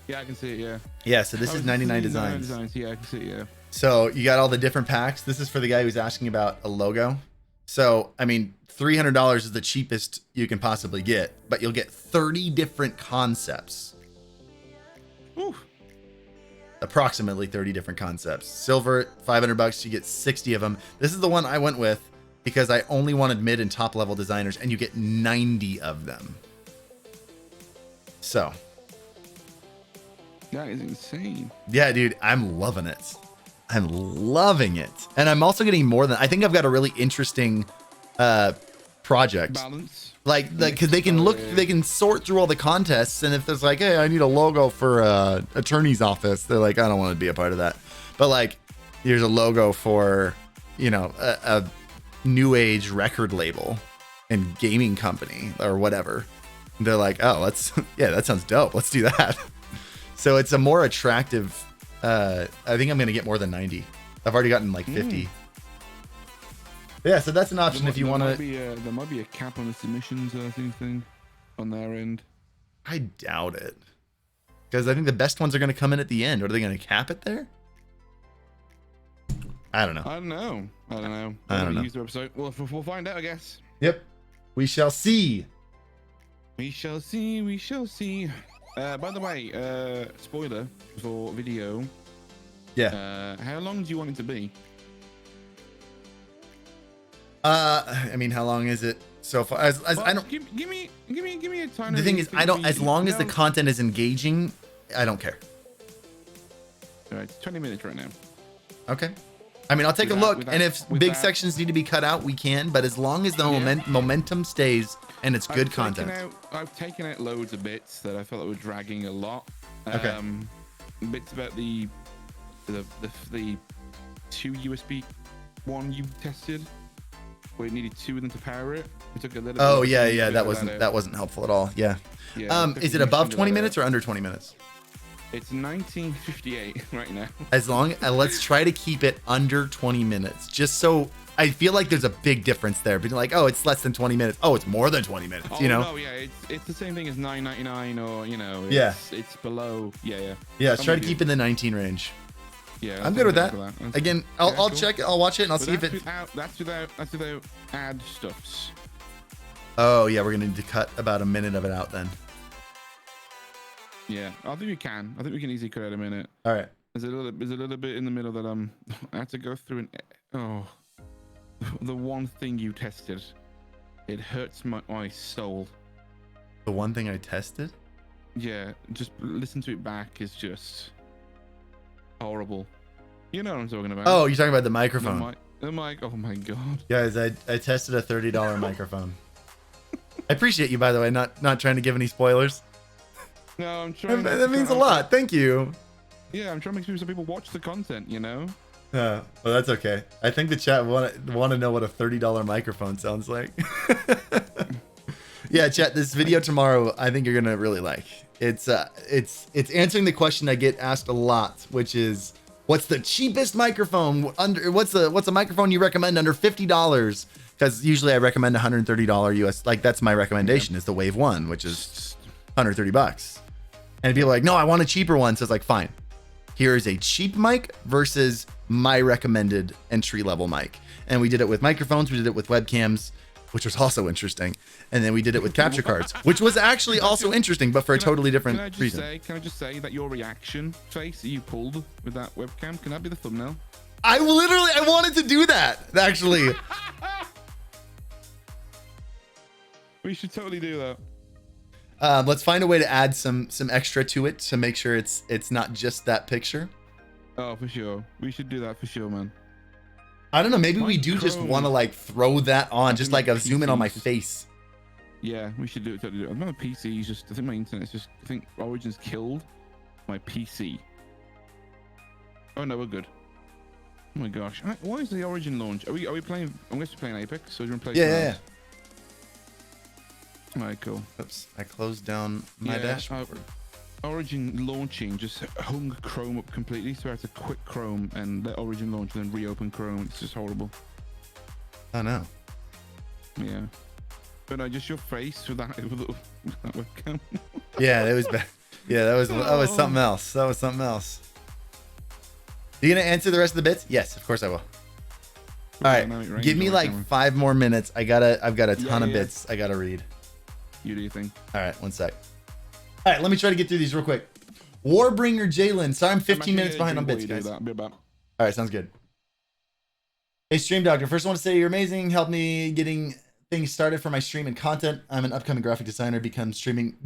Yeah, I can see it, yeah. Yeah, so this is 99 Designs. Yeah, I can see it, yeah. So you got all the different packs. This is for the guy who's asking about a logo. So, I mean, $300 is the cheapest you can possibly get, but you'll get 30 different concepts. Ooh. Approximately 30 different concepts. Silver, $500, you get 60 of them. This is the one I went with because I only wanted mid and top level designers, and you get 90 of them. So. That is insane. Yeah, dude, I'm loving it. I'm loving it. And I'm also getting more than... I think I've got a really interesting project. Balance. Like because they can they can sort through all the contests, and if there's like, hey, I need a logo for attorney's office, they're like, I don't want to be a part of that. But like, here's a logo for, you know, a new age record label and gaming company or whatever. They're like, oh, yeah, that sounds dope. Let's do that. So it's a more attractive... I think I'm going to get more than 90. I've already gotten like 50. Yeah, so that's an option if you want to. There might be a cap on the submissions, I think, on their end. I doubt it, because I think the best ones are going to come in at the end. Or are they going to cap it there? I don't know. I don't know. I don't know. Use the website. We'll find out, I guess. Yep. We shall see. We shall see. We shall see. By the way, spoiler for video. Yeah. How long do you want it to be? I mean, how long is it so far? As I don't. Give me a time. The thing is, I don't. As long as the content is engaging, I don't care. All right, 20 minutes right now. Okay. I mean, I'll take a look, and if big sections need to be cut out, we can. But as long as the momentum stays and it's good content. I've taken out loads of bits that I felt were dragging a lot. Okay. Bits about the 2 USB one you tested, where you needed 2 of them to power it. It took a little. Oh yeah. That wasn't helpful at all. Yeah. Is it above 20 minutes or under 20 minutes? It's 1958 right now. As long let's try to keep it under 20 minutes, just so I feel like there's a big difference there. But like, oh, it's less than 20 minutes. Oh, it's more than 20 minutes. Oh, you know? No, yeah, it's the same thing as 9.99 or it's below. Yeah. Yeah, let's try to keep in the 19 range. Yeah, I'm good with that. Again, I'll check it. I'll watch it and I'll see if it. That's without ad stuffs. Oh yeah, we're gonna need to cut about a minute of it out then. Yeah, I think we can. I think we can easily cut out a minute. All right. There's a little bit in the middle that I had to go through the one thing you tested. It hurts my soul. The one thing I tested? Yeah, just listen to it back is just horrible. You know what I'm talking about? Oh, you're talking about the microphone. The mic. Oh my god. Guys, I tested a $30 microphone. I appreciate you, by the way, not trying to give any spoilers. No, I'm trying. That means a lot. Thank you. Yeah, I'm trying to make sure some people watch the content, you know? Well, that's okay. I think the chat want to know what a $30 microphone sounds like. Yeah, chat, this video tomorrow, I think you're going to really like. It's answering the question I get asked a lot, which is, what's the cheapest microphone what's a microphone you recommend under $50? Because usually I recommend $130 US. Like, that's my recommendation, is the Wave 1, which is $130. And people are like, no, I want a cheaper one. So it's like, fine. Here is a cheap mic versus my recommended entry-level mic. And we did it with microphones. We did it with webcams, which was also interesting. And then we did it with capture cards, which was actually also interesting, but for a totally different reason. Can I just say that your reaction face that you pulled with that webcam, can that be the thumbnail? I wanted to do that, actually. We should totally do that. Let's find a way to add some extra to it to make sure it's not just that picture. Oh, for sure. We should do that for sure, man. I don't know. Maybe we do just want to like throw that on, just like a zoom in on my face. Yeah, we should do it. Totally do it. My PC is just. I think my internet's just. I think Origin's killed my PC. Oh no, we're good. Oh my gosh. Why is the Origin launch? Are we playing? I'm guessing we're playing Apex. So we're gonna play. Yeah. All right, cool. Oops, I closed down my dashboard. Origin launching just hung Chrome up completely, so I had to quit Chrome and let Origin launch and then reopen Chrome. It's just horrible. Oh no. Yeah. But no, just your face with that webcam. Yeah, it was bad. Yeah, that was something else. That was something else. Are you gonna answer the rest of the bits? Yes, of course I will. All right, give me like 5 more minutes. I've got a ton of bits I gotta read. You do your thing. All right, 1 sec. All right, let me try to get through these real quick. Warbringer Jalen. Sorry, I'm 15 minutes behind on bits, guys. All right, sounds good. Hey, Stream Doctor. First, I want to say you're amazing. Help me getting things started for my stream and content. I'm an upcoming graphic designer. Begun streaming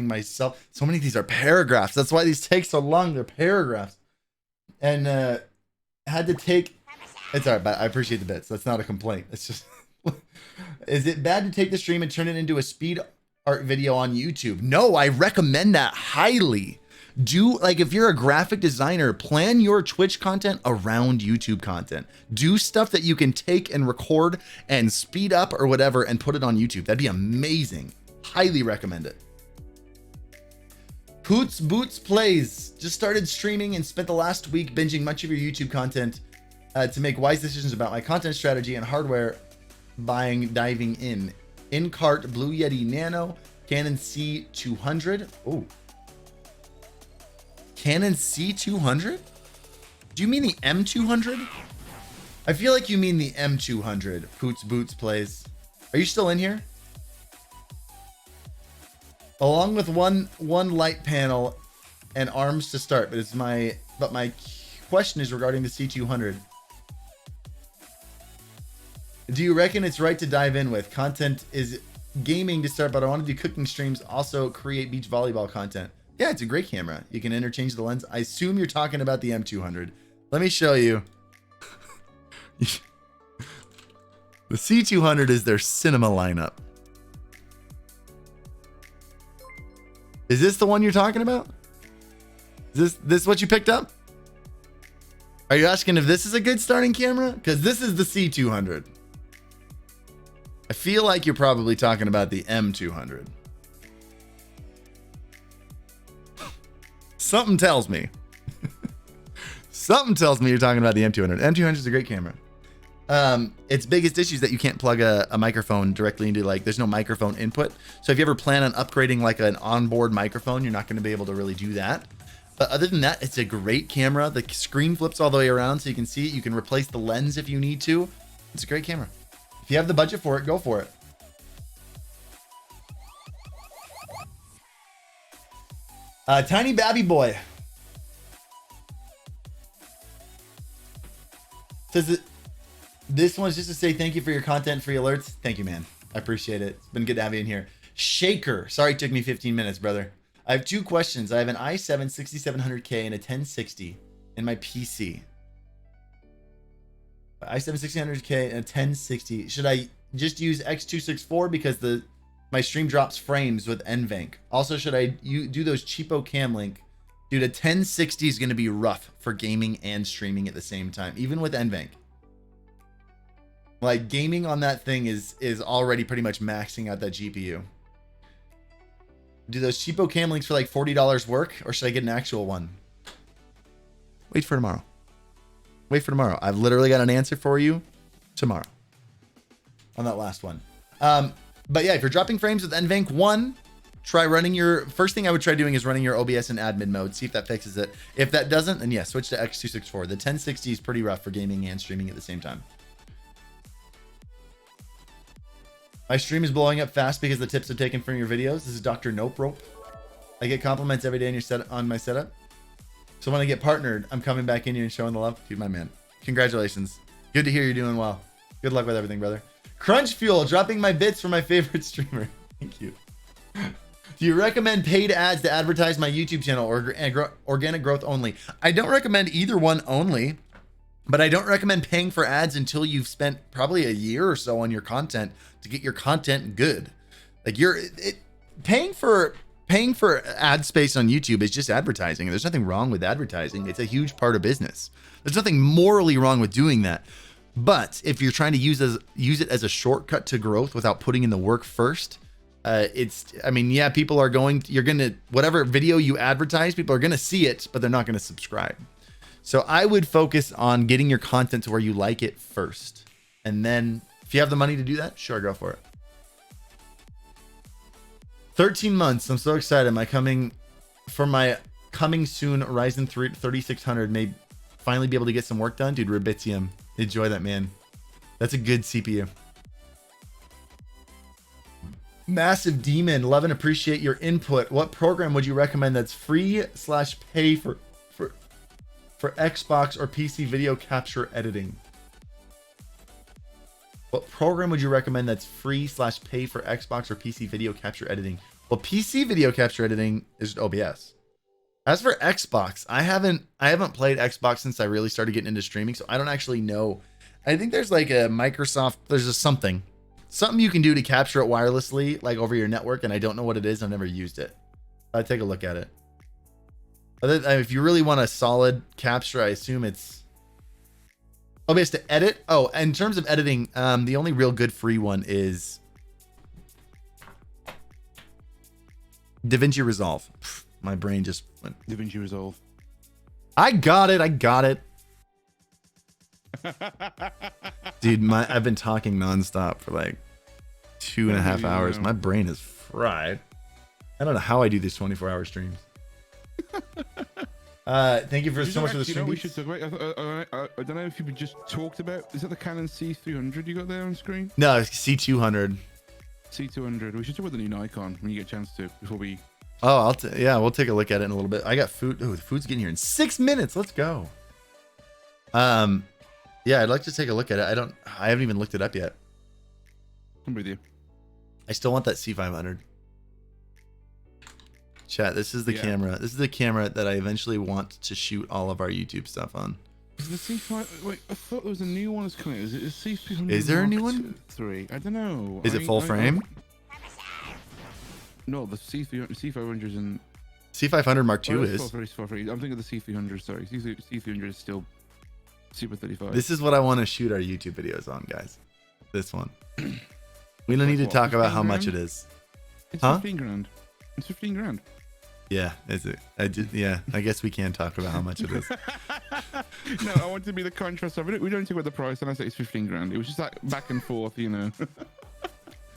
myself. So many of these are paragraphs. That's why these take so long. They're paragraphs. And had to take. It's all right, but I appreciate the bits. That's not a complaint. It's just. Is it bad to take the stream and turn it into a speed art video on YouTube? No, I recommend that highly. If you're a graphic designer, plan your Twitch content around YouTube content. Do stuff that you can take and record and speed up or whatever and put it on YouTube. That'd be amazing. Highly recommend it. Hoots Boots Plays just started streaming and spent the last week binging much of your YouTube content. to make wise decisions about my content strategy and hardware buying, diving in cart Blue Yeti Nano, Canon C200. Oh, Canon C200? Do you mean the M200? I feel like you mean the M200. Poots Boots plays. Are you still in here? Along with one light panel and arms to start, but my question is regarding the C200. Do you reckon it's right to dive in with? Content is gaming to start, but I want to do cooking streams, also create beach volleyball content. Yeah, it's a great camera. You can interchange the lens. I assume you're talking about the M200. Let me show you. The C200 is their cinema lineup. Is this the one you're talking about? Is this what you picked up? Are you asking if this is a good starting camera? Because this is the C200. I feel like you're probably talking about the M200. Something tells me. Something tells me you're talking about the M200. M200 is a great camera. Its biggest issue is that you can't plug a microphone directly into, like, there's no microphone input. So if you ever plan on upgrading like an onboard microphone, you're not going to be able to really do that. But other than that, it's a great camera. The screen flips all the way around so you can see it. You can replace the lens if you need to. It's a great camera. If you have the budget for it, go for it. Tiny Babby Boy says that this one's just to say thank you for your content, free alerts. Thank you, man. I appreciate it. It's been good to have you in here. Shaker. Sorry it took me 15 minutes, brother. I have two questions. I have an i7 6700K and a 1060 in my PC. i7 6700K and a 1060. Should I just use X264 because my stream drops frames with NVENC? Also, should I do those cheapo cam link? Dude, a 1060 is going to be rough for gaming and streaming at the same time, even with NVENC. Like, gaming on that thing is already pretty much maxing out that GPU. Do those cheapo cam links for like $40 work, or should I get an actual one? Wait for tomorrow. Wait for tomorrow. I've literally got an answer for you tomorrow on that last one. But yeah, if you're dropping frames with NVENC 1, try running first thing I would try doing is running your OBS in admin mode. See if that fixes it. If that doesn't, then yeah, switch to X264. The 1060 is pretty rough for gaming and streaming at the same time. My stream is blowing up fast because the tips are taken from your videos. This is Dr. Nope Rope. I get compliments every day on my setup. So when I get partnered, I'm coming back in here and showing the love. Dude, my man. Congratulations. Good to hear you're doing well. Good luck with everything, brother. Crunch Fuel, dropping my bits for my favorite streamer. Thank you. Do you recommend paid ads to advertise my YouTube channel or organic growth only? I don't recommend either one only, but I don't recommend paying for ads until you've spent probably a year or so on your content to get your content good. Like paying for ad space on YouTube is just advertising. There's nothing wrong with advertising. It's a huge part of business. There's nothing morally wrong with doing that. But if you're trying to use it as a shortcut to growth without putting in the work first, yeah, people are whatever video you advertise, people are going to see it, but they're not going to subscribe. So I would focus on getting your content to where you like it first. And then if you have the money to do that, sure, go for it. 13 months. I'm so excited. My coming soon Ryzen 3 3600 may finally be able to get some work done. Dude, Ribitium. Enjoy that, man. That's a good CPU. Massive Demon. Love and appreciate your input. What program would you recommend that's free/pay for Xbox or PC video capture editing? What program would you recommend that's free/pay for Xbox or PC video capture editing? Well, PC video capture editing is OBS. As for Xbox, I haven't played Xbox since I really started getting into streaming, so I don't actually know. I think there's like a Microsoft, something you can do to capture it wirelessly, like over your network, and I don't know what it is. I've never used it. I'd take a look at it. If you really want a solid capture, I assume it's OBS to edit. Oh, in terms of editing, the only real good free one is DaVinci Resolve. My brain just went. DaVinci Resolve. I got it. I Dude, I've been talking nonstop for like 2.5 hours. My brain is fried. I don't know how I do these 24-hour streams. Thank you so much for the stream. We should talk about. I don't know if you just talked about. Is that the Canon C300 you got there on screen? No, C200. C200. We should talk about the new Nikon when you get a chance to before we. Oh, yeah, we'll take a look at it in a little bit. I got food. Oh, the food's getting here in 6 minutes. Let's go. Yeah, I'd like to take a look at it. I haven't even looked it up yet. I'm with you. I still want that C500. Chat, this is the camera. This is the camera that I eventually want to shoot all of our YouTube stuff on. Is the C5? Wait, I thought there was a new one that's coming. Is it a C300? Is there a new one? 3. I don't know. Is it full frame? No, the C500 is in. C500 Mark II is. I'm thinking of the C300. Sorry, C300 is still Super 35. This is what I want to shoot our YouTube videos on, guys. This one. We don't need to talk about how much it is. It's 15 grand. It's 15 grand. Yeah, is it? I guess we can talk about how much it is. No, I want to be the contrast of it. We don't talk about the price, and I say it's 15 grand. It was just like back and forth, you know.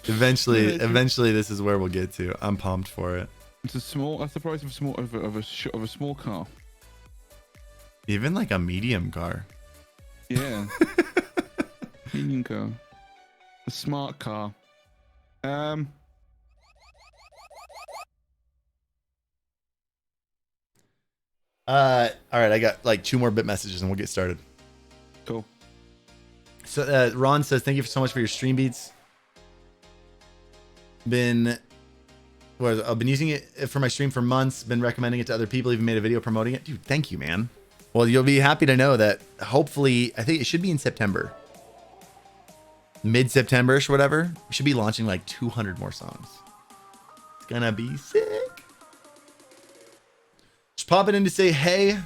Eventually, this is where we'll get to. I'm pumped for it. It's a small. That's the price of a small car. Even like a medium car. Yeah. Medium car. A smart car. All right, I got like 2 more bit messages and we'll get started. Cool. So Ron says, thank you so much for your StreamBeats. I've been using it for my stream for months, been recommending it to other people, even made a video promoting it. Dude, thank you, man. Well, you'll be happy to know that hopefully, I think it should be in September. Mid-September-ish, whatever. We should be launching like 200 more songs. It's gonna be sick. Just popping in to say, hey,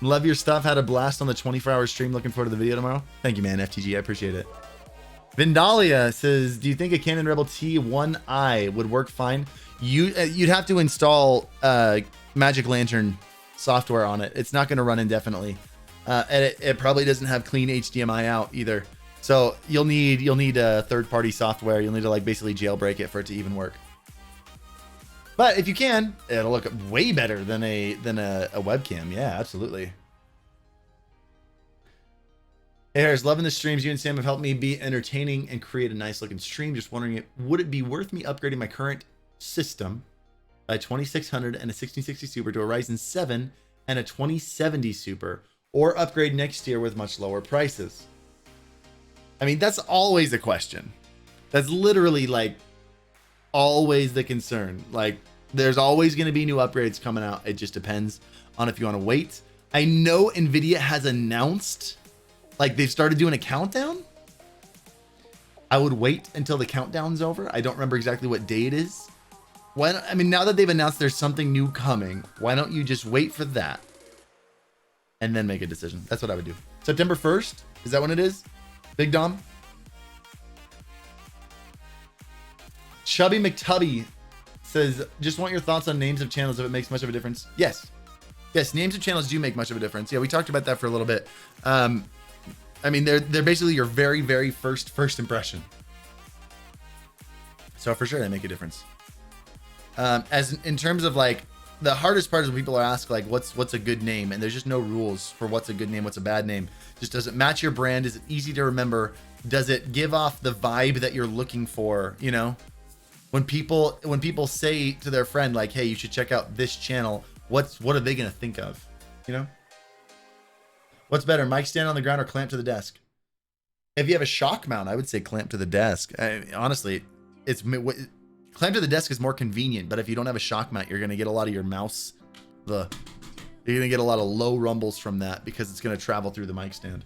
love your stuff. Had a blast on the 24-hour stream. Looking forward to the video tomorrow. Thank you, man. FTG, I appreciate it. Vindalia says, do you think a Canon Rebel T1i would work fine? You'd have to install Magic Lantern software on it. It's not going to run indefinitely. And it probably doesn't have clean HDMI out either. So you'll need a third-party software. You'll need to like basically jailbreak it for it to even work. But if you can, it'll look way better than a webcam. Yeah, absolutely. Hey Harris, loving the streams. You and Sam have helped me be entertaining and create a nice looking stream. Just wondering, would it be worth me upgrading my current system, a 2600 and a 1660 Super, to a Ryzen 7 and a 2070 Super, or upgrade next year with much lower prices? I mean, that's always a question. That's literally like always the concern. Like, there's always going to be new upgrades coming out. It just depends on if you want to wait. I know Nvidia has announced, like, they've started doing a countdown. I would wait until the countdown's over. I don't remember exactly what day it is. I mean, now that they've announced there's something new coming, why don't you just wait for that and then make a decision? That's what I would do. September 1st, is that when it is? Big Dom? Chubby McTubby says, just want your thoughts on names of channels, if it makes much of a difference. Yes, names of channels do make much of a difference. Yeah, we talked about that for a little bit. I mean, they're basically your very, very first impression. So for sure, they make a difference. As in terms of like, the hardest part is when people ask like, what's a good name? And there's just no rules for what's a good name, what's a bad name. Just does it match your brand? Is it easy to remember? Does it give off the vibe that you're looking for? You know, when people say to their friend like, hey, you should check out this channel, what are they gonna think of? You know, what's better, mic stand on the ground or clamp to the desk? If you have a shock mount, I would say clamp to the desk. Honestly, clamp to the desk is more convenient, but if you don't have a shock mount, you're gonna get a lot of your mouse, you're gonna get a lot of low rumbles from that because it's gonna travel through the mic stand.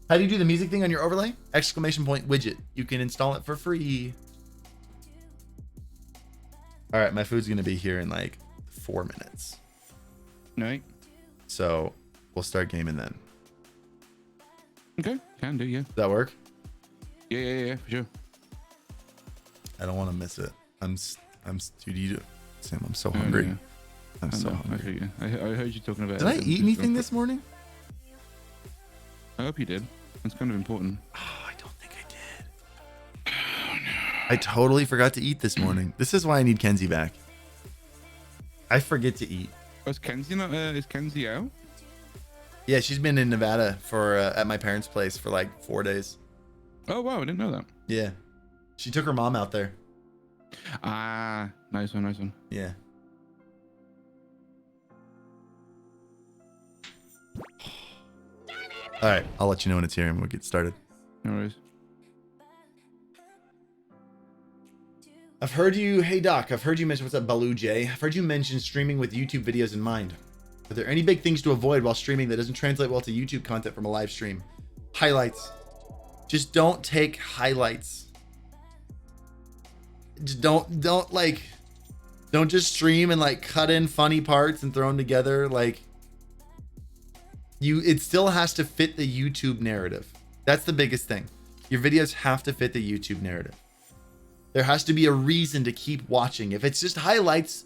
How do you do the music thing on your overlay? Exclamation point widget. You can install it for free. All right, my food's gonna be here in like 4 minutes. Right. So we'll start gaming then. Okay, can do, yeah. Does that work? Yeah, for sure. I don't want to miss it. Dude, Sam, I'm so hungry. Yeah. I'm so hungry. I heard you talking about. Did I eat anything this morning? I hope you did. It's kind of important. Oh, I don't think I did. I totally forgot to eat this morning. This is why I need Kenzie back. I forget to eat. Oh, is Kenzie not? Is Kenzie out? Yeah, she's been in Nevada for at my parents' place for like 4 days. Oh wow, I didn't know that. Yeah, she took her mom out there. Ah, nice one, nice one. Yeah. All right, I'll let you know when it's here and we'll get started. No worries. I've heard you, hey Doc, I've heard you mention, what's up, Baloo J? I've heard you mention streaming with YouTube videos in mind. Are there any big things to avoid while streaming that doesn't translate well to YouTube content from a live stream? Highlights. Just don't take highlights. Just don't just stream and like cut in funny parts and throw them together. Like it still has to fit the YouTube narrative. That's the biggest thing. Your videos have to fit the YouTube narrative. There has to be a reason to keep watching. If it's just highlights,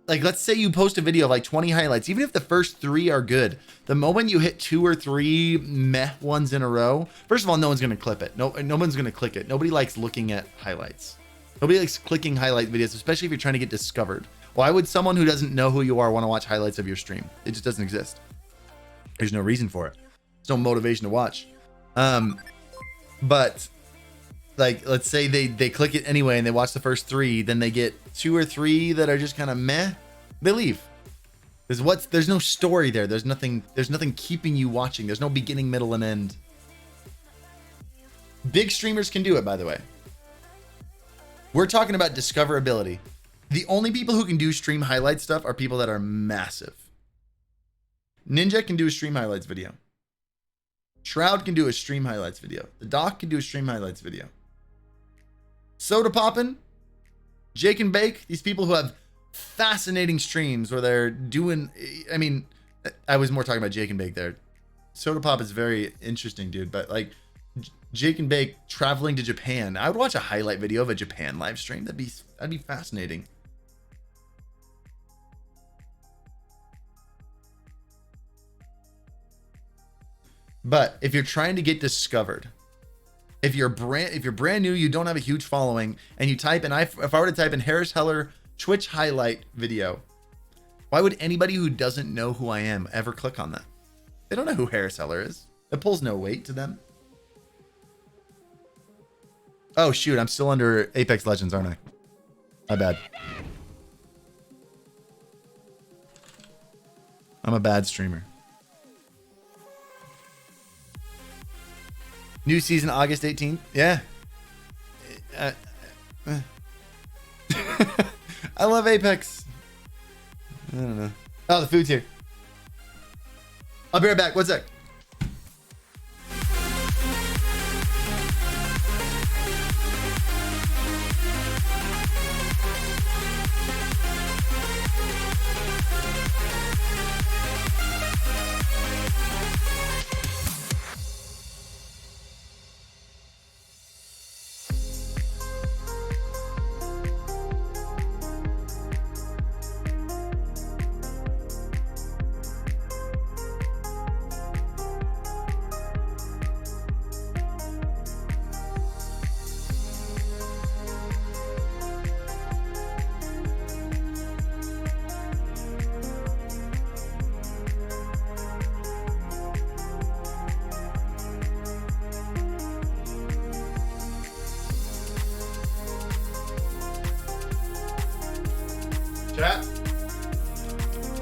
like let's say you post a video of like 20 highlights, even if the first 3 are good, the moment you hit 2 or 3 meh ones in a row, first of all, no one's going to clip it. No one's going to click it. Nobody likes looking at highlights. Nobody likes clicking highlight videos, especially if you're trying to get discovered. Why would someone who doesn't know who you are want to watch highlights of your stream? It just doesn't exist. There's no reason for it. There's no motivation to watch. But like, let's say they click it anyway and they watch the first 3, then they get 2 or 3 that are just kind of meh, they leave. There's no story there. There's nothing keeping you watching. There's no beginning, middle, and end. Big streamers can do it, by the way. We're talking about discoverability. The only people who can do stream highlight stuff are people that are massive. Ninja can do a stream highlights video. Shroud can do a stream highlights video. The Doc can do a stream highlights video. Soda Poppin', Jake and Bake, these people who have fascinating streams where they're doing, I mean, I was more talking about Jake and Bake there. Soda Pop is very interesting, dude, but like Jake and Bake traveling to Japan. I would watch a highlight video of a Japan live stream. That'd be fascinating. But if you're trying to get discovered, if you're brand new, you don't have a huge following, and you type in, if I were to type in Harris Heller Twitch highlight video, why would anybody who doesn't know who I am ever click on that? They don't know who Harris Heller is. It pulls no weight to them. Oh shoot, I'm still under Apex Legends, aren't I? My bad. I'm a bad streamer. New season August 18th. Yeah. I love Apex. I don't know. Oh, the food's here. I'll be right back. One sec.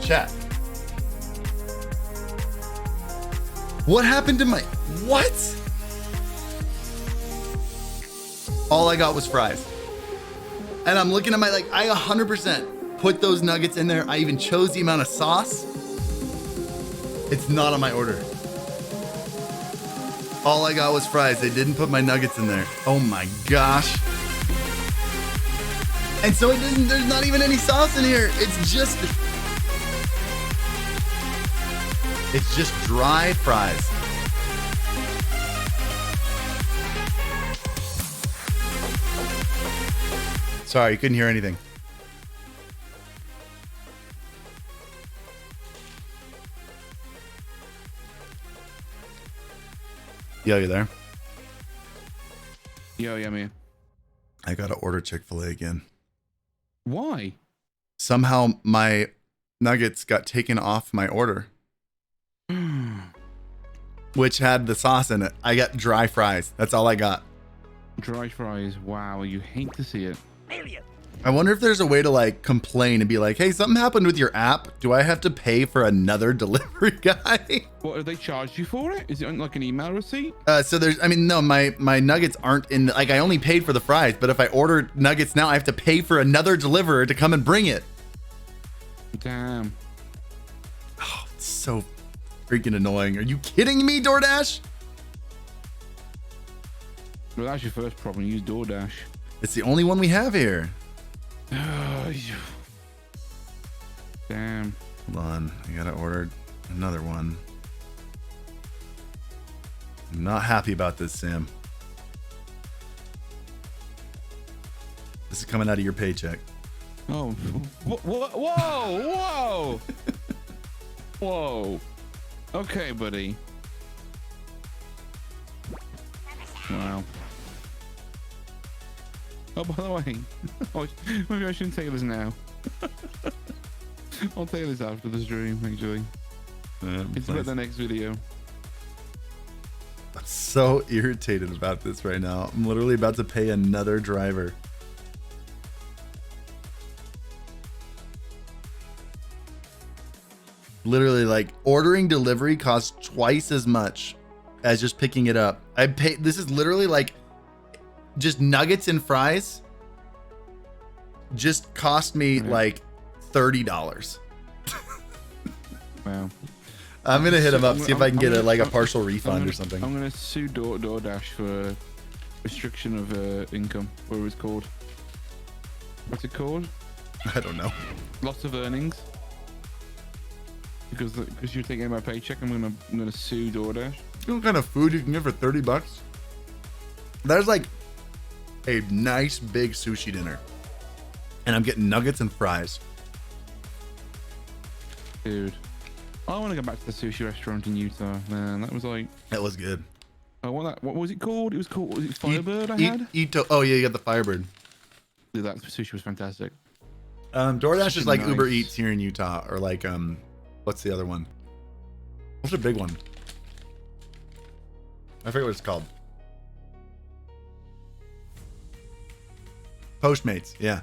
Chat. What happened to my... What? All I got was fries. And I'm looking at my, like, I 100% put those nuggets in there. I even chose the amount of sauce. It's not on my order. All I got was fries. They didn't put my nuggets in there. Oh my gosh. And so it doesn't, there's not even any sauce in here. It's just dry fries. Sorry, you couldn't hear anything. Yo, you there? Yo, yeah, man. I gotta order Chick-fil-A again. Why? Somehow my nuggets got taken off my order, which had the sauce in it. I got dry fries. That's all I got. Dry fries. Wow, you hate to see it. I wonder if there's a way to like complain and be like, hey, something happened with your app. Do I have to pay for another delivery guy? What, have they charged you for it? Is it like an email receipt? So there's, I mean, no, my nuggets aren't in, like, I only paid for the fries, but if I order nuggets now, I have to pay for another deliverer to come and bring it. Damn. Oh, it's so freaking annoying. Are you kidding me, DoorDash? Well, that's your first problem. Use DoorDash. It's the only one we have here. Damn. Hold on. I gotta order another one. I'm not happy about this, Sam. This is coming out of your paycheck. Oh, whoa, whoa, whoa. Okay, buddy. Wow. Oh, by the way, maybe I shouldn't take this now. I'll take this after the stream, actually. It's about the next video. I'm so irritated about this right now. I'm literally about to pay another driver. Literally, like, ordering delivery costs twice as much as just picking it up. I pay. This is literally like just nuggets and fries just cost me like $30. Wow. I'm gonna hit him up, see if I can get a partial refund or something. I'm gonna sue DoorDash for restriction of income. What was it called? What's it called? I don't know. Loss of earnings. Because you're taking my paycheck, I'm gonna sue DoorDash. You know what kind of food you can get for $30? There's like a nice big sushi dinner, and I'm getting nuggets and fries. Dude, I want to go back to the sushi restaurant in Utah. Man, that was like. That was good. I want that. What was it called? It was called. Was it Firebird? I had. Oh yeah, you got the Firebird. Dude, that sushi was fantastic. DoorDash is like nice. Uber Eats here in Utah, or like what's the other one? What's the big one? I forget what it's called. Postmates, yeah.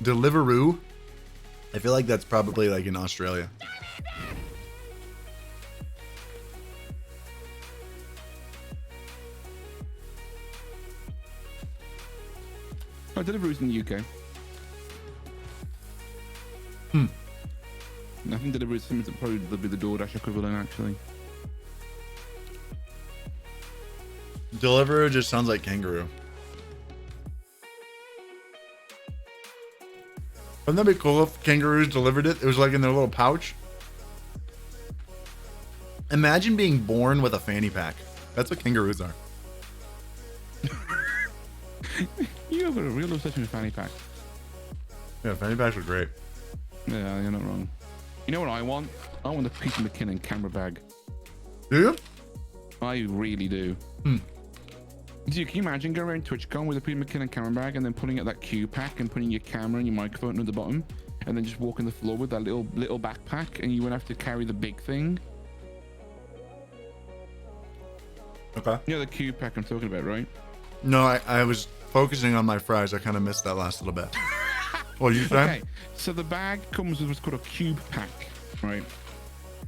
Deliveroo. I feel like that's probably like in Australia. Oh, Deliveroo's in the UK. I think Deliveroo is similar to probably be the DoorDash equivalent, actually. Deliveroo just sounds like kangaroo. Wouldn't that be cool if kangaroos delivered it? It was like in their little pouch. Imagine being born with a fanny pack. That's what kangaroos are. You have a real obsession with fanny packs. Yeah, fanny packs are great. Yeah, you're not wrong. You know what I want? I want the Peter McKinnon camera bag. Do you? I really do. Can you imagine going around TwitchCon with a Peter McKinnon camera bag and then pulling out that Q pack and putting your camera and your microphone at the bottom, and then just walking the floor with that little backpack, and you wouldn't have to carry the big thing? Okay. You know the Q pack I'm talking about, right? No, I was focusing on my fries. I kind of missed that last little bit. What did you say? Okay, so the bag comes with what's called a cube pack, right?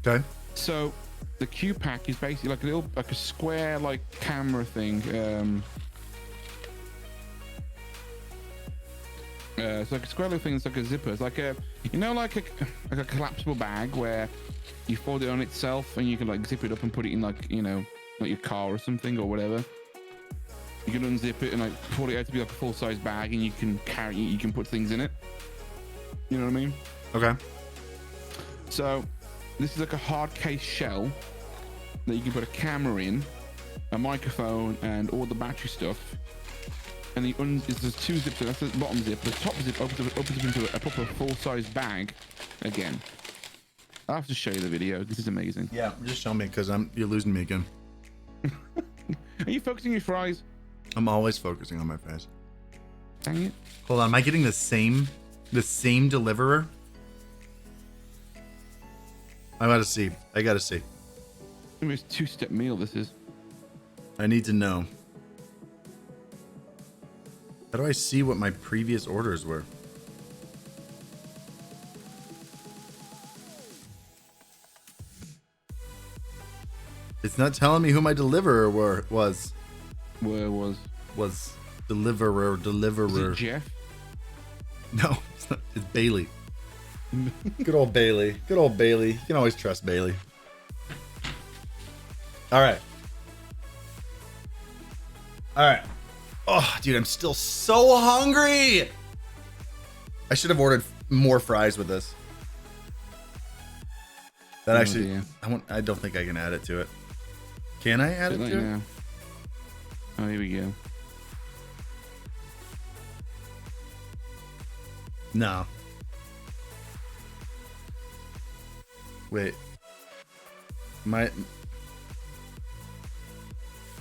Okay. So the Q pack is basically like a square camera thing. It's like a square little thing. It's like a zipper. It's like a like a collapsible bag where you fold it on itself and you can zip it up and put it in like your car or something or whatever. You can unzip it and pull it out to be like a full-size bag, and you can carry it. You can put things in it. You know what I mean? Okay. So this is like a hard case shell that you can put a camera in, a microphone, and all the battery stuff. And there's two zips. That's the bottom zip. The top zip opens up into a proper full-size bag again. I'll have to show you the video. This is amazing. Yeah, just show me because you're losing me again. Are you focusing your fries? I'm always focusing on my face. Dang it. Hold on, am I getting the same deliverer? I gotta see. Maybe it's two-step meal. This is. I need to know. How do I see what my previous orders were? It's not telling me who my deliverer was. Where was? Was deliverer. Is it Jeff? No, it's not. It's Bailey. Good old Bailey. Good old Bailey. You can always trust Bailey. All right. Oh, dude, I'm still so hungry. I should have ordered more fries with this. That actually, yeah. I don't think I can add it to it. Can I add it to it? Oh, here we go. No. Wait.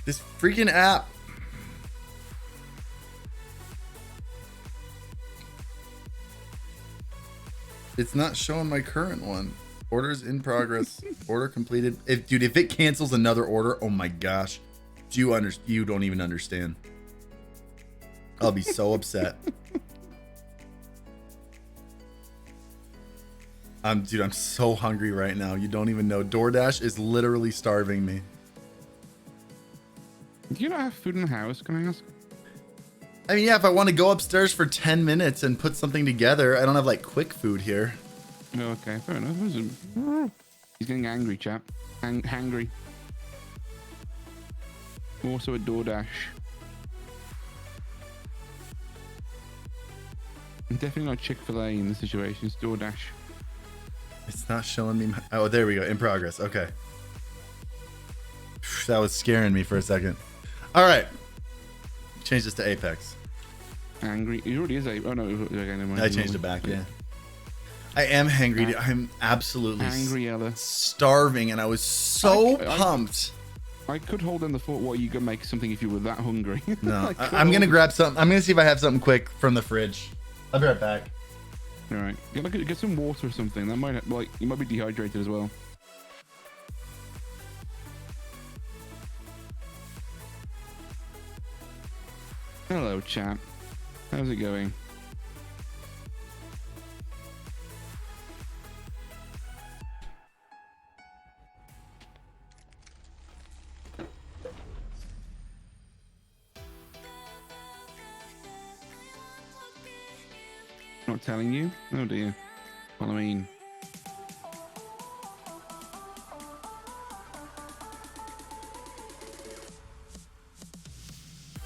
This freaking app. It's not showing my current one. Orders in progress. Order completed. If it cancels another order, oh my gosh. You don't even understand. I'll be so upset. Dude, I'm so hungry right now. You don't even know. DoorDash is literally starving me. Do you not have food in the house? Can I ask? I mean, yeah, if I want to go upstairs for 10 minutes and put something together, I don't have like quick food here. Oh, okay, fair enough. He's getting angry, chap. Hangry. Also a DoorDash. Definitely not Chick-fil-A in this situation. It's DoorDash. It's not showing me. Oh, there we go. In progress. Okay. That was scaring me for a second. All right. Change this to Apex. Angry. It already is. Oh no. Okay, never mind. I changed it back. Yeah. I am hangry. I'm absolutely angry, Ella. Starving, and I was so pumped. I could hold in the thought, what, you could make something if you were that hungry. No, I'm gonna grab something. I'm gonna see if I have something quick from the fridge. I'll be right back. All right, get some water or something. That might, like, you might be dehydrated as well. Hello, chat. How's it going? Not telling you? Oh dear. Well, I mean,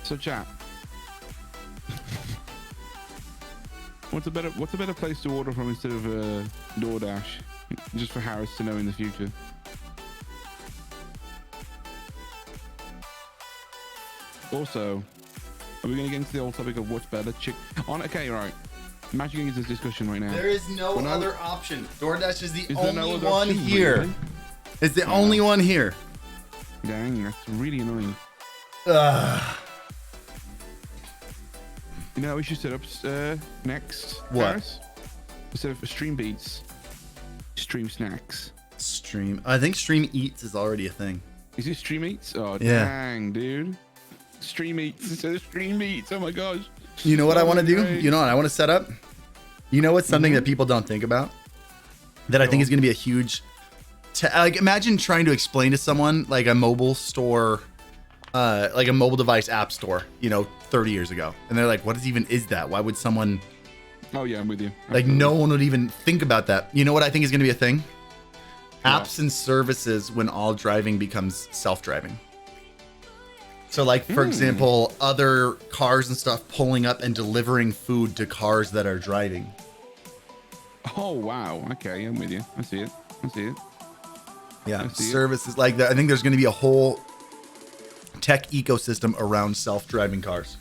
so chat. What's a better place to order from instead of DoorDash? Just for Harris to know in the future. Also, are we gonna get into the old topic of what's better? Okay, right. Imagine getting into this discussion right now. There is no other option. DoorDash is the only no one option, here. really? It's the only one here. Dang, that's really annoying. You know, we should set up next. What? Harris? Instead of StreamBeats, Stream Snacks. I think Stream Eats is already a thing. Is it Stream Eats? Oh, yeah. Dang, dude. Stream Eats instead of Stream Eats. Oh my gosh. You know what I want to do? You know what I want to set up? You know what's something that people don't think about? That I think is going to be a huge... like, imagine trying to explain to someone like a mobile store, like a mobile device app store, 30 years ago. And they're like, what is that? Why would someone... Oh, yeah, I'm with you. Like, no one would even think about that. You know what I think is going to be a thing? Apps and services when all driving becomes self-driving. So, like, for example, other cars and stuff pulling up and delivering food to cars that are driving. Oh, wow. Okay, I'm with you. I see it. Yeah, services like that. I think there's going to be a whole tech ecosystem around self-driving cars.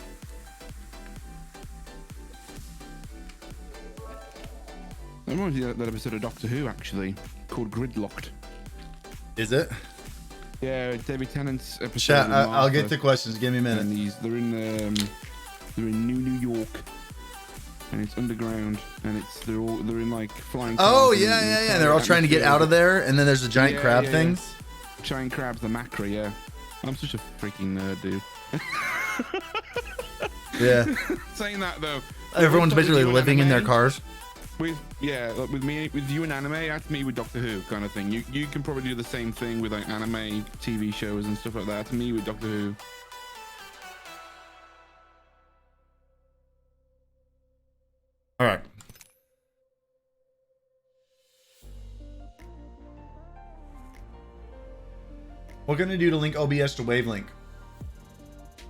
I remember that episode of Doctor Who, actually. called Gridlocked. Is it? Yeah, David Tennant's episode. Chat, I'll get to questions. Give me a minute. And they're in New York, and it's underground, and they're in like flying. Oh yeah. They're all trying to get out of there, and then there's the giant crab things. Giant crabs, the macra. Yeah, I'm such a freaking nerd, dude. Yeah. Saying that though, everyone's basically living in their cars. With you and anime, that's me with Doctor Who kind of thing. You can probably do the same thing with like anime TV shows and stuff like that. That's me with Doctor Who. All right. What can I do to link OBS to Wavelink?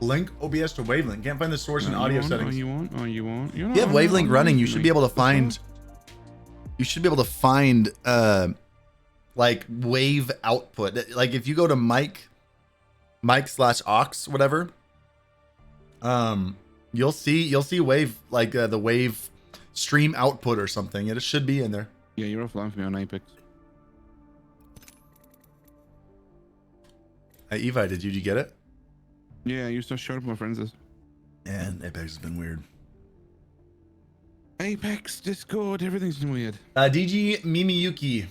Link OBS to Wavelink. Can't find the source in audio settings. You want? You have Wavelink running. You should be able to find. You should be able to find like wave output. Like if you go to mic/aux whatever, you'll see wave, like the wave stream output or something. It should be in there. Yeah, you're offline for me on Apex. Evi, did you get it? Yeah, you just showed up my friends list. And Apex has been weird. Apex, Discord, everything's been weird. DG Mimiyuki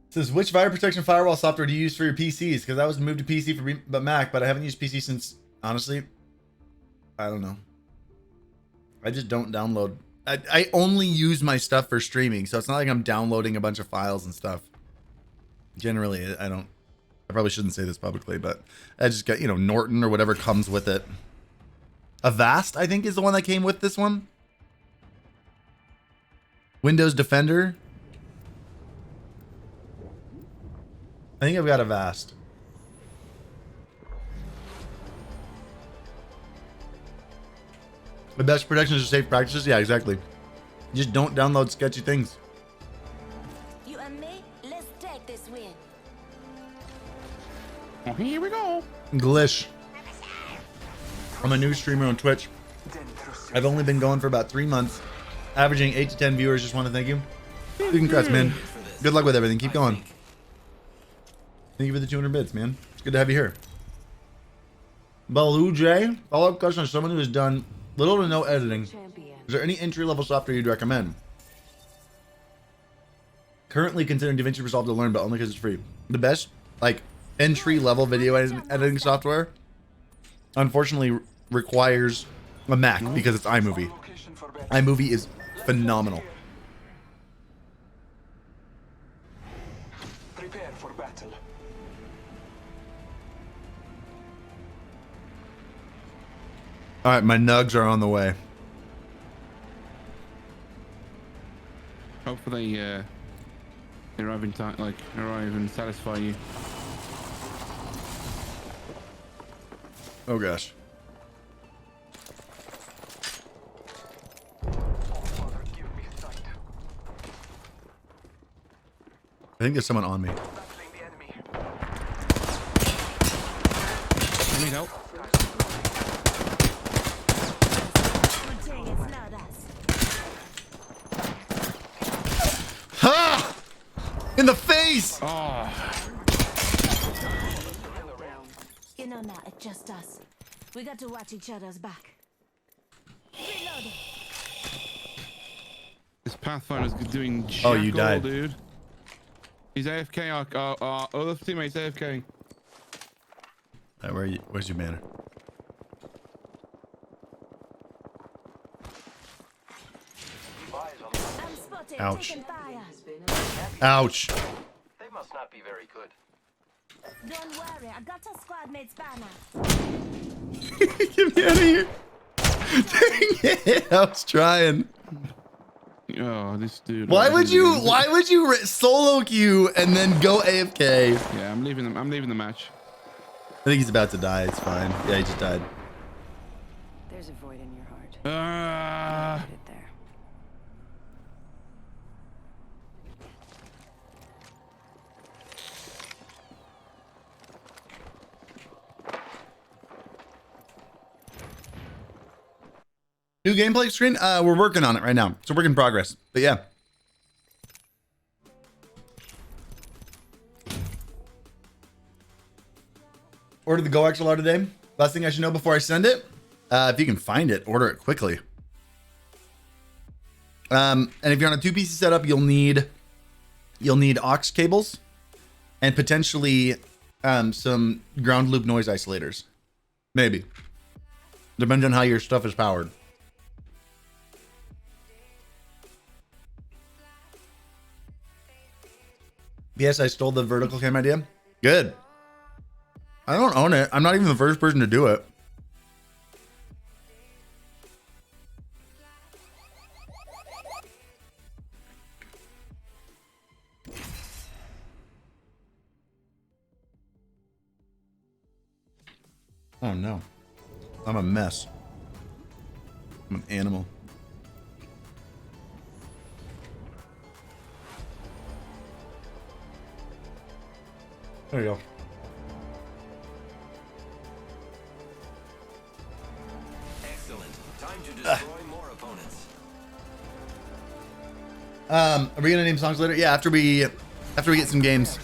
says, which virus protection firewall software do you use for your PCs? Because I was moved to PC for Mac, but I haven't used PC since, honestly, I don't know. I just don't download. I only use my stuff for streaming, so it's not like I'm downloading a bunch of files and stuff. Generally, I don't. I probably shouldn't say this publicly, but I just got, Norton or whatever comes with it. Avast, I think, is the one that came with this one. Windows Defender. I think I've got Avast. The best protection is safe practices. Yeah, exactly. Just don't download sketchy things. You and me, let's take this win. Oh, here we go. Glish. I'm a new streamer on Twitch. I've only been going for about 3 months, averaging 8 to 10 viewers. Just want to thank you. Congrats, man. Good luck with everything. Keep going. Thank you for the 200 bits, man. It's good to have you here. Baloo J, follow-up question on someone who has done little to no editing. Is there any entry-level software you'd recommend? Currently considering DaVinci Resolve to learn, but only because it's free. The best, like, entry-level video editing software, unfortunately, requires a Mac because it's iMovie. iMovie is phenomenal. Prepare for battle. All right, my nugs are on the way. Hopefully, arrive in time, arrive and satisfy you. Oh gosh. I think there's someone on me. I need help. Ha! In the face! Oh. You know now, it's just us. We got to watch each other's back. Reloading. This Pathfinder's doing jack Oh, you all, died. dude. He's AFK. Our other teammate's AFK. Where are you? Where's your banner? I'm spotted. Ouch. Taking fire. Ouch. They must not be very good. Don't worry, I got a squad mate's banner. Get me out of here. Dang it. I was trying. Oh, this dude. Why would you solo queue and then go AFK? Yeah, I'm leaving them. I'm leaving the match. I think he's about to die. It's fine. Yeah, he just died. There's a void in your heart. Put it there. New gameplay screen? We're working on it right now. It's a work in progress. But yeah. ordered the Go XLR today. Last thing I should know before I send it, if you can find it, order it quickly. And if you're on a 2-PC setup, you'll need aux cables and potentially some ground loop noise isolators. Maybe. Depends on how your stuff is powered. Yes, I stole the vertical cam idea. Good. I don't own it. I'm not even the first person to do it. Oh no. I'm a mess. I'm an animal. There you go. Excellent. Time to destroy more opponents. Are we gonna name songs later? Yeah, after we get some games.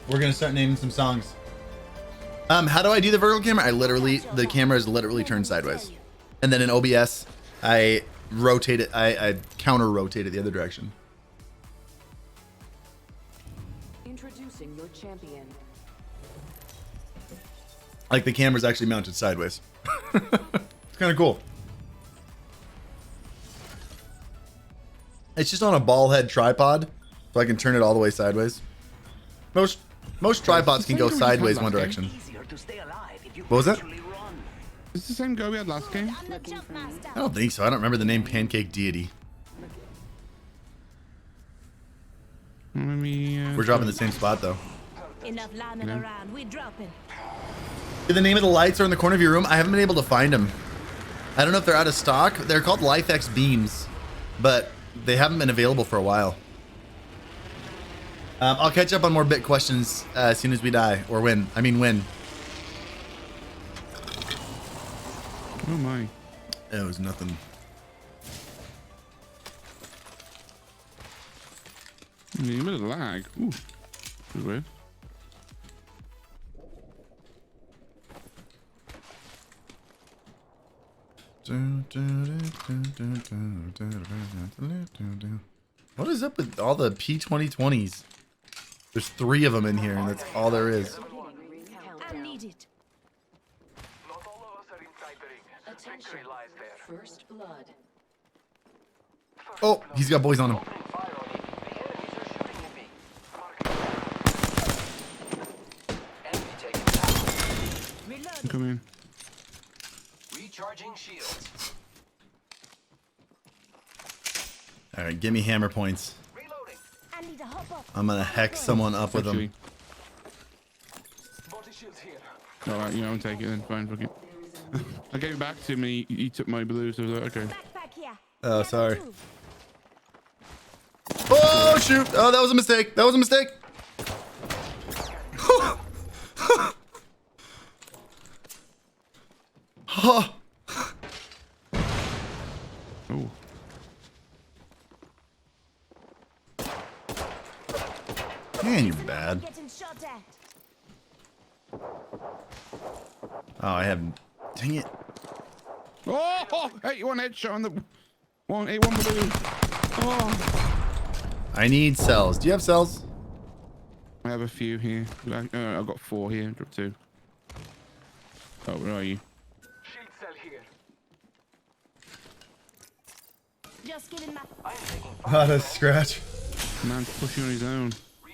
We're gonna start naming some songs. How do I do the vertical camera? The camera is literally turned sideways. And then in OBS, I rotate it, I counter rotate it the other direction. Introducing your champion. Like the camera's actually mounted sideways. It's kind of cool. It's just on a ball head tripod, so I can turn it all the way sideways. Most tripods can go sideways one direction. What was that? Is this the same go we had last game? I don't think so. I don't remember the name Pancake Deity. We're dropping the same spot though. Enough lambing around. We're dropping. The name of the lights are in the corner of your room. I haven't been able to find them. I don't know if they're out of stock. They're called LifeX beams, but they haven't been available for a while. I'll catch up on more bit questions as soon as we die or win. I mean win. Oh my. It was nothing. A bit of lag. Ooh. That's weird. What is up with all the P2020s? There's 3 of them in here, and that's all there is. I need it. Not all of us are inside the ring. Victory lies there. First blood. Oh, he's got boys on him. Opening fire on me. The enemies are shooting at me. Enemy taken down. Reload. Come in. Recharging shields. All right, give me hammer points. Reloading. I need to hop up. I'm gonna hex someone up with them. Body shields here. Alright, I'll take it then. Fine, fuck it. I gave it back to him and he took my blue, so I was like, okay. Backpack here. Oh, sorry. Oh, shoot. Oh, that was a mistake. That was a mistake. Oh. Oh. Man, you're bad. Getting shot at. Oh, I have. Dang it. Oh! 81 headshot on the 181 blue. Oh. I need cells. Do you have cells? I have a few here. I've got 4 here. Drop 2. Oh, where are you? Shield cell here. Just giving my. I'm taking Not a scratch. Man's pushing on his own.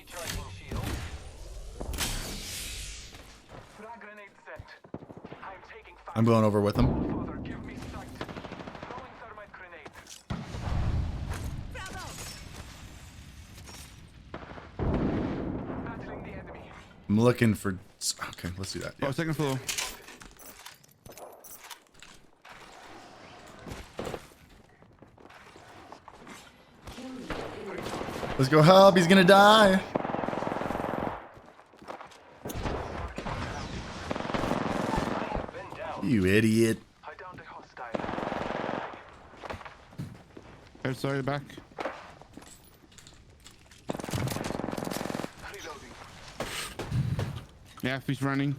recharging shield. Frag grenade set. I'm taking fire. I'm going over with them. Father, give me sight. Throwing thermite grenade. Bravo. Battling the enemy. I'm looking for. Okay, let's do that. Oh, Yeah. second floor. Let's go help. He's gonna die. Been down. You idiot. I downed a hostile. Outside, back. Reloading. Yeah, if he's running.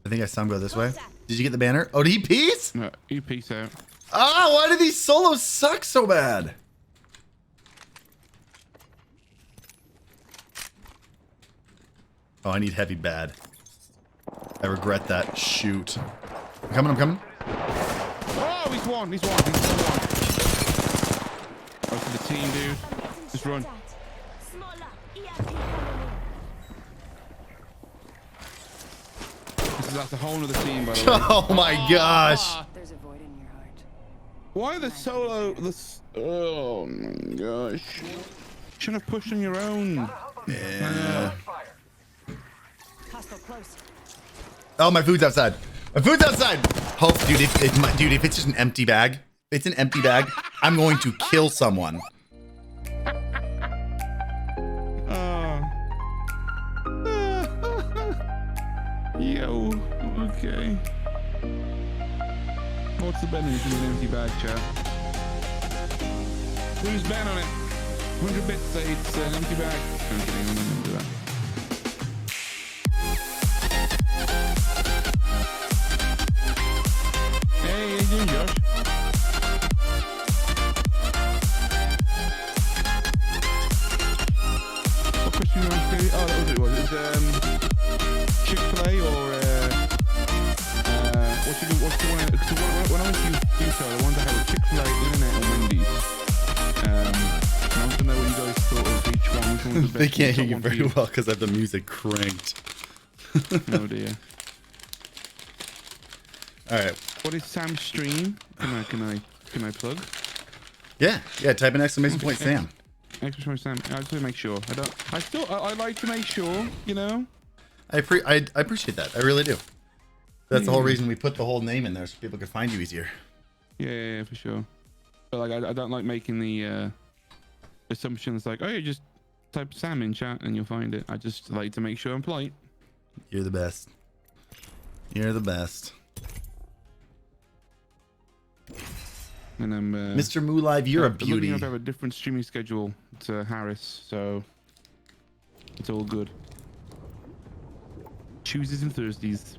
I think I saw him go this way. Did you get the banner? Oh, did he peace? No, you peace out. Ah, why do these solos suck so bad? Oh, I need heavy bad. I regret that. Shoot. I'm coming, I'm coming. Oh, he's one. He's one. Oh, for the team, dude. Just run. That's a whole other team, by the way. Oh my gosh. There's a void in your heart. Why the solo? Oh my gosh. Shouldn't have pushed on your own. Yeah. Hostile close. Oh, my food's outside. My food's outside. Hope, dude, if it's just an empty bag, it's an empty bag, I'm going to kill someone. Yo, okay. What's the benefit of an empty bag, chat? Who's ban on it? 100 bits say it's an empty bag. I'm kidding, I'm not gonna do that. Hey, how you doing, Josh? What question you want to do? Oh, that was it. Was it Chick-fil-A or what's the one? Because when I went to Utah, the ones that have a Chick-fil-A, internet, and Wendy's. I want to know what you guys thought of each one. Which one was the best? They can't hear Top you one for very well because I have the music cranked. Oh dear. All right. What is Sam's stream? Can I plug? Yeah, type in exclamation point Sam. Exclamation Sam. I just want to make sure. I like to make sure, you know. I appreciate that. I really do. That's the whole reason we put the whole name in there so people could find you easier. Yeah, for sure. But like, I don't like making the assumptions like, oh, you just type Sam in chat and you'll find it. I just like to make sure I'm polite. You're the best. You're the best. And I'm Mr. Moo Live, you're a looking beauty. up to have a different streaming schedule to Harris, so it's all good. Tuesdays and Thursdays.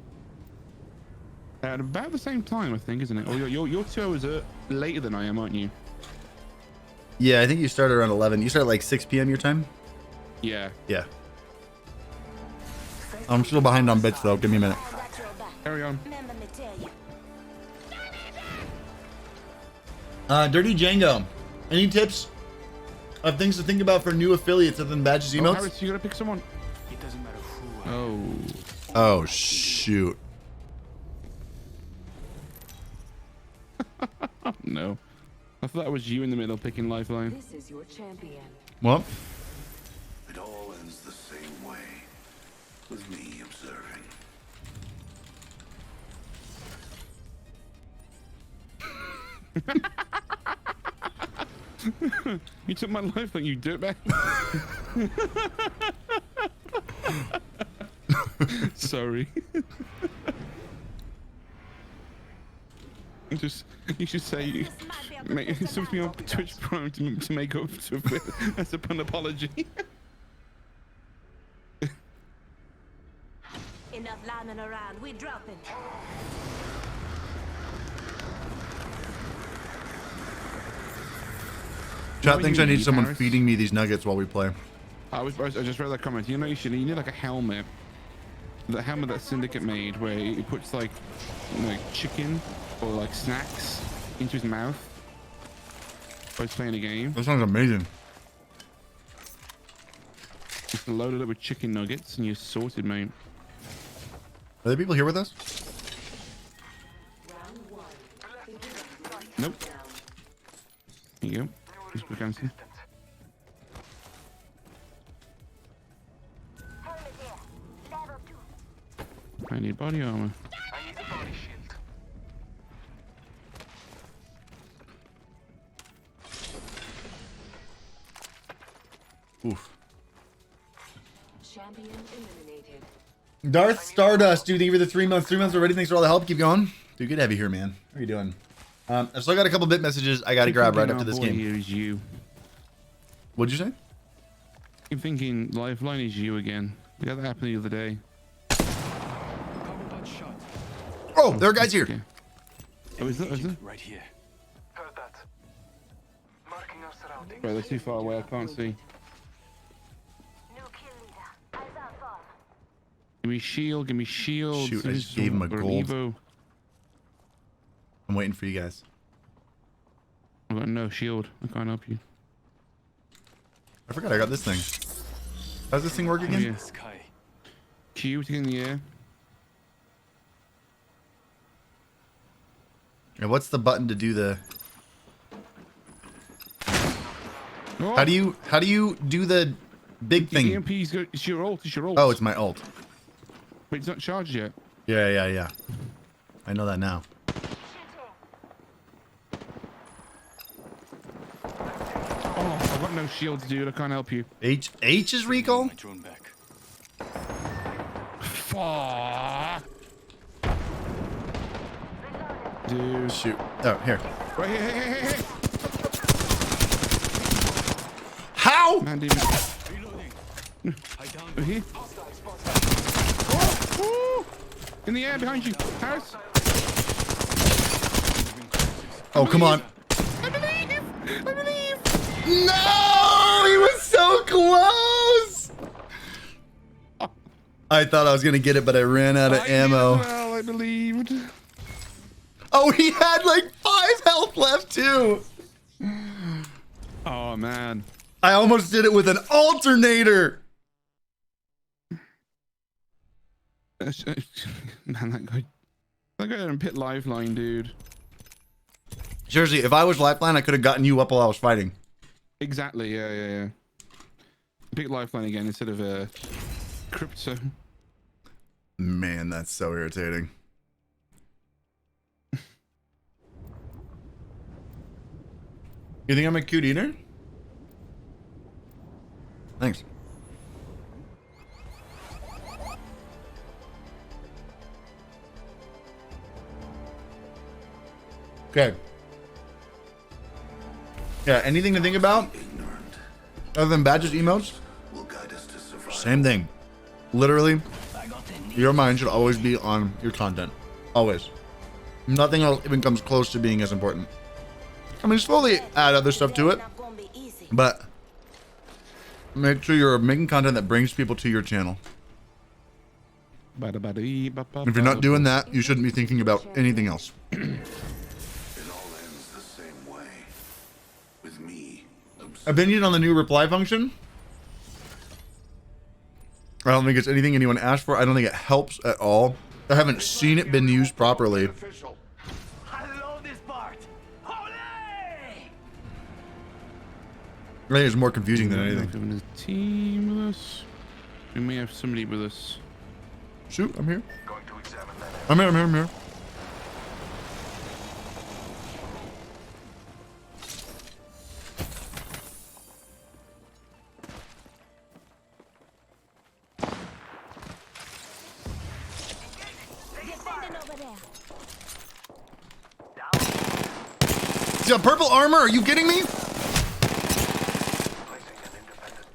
At about the same time, I think, isn't it? Oh, you're 2 hours later than I am, aren't you? Yeah, I think you started around 11. You started like 6 p.m. your time? Yeah. Yeah. I'm still behind on bits though. Give me a minute. Carry on. Dirty Django, any tips of things to think about for new affiliates other than badges, emotes? Oh, Harris, you gotta pick someone. It doesn't matter who I Oh. Oh, shoot. No. I thought that was you in the middle picking Lifeline. This is your champion. Well, It all ends the same way, with me observing. You took my Lifeline, you dirtbag. Sorry. You should say something on Twitch Prime to make up to it as an apology. Enough lambing around. We dropping. chat thinks I need someone Harris? feeding me these nuggets while we play. I just read that comment. You know, you need like a helmet. The helmet that Syndicate made, where he puts like chicken or like snacks into his mouth while he's playing a game. That sounds amazing. Just load it up with chicken nuggets and you're sorted, mate. Are there people here with us? Nope. Here you go. Just quick answer. I need body armor. I need a body shield. Oof. Champion eliminated. Darth Stardust, dude, thank you for the 3 months. 3 months already. Thanks for all the help. Keep going. Dude, good to have you here, man. How are you doing? I've still got a couple bit messages I got to grab right after this game. Here is you. What'd you say? I'm thinking Lifeline is you again. We had that happen the other day. Oh, there are guys here. Okay. Oh, is there? Is there? Right here. Heard that. Marking our surroundings. Right, they're too far away. I can't see. New kill leader. Eyes up, bomb. Give me shield. Give me shield. Shoot, I just gave him a Or an gold. Evo. I'm waiting for you guys. I've got no shield. I can't help you. I forgot I got this thing. How's this thing work again? yeah. Sky. Q to get in the air. And what's the button to do the? Oh, How do you do the big thing? EMP's go. It's your ult. It's your ult. Oh, it's my ult. But it's not charged yet. Yeah. I know that now. Oh, I've got no shields, dude. I can't help you. H is recall? My drone back. Fuck. Dude. Shoot. Oh, here. Right here. Hey. How? Man, David. Over here. Oh, in the air behind you. Harris. Oh, come on. I believe. No! He was so close! I thought I was gonna get it, but I ran out of ammo. Well, I believed. Oh, he had like 5 health left too. Oh, man. I almost did it with an alternator. Man, that guy and pit lifeline, dude. Seriously, if I was lifeline, I could have gotten you up while I was fighting. Exactly, yeah. Pick lifeline again instead of crypto. Man, that's so irritating. You think I'm a cute eater? Thanks. Okay. Yeah, anything to think about? Other than badges, emotes? Will guide us to survival. Same thing. Literally, your mind should always be on your content. Always. Nothing else even comes close to being as important. I mean, slowly add other stuff to it, Not gonna be easy. but make sure you're making content that brings people to your channel. If you're not doing that, you shouldn't be thinking about anything else. It all ends the same way. With me. Opinion on the new reply function? I don't think it's anything anyone asked for. I don't think it helps at all. I haven't seen it been used properly. Official. I love this part. Holy! I think it's more confusing than anything. Having a team with us. We may have somebody with us. Shoot, I'm here. Going to examine that. I'm here. Defending over there. He's got purple armor. Are you kidding me? Placing an independent.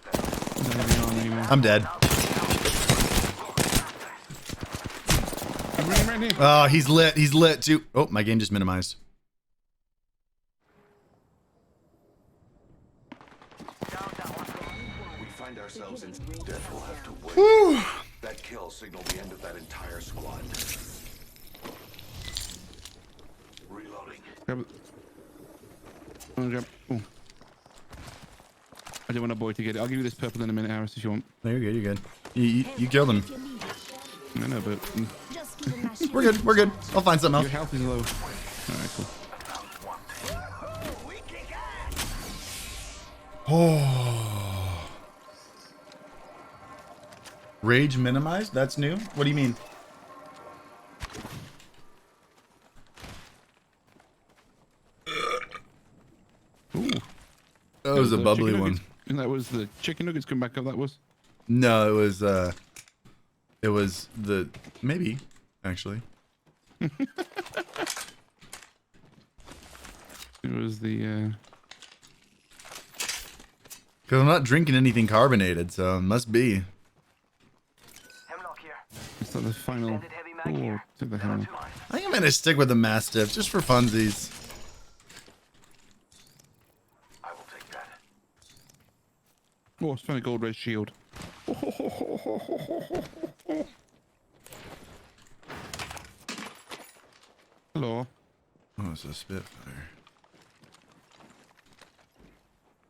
Not even on anymore. I'm dead. I'm running right here. Oh, he's lit. He's lit too. Oh, my game just minimized. We find ourselves in death. Will have to wait. Whew. That kill signaled the end of that entire squad. Reloading. Grab it. Oh, grab. Oh. I didn't want a boy to get it. I'll give you this purple in a minute, Harris, if you want. No, you're good. You're good. You killed him. If you need it, I know, but just give him my shield. We're good. We're good. I'll find something your else. health is low. Alright, cool. Oh. Rage minimized? That's new? What do you mean? Ooh. That was a the bubbly chicken one. nuggets. And that was the chicken nuggets come back up, that was? No, it was the, maybe, actually. It was the Because I'm not drinking anything carbonated, so it must be. Hemlock here. Is that the final? Extended heavy mag Oh, here. to the hell. I think I'm gonna stick with the Mastiff just for funsies. I will take that. Oh, it's found a gold red shield. Hello. Oh, it's a Spitfire.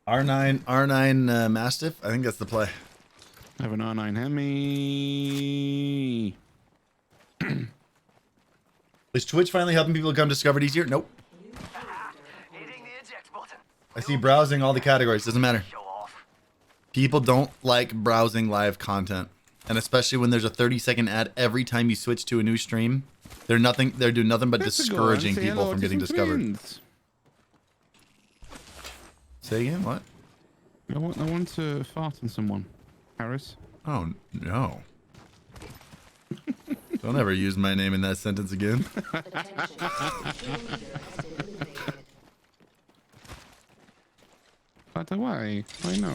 R9 Mastiff. I think that's the play. I have an R9 Hemi. Is Twitch finally helping people become discovered easier? Nope. Hitting the eject button. I see browsing all the categories. Doesn't matter. Show off. People don't like browsing live content, and especially when there's a 30-second ad every time you switch to a new stream. They're doing nothing but Let's go discouraging and say people hello from to getting some discovered. friends. Say again? What? I want to fart on someone. Harris. Oh no! Don't ever use my name in that sentence again. By the way, I know.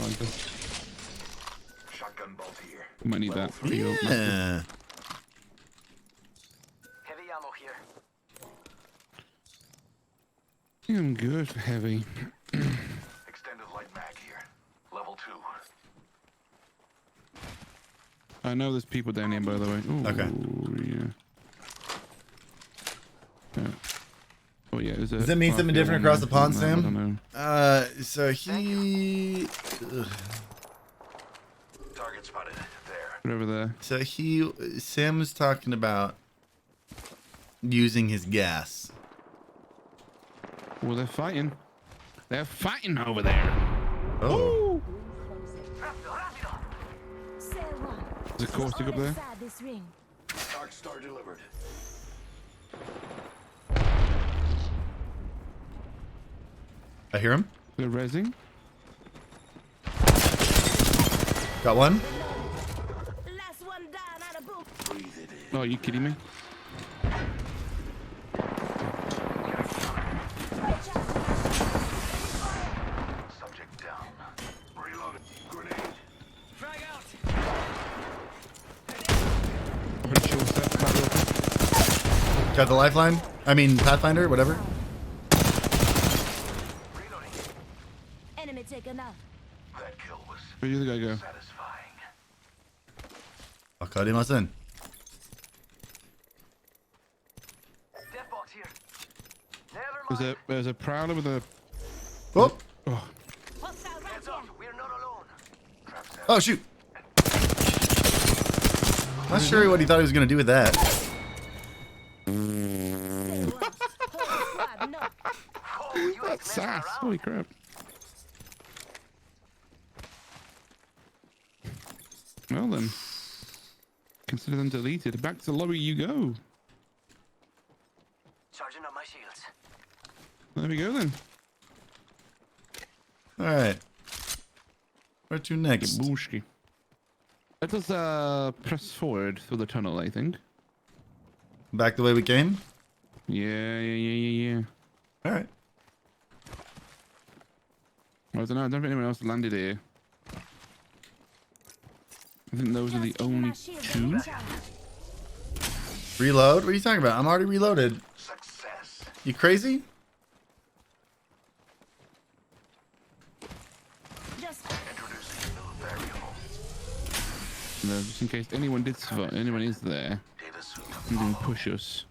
Shotgun bolt here. I might need that. For you. Yeah. Heavy ammo here. I'm good for heavy. Extended light mag here. Level 2. I know there's people down here, by the way. Ooh, Okay. Yeah. Oh yeah. Does that mean something different across the pond, I Sam? don't know. So he. Target spotted. There. Right over there. So Sam was talking about using his gas. Well, they're fighting. They're fighting over there. Oh. Rápido, rápido. Cell 1. There's a caustic up there. Inside this ring. Dark star delivered. I hear him. They're rezzing. Got one. Last one down out of book. Breathe it in. Oh, are you kidding me? Subject down. Reloaded. Grenade. Frag out. Pretty sure set that real quick. Got the lifeline. I mean Pathfinder, whatever. Reloading. Enemy taken out. That kill was Where did the guy go? satisfying. I'll cut him us in. Death box here. Never mind. There's a prowler with a. Oh. Oh, Hostile right Heads here. up. We're not alone. Trap set. Oh shoot. Not sure what he thought he was gonna do with that. Cell 1. Whole squad, no. Oh, you ain't that's messing sass. around. Holy crap. Well then. Consider them deleted. Back to the lobby you go. Charging up my shields. There we go then. All right. Where to next? Booshki. Let us press forward through the tunnel, I think. Back the way we came. Yeah. All right. I don't know. I don't think anyone else landed here. I think those are the Just give me only my shield, two. recharge. Reload? What are you talking about? I'm already reloaded. Success. You crazy? Just Introducing new variable. No, just in case anyone did survive, anyone is there, Data suit. and can push us.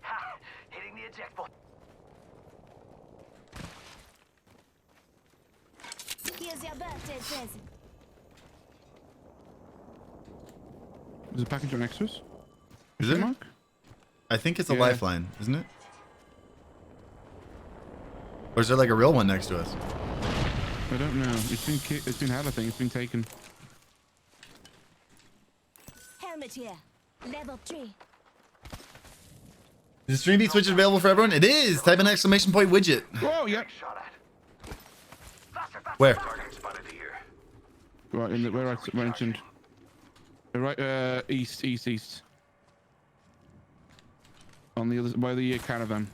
Ha! Hitting the eject button. here's your birthday present. There's a package on next to us. Is it? Mark? I think it's a Yeah. lifeline, isn't it? Or is there like a real one next to us? I don't know. It's been had. I think it's been taken. Helmet here. Level 3. Is the StreamBeats widget available for everyone? It is! Type an exclamation point widget. Whoa! Yeah. Shot at. Faster, faster. Where? Target spotted here. Right in the where I mentioned. Right, east. On the other by the caravan.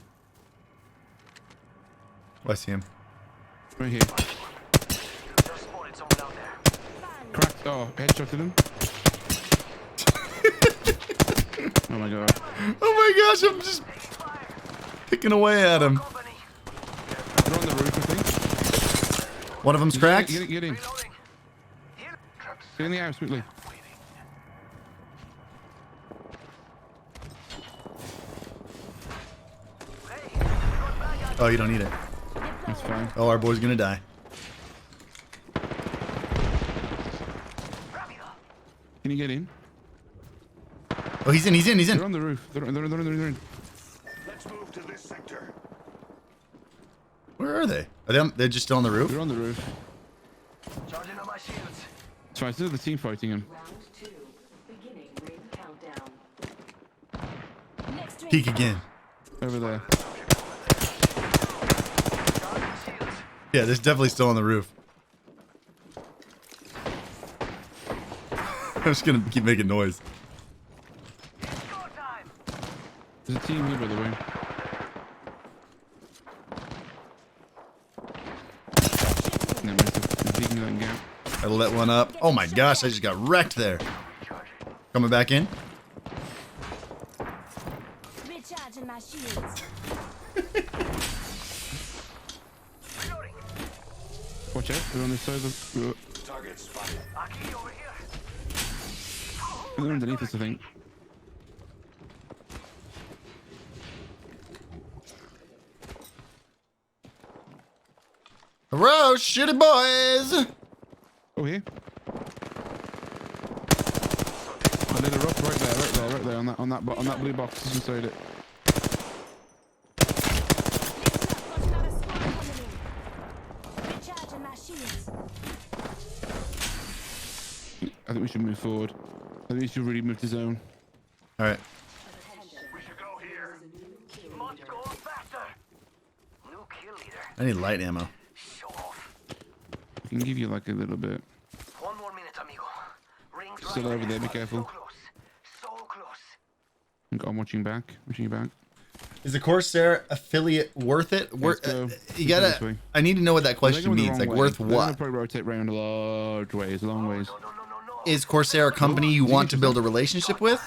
Oh, I see him. Right here. Just spotted someone out there. Cracked. Oh, headshotted him. Oh my god. Oh my gosh, I'm just picking away at him. Company. They're on the roof, I think. One of them's cracked. Get in. Reloading. Get in the house quickly. Oh, you don't need it. That's fine. Oh, our boy's gonna die. Can you get in? Oh, he's in. They're on the roof. They're in. Let's move to this sector. Where are they? Are they they're just still on the roof? They're on the roof. Charging on my shields. That's right, still the team fighting him. Round 2. Beginning ring countdown. Next ring. Peek again. Over there. Yeah, there's definitely still on the roof. I'm just gonna keep making noise. There's a team here, by the way. No, I'm digging that gap. I lit one up. Oh my gosh, I just got wrecked there. Coming back in. Recharging my shields. Watch out, they're on this side of the... Target spotted. Aki over here. They're underneath us, I think. Hello, shitty boys. Oh, here. I lit her up right there, on that blue box just inside it. Got another squad coming in. Recharging my shields. I think we should move forward. I think we should really move to zone. All right. We should go here. Must go faster. New kill leader. I need light ammo. Show off. I can give you like a little bit. 1 more minute, amigo. Rings Still right over there, be So careful. close. So close. I'm watching back. Is the Corsair affiliate worth it? Let's go. You Let's go this gotta. way. I need to know what that They're question going the means. wrong Like way. worth They're gonna what? probably rotate round a large ways, a long ways. No. Is Corsair a company you want to build a relationship with,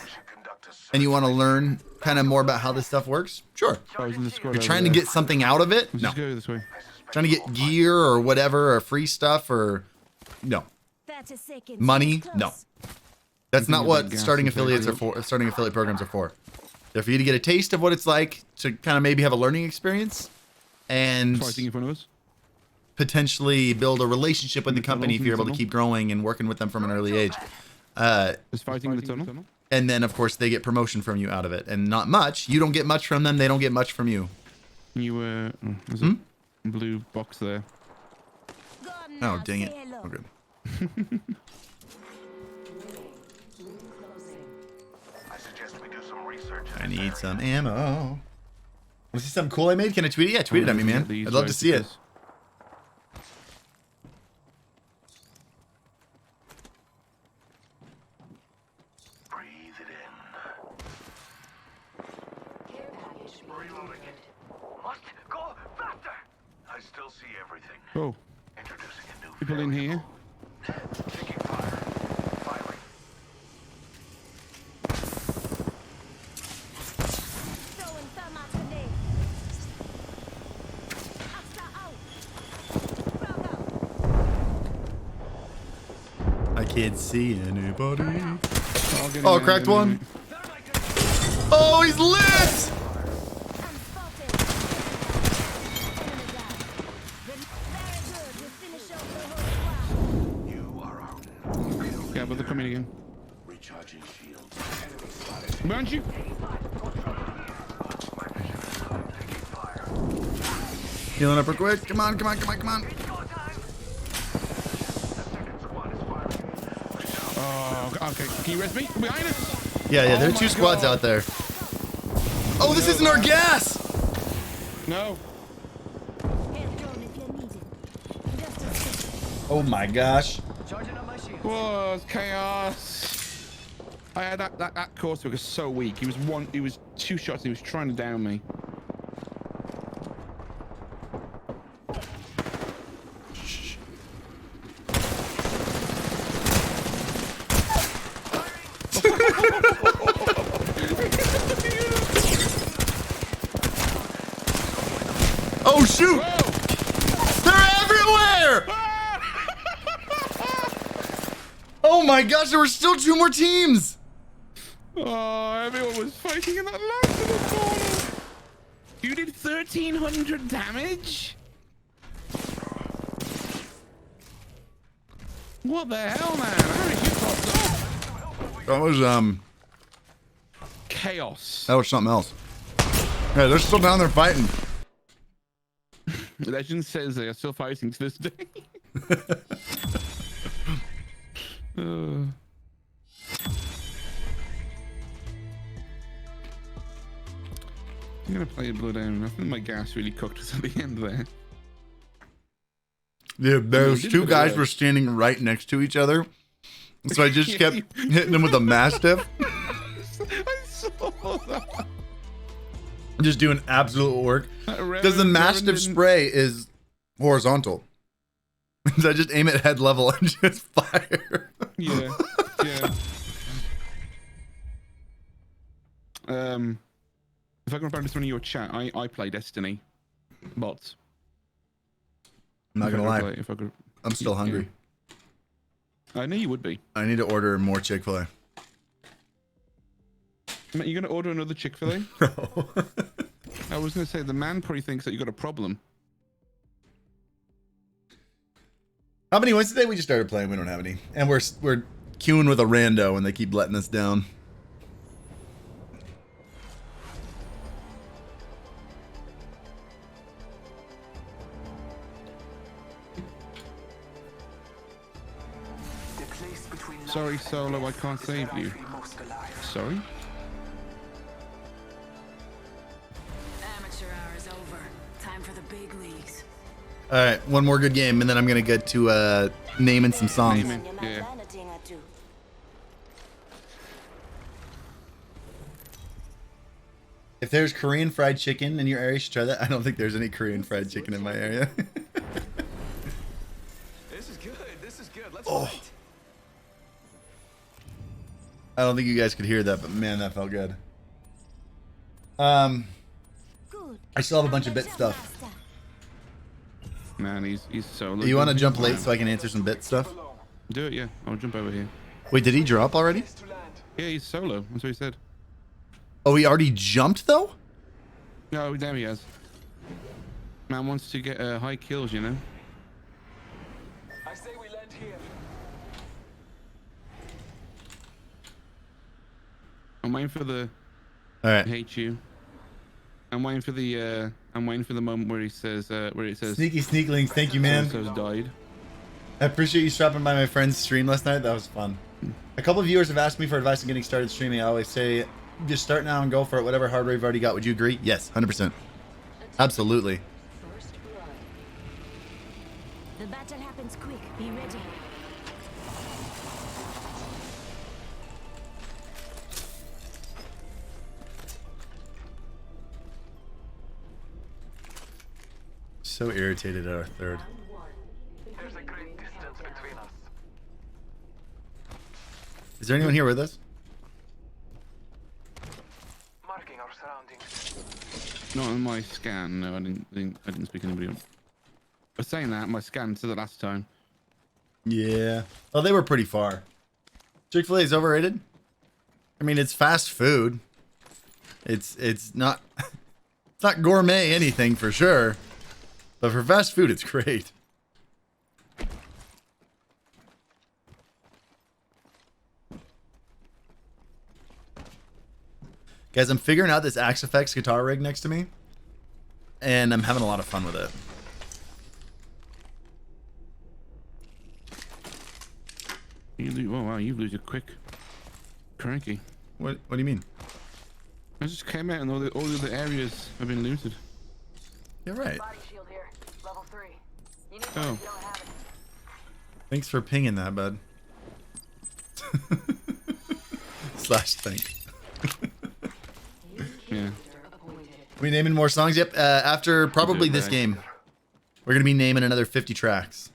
and you want to learn kind of more about how this stuff works? Sure. I was in the squad You're over trying to there. get something out of it? Let's No. just go this way. Trying to get gear or whatever, or free stuff, or no. 30 seconds. Money? Close. No. That's Thinking not about what gas starting and affiliates are petrol. for. Starting affiliate programs are for. They're for you to get a taste of what it's like to kind of maybe have a learning experience, and Fighting in front of us. potentially build a relationship with the In the tunnel, company if in you're the able to tunnel. keep growing and working with them from an early age. There's fighting in the tunnel. And then of course they get promotion from you out of it, and not much. You don't get much from them. They don't get much from you. You there's a blue box there. Go on Oh now, dang it. say hello. Okay. I suggest we do some research. I need some ammo. Want to see something cool I made? Can I tweet it? Yeah, tweet it at me, man. I'd love to see it. Breathe it in. Reloading it. Must go faster. I still see everything. Oh, Introducing a new people in here. taking fire. Firing. Throwing thermite grenade. Asta out. Frog out. I can't see anybody. Get Oh, in cracked there, one. Oh, he's lit! I'm spotted. Enemy down. Very good. We finish off the whole squad. You are our Yeah, but they're coming again. recharging shields. Enemy spotted. Behind you. Healing up real quick. Come on. Oh, okay. Can you rest me? Behind us. Yeah, there are Oh two my squads God. out there. Oh, this isn't our gas! No. Head drone if you need it. Just a second. Oh my gosh. Was chaos. I had that course was so weak. He was 2 shots. He was trying to down me. Oh shoot! They're everywhere! Oh my gosh, there were still 2 more teams! Oh, everyone was fighting in that last little corner. You did 1,300 damage? What the hell, man? How did you popped off? That was Chaos. that was something else. Yeah, they're still down there fighting. Legend says they are still fighting to this day. I'm gonna play Blood Down. I think my gas really cooked us at the end there. Yeah, those 2 guys were standing right next to each other. So I just kept hitting them with a Mastiff. I saw that. Just doing absolute work. Because the Mastiff spray is horizontal. So I just aim at head level and just fire. Yeah, yeah. If I can find this one in your chat, I play Destiny bots. I'm not gonna lie. If I could, I'm still hungry. I know you would be. I need to order more Chick-fil-A. You're gonna order another Chick-fil-A? No. I was gonna say the man probably thinks that you got a problem. How many wins today? We just started playing. We don't have any, and we're queuing with a rando, and they keep letting us down. Sorry, Solo, I can't save you. Sorry? Amateur hour is over. Time for the big leagues. All right, one more good game, and then I'm gonna get to naming some songs. Naming, yeah. If there's Korean fried chicken in your area, you should try that. I don't think there's any Korean fried chicken in my area. This is good. This is good. Let's fight. I don't think you guys could hear that, but man, that felt good. I still have a bunch of bit stuff. Man, he's so. You want to jump late so I can answer some bit stuff? Do it, yeah. I'll jump over here. Wait, did he drop already? Yeah, he's solo. That's what he said. Oh, he already jumped though? No, damn, he has. Man wants to get high kills, you know. I say we land here. I'm waiting for the. All right. I hate you. I'm waiting for the. I'm waiting for the moment where he says. Where it says. Sneaky Sneaklings, thank you, man. So died. I appreciate you stopping by my friend's stream last night. That was fun. A couple of viewers have asked me for advice on getting started streaming. I always say, just start now and go for it. Whatever hardware you've already got. Would you agree? Yes, 100%. Absolutely. The battle happens quick. Be ready. So irritated at our third. There's a great distance between us. Is there anyone here with us? Marking our surroundings. Not on my scan. No, I didn't speak to anybody else. I was saying that my scan said the last time. Yeah. Oh, they were pretty far. Chick-fil-A is overrated. I mean, it's fast food. It's not it's not gourmet anything for sure. But for fast food, it's great. Guys, I'm figuring out this Axe Effects guitar rig next to me. And I'm having a lot of fun with it. Oh wow, you lose it quick. Cranky. What do you mean? I just came out and all the other areas have been looted. You're right. Body shield here. Level 3. You need Oh. one if you don't have it. Thanks for pinging that, bud. Slash think. Yeah. We naming more songs? Yep. After probably this Right. game, we're gonna be naming another 50 tracks.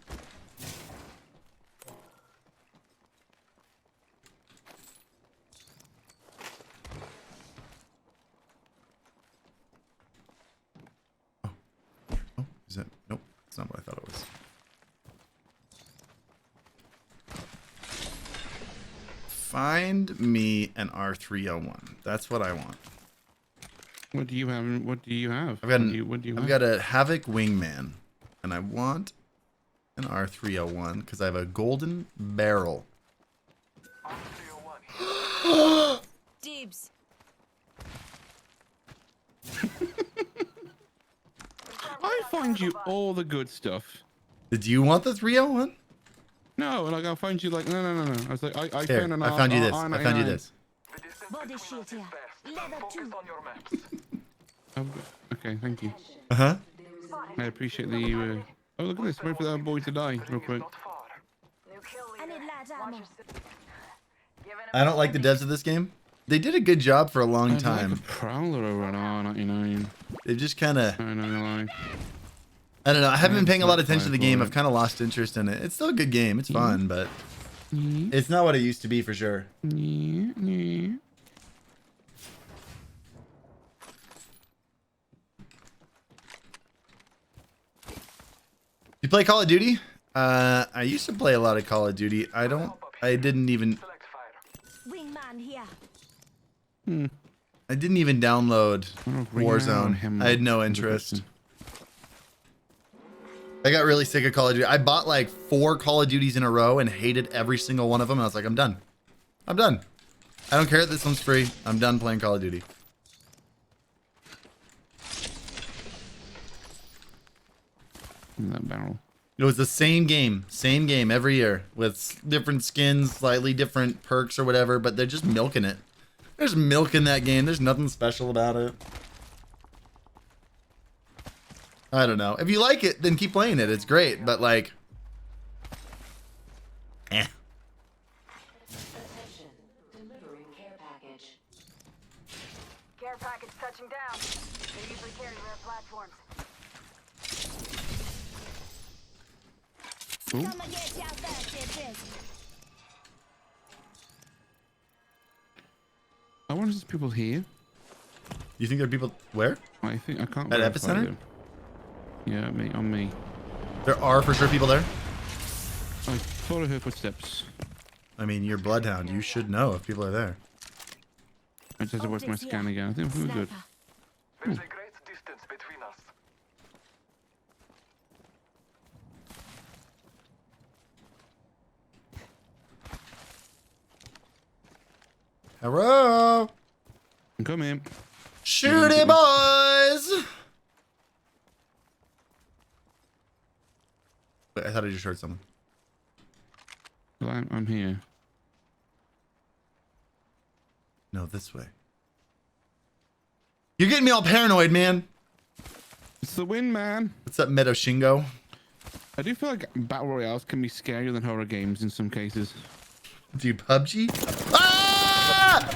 Is it? Nope. That's not what I thought it was. Find me an R301. That's what I want. What do you have? What do you have? I've got I've got a Havoc Wingman, and I want an R301 because I have a golden barrel. Dibs. I find you all the good stuff. Did you want the 301? No, like I'll find you like no. I was like I Here, found an I found you this. R99. I found you this. The distance Body between shield us is here. vast. Leather Focus too. on your maps. Okay, thank you. Uh huh. I appreciate the. Oh look at this! Wait for that boy to die real quick. Not far. I need light ammo. I don't like the devs of this game. They did a good job for a long I'd time. like a Prowler over an R99. They've just kind of, I'm not gonna lie. I don't know. I haven't been paying a lot of That's attention to the fine game. for I've it. kind of lost interest in it. It's still a good game. It's fun, but it's not what it used to be for sure. Yeah. You play Call of Duty? I used to play a lot of Call of Duty. I didn't even Select fire. Wingman here. download Ring around Warzone. him. I had no interest. I got really sick of Call of Duty. I bought like 4 Call of Duties in a row and hated every single one of them. And I was like, I'm done. I'm done. I don't care that this one's free. I'm done playing Call of Duty. In that barrel. It was the same game every year with different skins, slightly different perks or whatever, but they're just milking it. There's milk in that game. There's nothing special about it. I don't know. If you like it, then keep playing it. It's great, but like, eh. Attention. Delivering care package. Care package touching down. They usually carry rare platforms. Come and get out there, bitches. I wonder if there's people here. You think there are people where? I think I can't. At verify Epicenter? them. Yeah, me on me. There are for sure people there. I thought I heard footsteps. I mean, you're Bloodhound. You should know if people are there. I just have to watch my scan again. I think we're good. Sniper. There's a great distance between us. Hello. Come in. Shooty boys. Wait, I thought I just heard someone. Well, I'm here. No, this way. You're getting me all paranoid, man. It's the win, man. What's up, Meadow Shingo? I do feel like battle royales can be scarier than horror games in some cases. Dude, PUBG? Ah!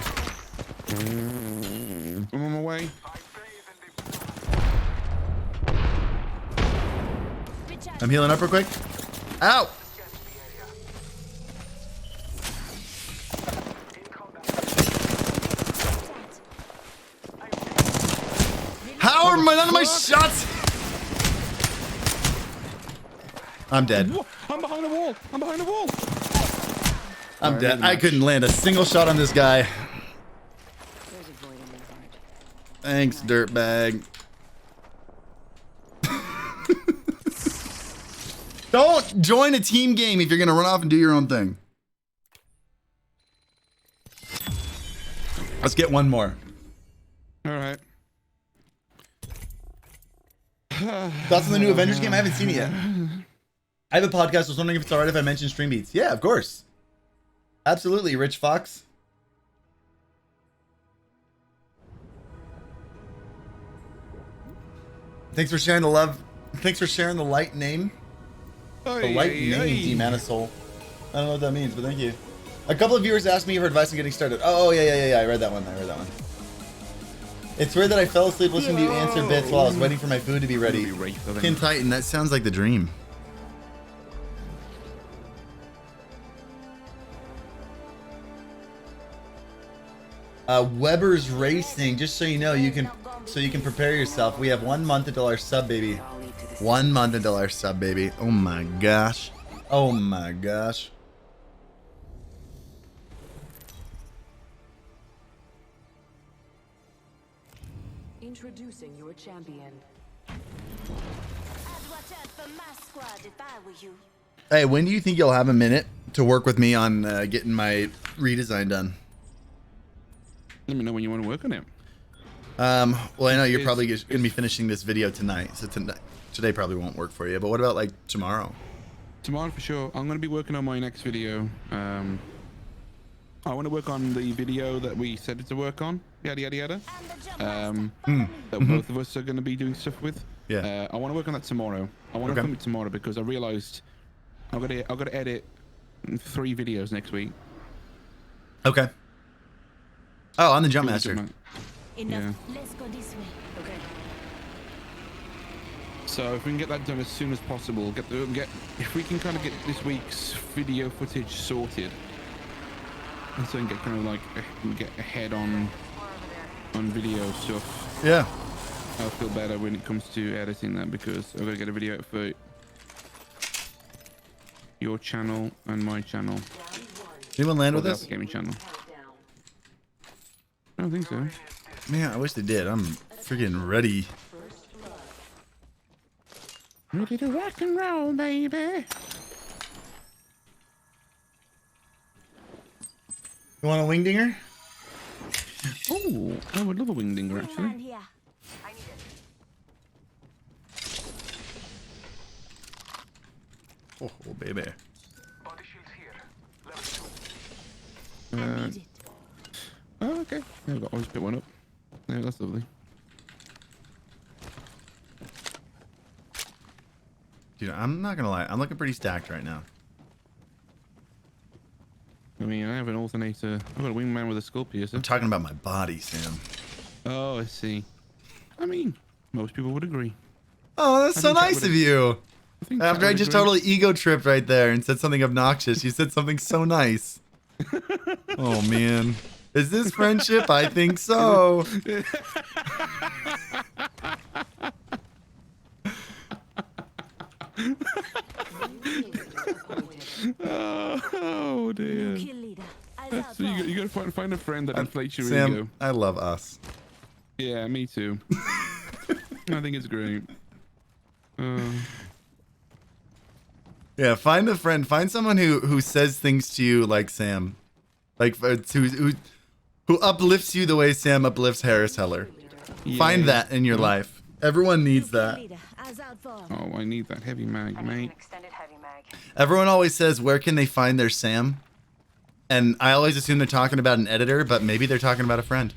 I'm on my way. Recharge. I'm healing up real quick. Ow! How are none of my shots? I'm dead. Whoa, I'm behind a wall. I'm behind a wall. I'm Alright, dead. good I match. couldn't land a single shot on this guy. There's a void in your heart. Thanks, dirtbag. Don't join a team game if you're gonna run off and do your own thing. Let's get one more. All right. Thoughts on the new Avengers game? I haven't seen it yet. I have a podcast. I was wondering if it's alright if I mention StreamBeats. Yeah, of course. Absolutely, Rich Fox. Thanks for sharing the love. Thanks for sharing the light name. The light name, Demanasol. I don't know what that means, but thank you. A couple of viewers asked me for advice on getting started. Oh, yeah. I read that one. It's weird that I fell asleep listening to you answer bits while I was waiting for my food to be ready. Kin Titan, that sounds like the dream. Weber's Racing, just so you know, you can prepare yourself. We have 1 month until our sub, baby. I'll leave to the 1 month until our sub, baby. Oh my gosh. Oh my gosh. Introducing your champion. I'd watch out for my squad if I were you. Hey, when do you think you'll have a minute to work with me on getting my redesign done? Let me know when you want to work on it. Well, I know you're probably going to be finishing this video tonight, so today probably won't work for you. But what about like tomorrow? Tomorrow for sure. I'm going to be working on my next video. I want to work on the video that we said to work on. Yada yada yada. That both of us are going to be doing stuff with. Yeah. I want to work on that tomorrow. I want to film it tomorrow because I realized I've got to edit 3 videos next week. Okay. Oh, on the Jump Master. Enough. Yeah. Let's go this way. Okay. So if we can get that done as soon as possible, if we can kind of get this week's video footage sorted, and so we can get kind of like get ahead on video stuff. Yeah. I'll feel better when it comes to editing that because I've got to get a video out for your channel and my channel. Anyone land with Or the us? Alpha Gaming channel. I don't think so. Man, I wish they did. I'm freaking ready. Ready to rock and roll, baby. You want a wingdinger? Oh, I would love a wingdinger Man actually. here. I need it. Oh, baby. Body shields here. Level 2. I need it. Oh, okay. Yeah, I'll just pick one up. Yeah, that's lovely. Dude, I'm not gonna lie. I'm looking pretty stacked right now. I mean, I have an alternator. I've got a wingman with a skull piercer. I'm talking about my body, Sam. Oh, I see. I mean, most people would agree. Oh, that's I so think that nice of would've- you. I think After that I would just agree. totally ego tripped right there and said something obnoxious, you said something so nice. Oh man. Is this friendship? I think so. Oh dear. Kill leader. Eyes out So for. you gotta find a friend that inflates your Sam, ego. I love us. Yeah, me too. I think it's great. Yeah, find a friend. Find someone who says things to you like Sam, like who uplifts you the way Sam uplifts Harris Heller. Find that in your life. Everyone needs Kill that. leader. Eyes out for. Oh, I need that heavy mag, I need mate. an extended heavy mag. Everyone always says, where can they find their Sam? And I always assume they're talking about an editor, but maybe they're talking about a friend.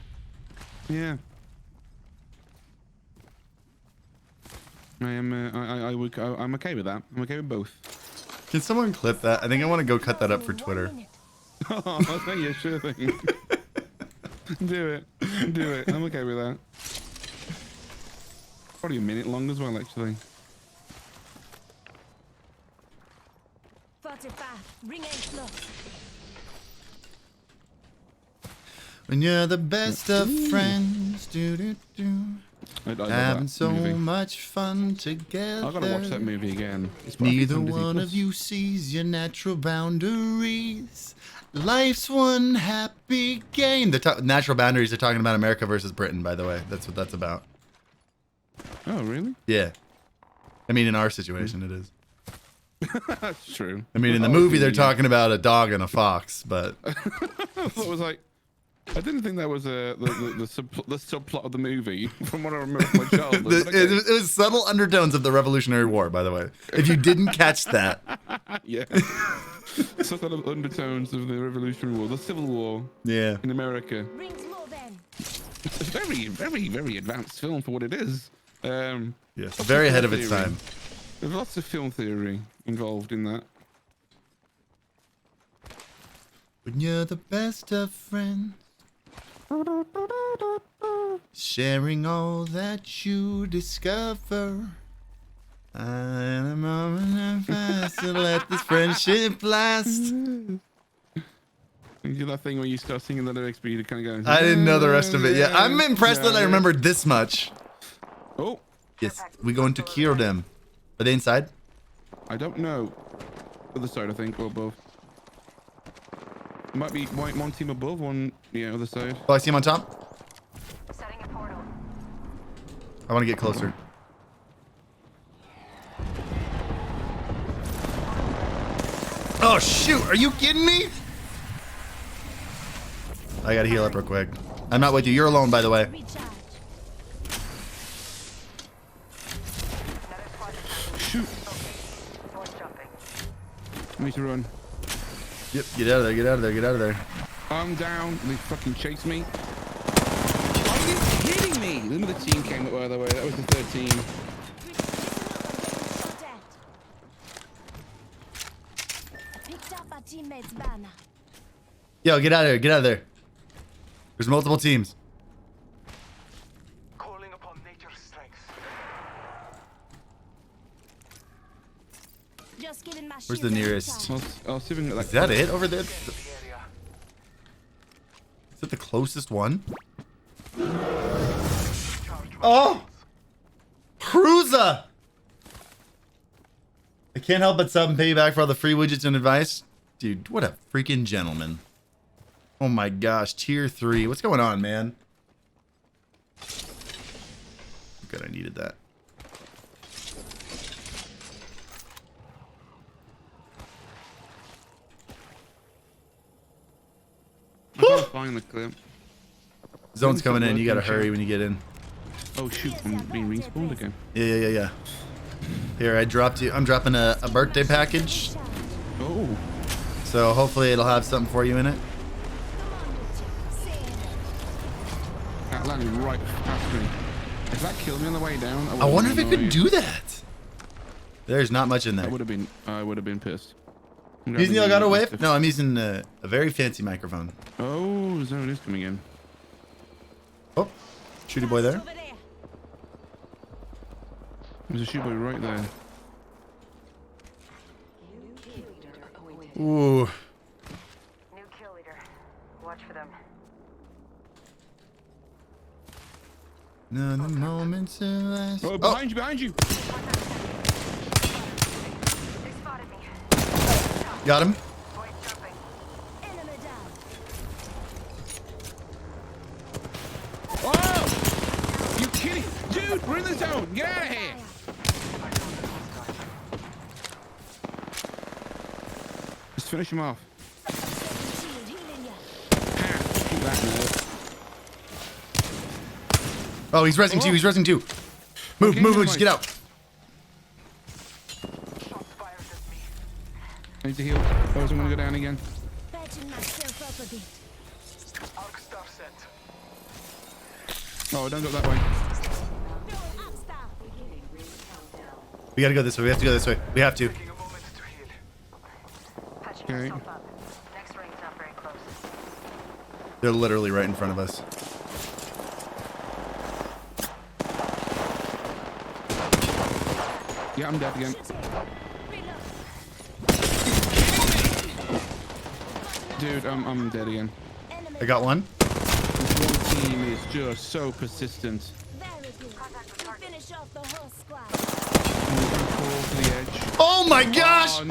Yeah. I'm okay with that. I'm okay with both. Can someone clip that? I think I want to go cut that up for Twitter. 1 minute. Oh, yeah, sure thing. Do it. Do it. I'm okay with that. Probably a minute long as well, actually. 45. Ring ain't close. When you're the best of friends, I love having that so movie. much fun together. I gotta watch that movie again. It's probably Neither on Disney one Plus. of you sees your natural boundaries. Life's one happy game. The natural boundaries are talking about America versus Britain, by the way. That's what that's about. Oh, really? Yeah. I mean, in our situation, it is. That's true. I mean, in the Oh, movie, they're yeah. talking about a dog and a fox, but I thought it was like, I didn't think that was the subplot of the movie from what I remember from my childhood. but okay. it was subtle undertones of the Revolutionary War, by the way. If you didn't catch that, Yeah. Some sort of undertones of the Revolutionary War, the Civil War yeah. in America. Rings more then. It's a very, very, very advanced film for what it is. Yes, very ahead of its time. There's lots of film theory involved in that. When you're the best of friends, sharing all that you discover. And a moment and fast to let this friendship last. You do that thing where you start singing the lyrics, but you kind of go. I didn't know the rest of it yet. I'm impressed that I remembered this much. Oh, Yes, we're going to kill them. Are they inside? I don't know. Other side, I think, or above. It might be one team above, one, yeah, other side. Oh, I see him on top. Setting a portal. I want to get closer. Oh, shoot. Are you kidding me? I got to heal up real quick. I'm not with you. You're alone, by the way. Recharge. Another squad is Shoot. force jumping. I need to run. Yep. Get out of there. Get out of there. Get out of there. I'm down. They fucking chase me. Are you kidding me? Another team came up, by the way. That was the third team. Listen up, I'm getting shot at. I picked up our teammate's banner. Yo, get out of there. Get out of there. There's multiple teams. Calling upon nature's strength. Just giving my Where's the shield a nearest? recharge. I'll see if we can get that. Is that it over there? Scan the area. Is that the closest one? Charged with Oh! Cruiser! I can't help but sub and pay you back for all the free widgets and advice. Dude, what a freaking gentleman. Oh my gosh, tier 3. What's going on, man? Good, I needed that. I can't find the clip. Zone's coming in. You gotta hurry when you get in. Oh shoot, I'm being respawned again. Yeah. Here, I dropped you. I'm dropping a birthday package. Oh, So hopefully it'll have something for you in it. that landed right past me. If that killed me on the way down, I wonder if it could do that. There's not much in I there. would have been pissed. I'm Using the grabbing Elgato Wave? stuff. No, I'm using a very fancy microphone. Oh, zone is coming in. Oh, shooty boy there. Over there. There's a shoot boy right there. Ooh. New kill leader. Watch for them. No, the moments of last. Oh, behind you, behind you! They spotted me. Got him. Void jumping. Enemy down. Oh! You kidding? Dude, we're in the zone! Get out of here! Just finish him off. Shield healing ya. Shoot that nerd. Oh, he's resing too. He's resing too. Move, Okay, move, never just get mind. out. Shots fired at me. I need to heal. Oh, is I'm gonna go down again. Patching myself up a bit. Arc star set. Oh, don't go that way. Throwing arc star. We gotta go this way. We have to go this way. We have to. Taking a moment to heal. Patching Okay. myself up. Next ring's not very close. They're literally right in front of us. Yeah, I'm dead again. Shoot here. Reload. Dude, I'm dead again. Enemy I got one. This one team is just so persistent. very good. Finish off the whole squad. And we're gonna fall to the edge. Oh my gosh! Oh,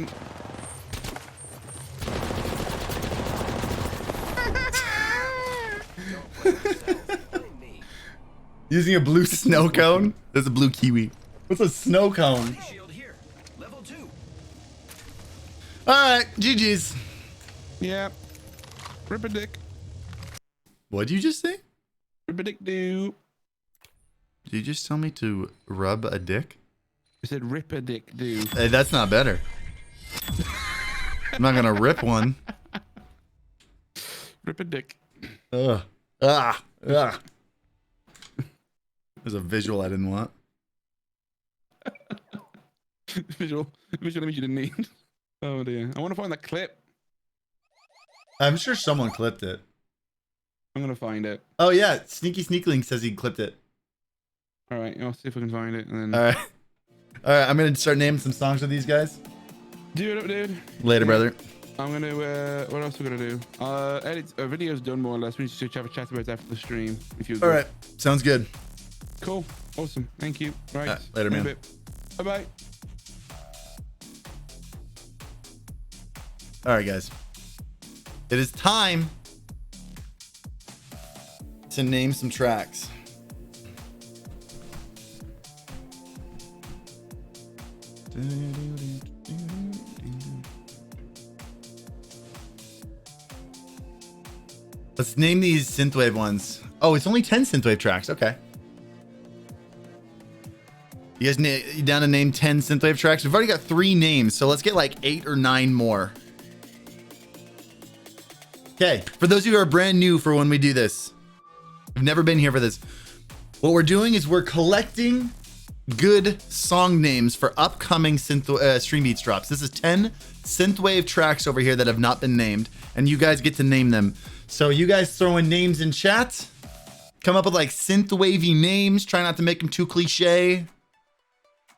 Using a blue snow cone. There's a blue kiwi. What's a snow cone? Shield here. Level 2. All right, GG's. yeah. Rip a dick. What'd you just say? Rip a dick do. Did you just tell me to rub a dick? I said rip a dick do. Hey, that's not better. I'm not gonna rip one. Rip a dick. Ugh. There's a visual I didn't want. Visual image you didn't need. Oh dear. I want to find that clip. I'm sure someone clipped it. I'm gonna find it. Oh yeah, Sneaky Sneakling says he clipped it. All right, I'll see if I can find it and then. All right. All right, I'm gonna start naming some songs with these guys. Dude. Later, brother. I'm gonna. What else we gonna do? Edit. Video's done more or less. We need to have a chat about it after the stream. If you. All right, sounds good. Cool. Awesome. Thank you. Right. Later, man. Bye bye. All right, guys. It is time to name some tracks. Let's name these synthwave ones. Oh, it's only 10 synthwave tracks. Okay. You guys you down to name 10 synthwave tracks? We've already got 3 names, so let's get like 8 or 9 more. Okay, for those of you who are brand new for when we do this, I've never been here for this. What we're doing is we're collecting good song names for upcoming StreamBeats drops. This is 10 synthwave tracks over here that have not been named, and you guys get to name them. So you guys throw in names in chat, come up with like synthwavy names, try not to make them too cliche.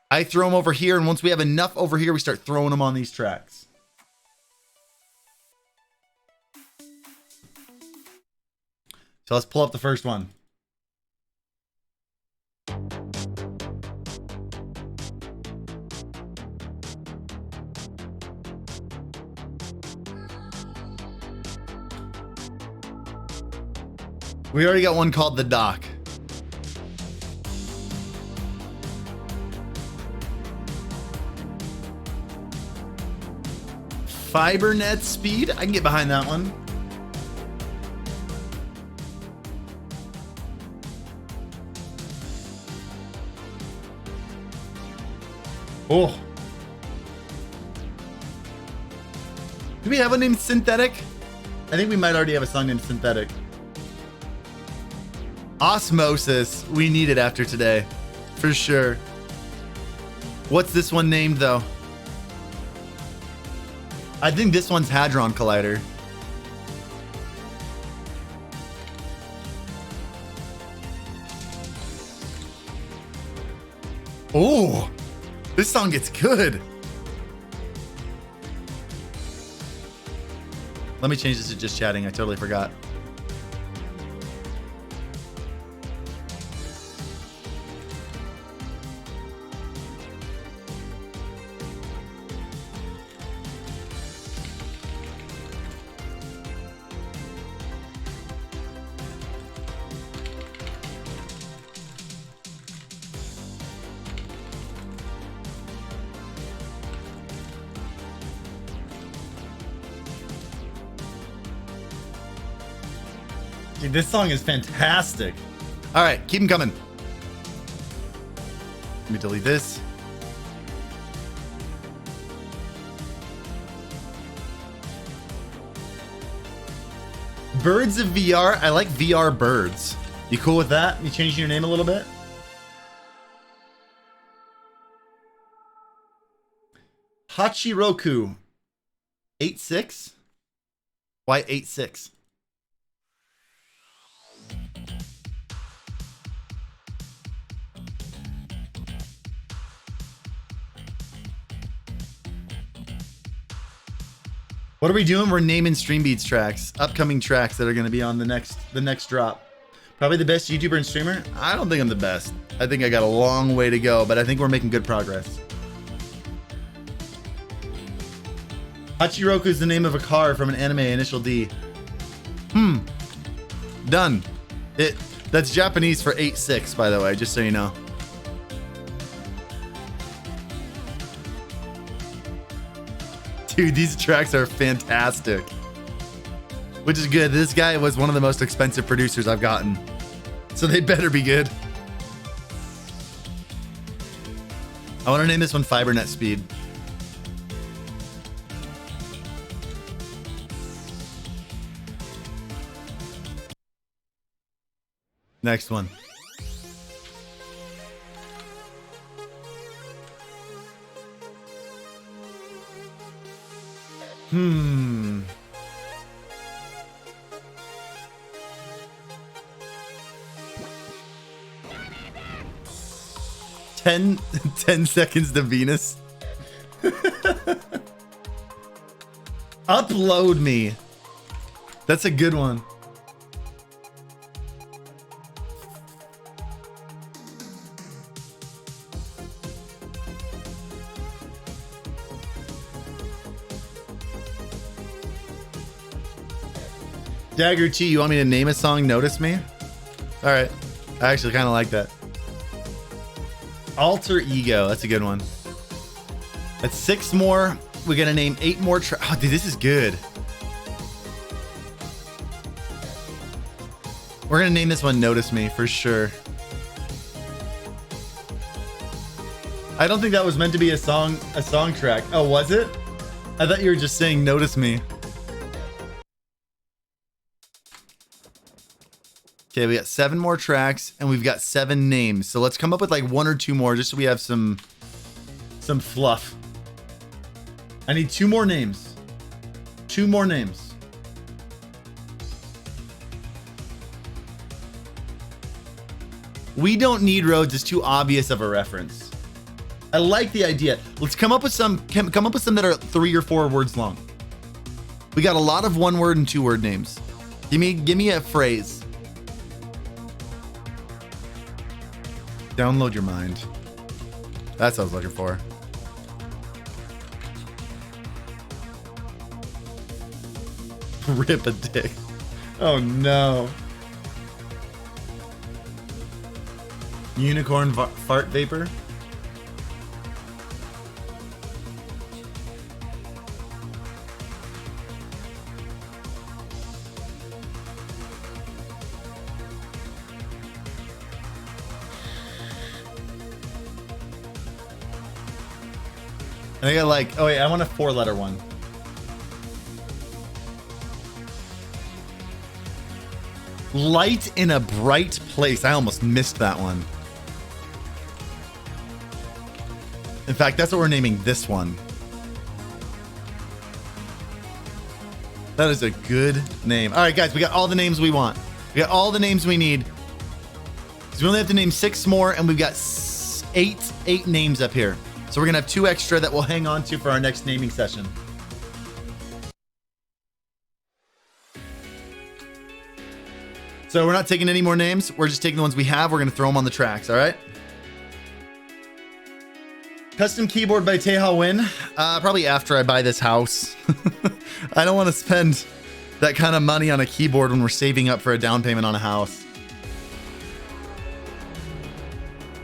I throw them over here, and once we have enough over here, we start throwing them on these tracks. So let's pull up the first one. We already got one called The Dock. Fibernet Speed. I can get behind that one. Oh. Do we have one named Synthetic? I think we might already have a song named Synthetic. Osmosis. We need it after today. For sure. What's this one named though? I think this one's Hadron Collider. Oh, this song gets good. Let me change this to just chatting. I totally forgot. Dude, this song is fantastic. All right, keep them coming. Let me delete this. Birds of VR. I like VR birds. You cool with that? You changing your name a little bit? Hachiroku. 8-6? Why 8-6? What are we doing? We're naming StreamBeats tracks, upcoming tracks that are going to be on the next drop. Probably the best YouTuber and streamer? I don't think I'm the best. I think I got a long way to go, but I think we're making good progress. Hachiroku is the name of a car from an anime, Initial D. Done. That's Japanese for 8-6, by the way, just so you know. Dude, these tracks are fantastic. Which is good. This guy was one of the most expensive producers I've gotten. So they better be good. I want to name this one Fibernet Speed. Next one. Ten seconds to Venus. Upload me. That's a good one. Dagger T, you want me to name a song Notice Me? All right. I actually kind of like that. Alter Ego. That's a good one. That's 6 more. We're going to name 8 more. Oh, dude, this is good. We're going to name this one Notice Me for sure. I don't think that was meant to be a song track. Oh, was it? I thought you were just saying Notice Me. Okay, we got 7 more tracks and we've got 7 names. So let's come up with like 1 or 2 more just so we have some fluff. I need 2 more names. 2 more names. We Don't Need Roads is too obvious of a reference. I like the idea. Let's come up with some that are 3 or 4 words long. We got a lot of 1-word and 2-word names. Give me a phrase. Download your mind. That's what I was looking for. Rip a dick. Oh no. Unicorn fart vapor. I think I like, oh wait, I want a 4-letter one. Light in a bright place. I almost missed that one. In fact, that's what we're naming this one. That is a good name. All right, guys, we got all the names we want. We got all the names we need. So we only have to name 6 more, and we've got 8 names up here. So we're gonna have 2 extra that we'll hang on to for our next naming session. So we're not taking any more names. We're just taking the ones we have. We're gonna throw them on the tracks, all right? Custom keyboard by Teha Win. Probably after I buy this house. I don't want to spend that kind of money on a keyboard when we're saving up for a down payment on a house.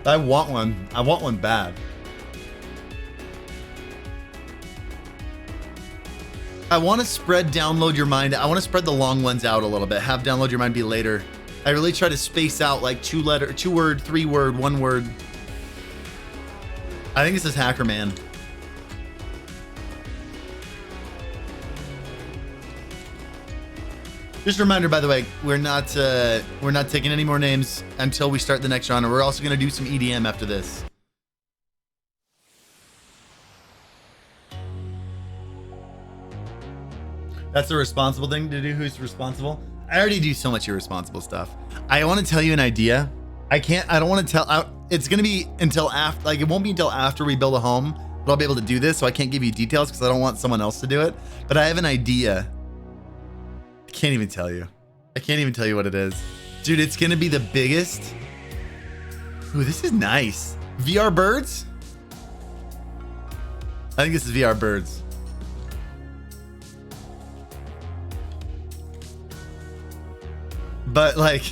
I want one. I want one bad. I want to spread Download Your Mind. I want to spread the long ones out a little bit. Have Download Your Mind be later. I really try to space out like 2-word, 3-word, 1-word. I think this is Hacker Man. Just a reminder, by the way, we're not taking any more names until we start the next genre. We're also going to do some EDM after this. That's the responsible thing to do. Who's responsible? I already do so much irresponsible stuff. I want to tell you an idea. I don't want to tell. It's going to be until after, like it won't be until after we build a home, but I'll be able to do this. So I can't give you details because I don't want someone else to do it. But I have an idea. I can't even tell you. I can't even tell you what it is. Dude, it's going to be the biggest. Ooh, this is nice. VR birds? I think this is VR birds. But like,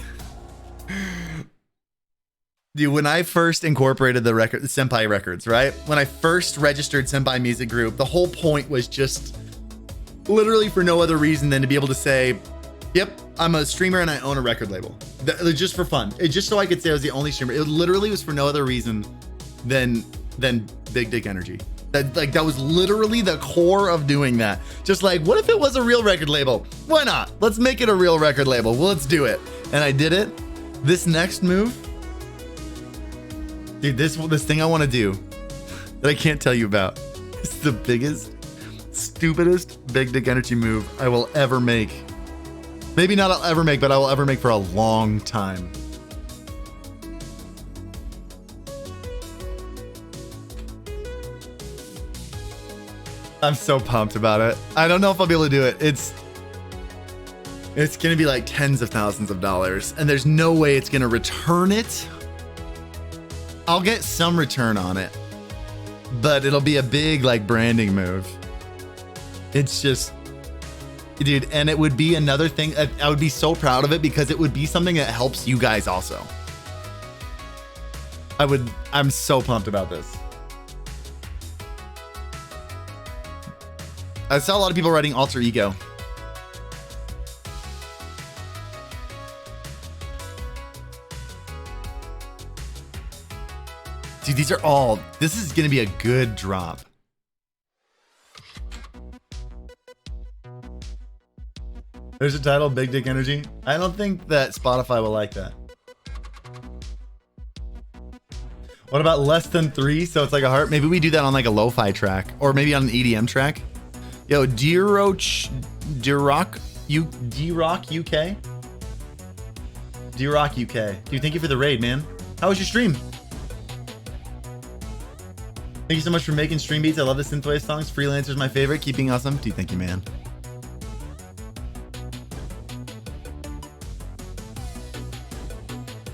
dude, when I first incorporated the Senpai Records, right? When I first registered Senpai Music Group, the whole point was just literally for no other reason than to be able to say, yep, I'm a streamer and I own a record label. Just for fun. It just so I could say I was the only streamer. It literally was for no other reason than Big Dick Energy. That was literally the core of doing that. Just like, what if it was a real record label? Why not? Let's make it a real record label. Well, let's do it. And I did it. This next move, dude, this thing I want to do that I can't tell you about. It's the biggest, stupidest Big Dick Energy move I will ever make. Maybe not I'll ever make, but I will ever make for a long time. I'm so pumped about it. I don't know if I'll be able to do it. It's gonna be like tens of thousands of dollars, and there's no way it's gonna return it. I'll get some return on it, but it'll be a big like branding move. It's just, dude, and it would be another thing. I would be so proud of it because it would be something that helps you guys also. I'm so pumped about this. I saw a lot of people writing alter ego. Dude, these are all, this is going to be a good drop. There's a title, Big Dick Energy. I don't think that Spotify will like that. What about less than 3? So it's like a heart. Maybe we do that on like a lo-fi track or maybe on an EDM track. Yo, D-Rock UK? D-Rock UK. Dude, thank you for the raid, man. How was your stream? Thank you so much for making StreamBeats. I love the synthwave songs. Freelancer's my favorite. Keeping awesome. Dude, thank you, man.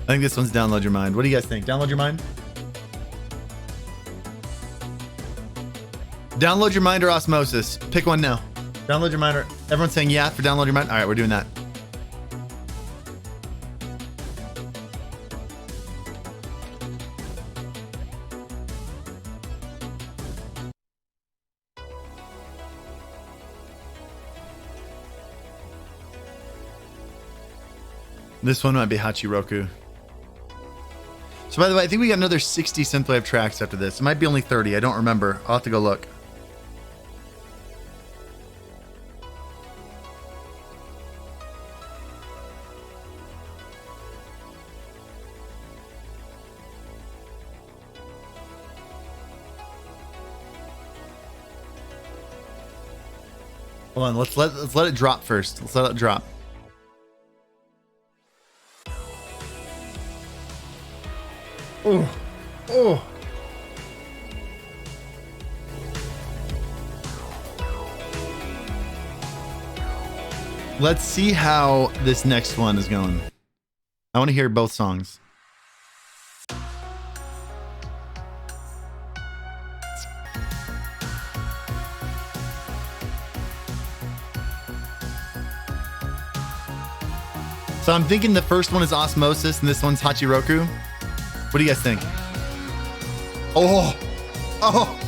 I think this one's Download Your Mind. What do you guys think? Download Your Mind? Download Your Mind or Osmosis? Pick one now. Download Your Mind or... Everyone's saying yeah for Download Your Mind? All right, we're doing that. This one might be Hachiroku. So by the way, I think we got another 60 synthwave tracks after this. It might be only 30. I don't remember. I'll have to go look. Hold on, let's let it drop first. Let's let it drop. Oh, oh. Let's see how this next one is going. I want to hear both songs. So I'm thinking the first one is Osmosis and this one's Hachiroku. What do you guys think? Oh, oh.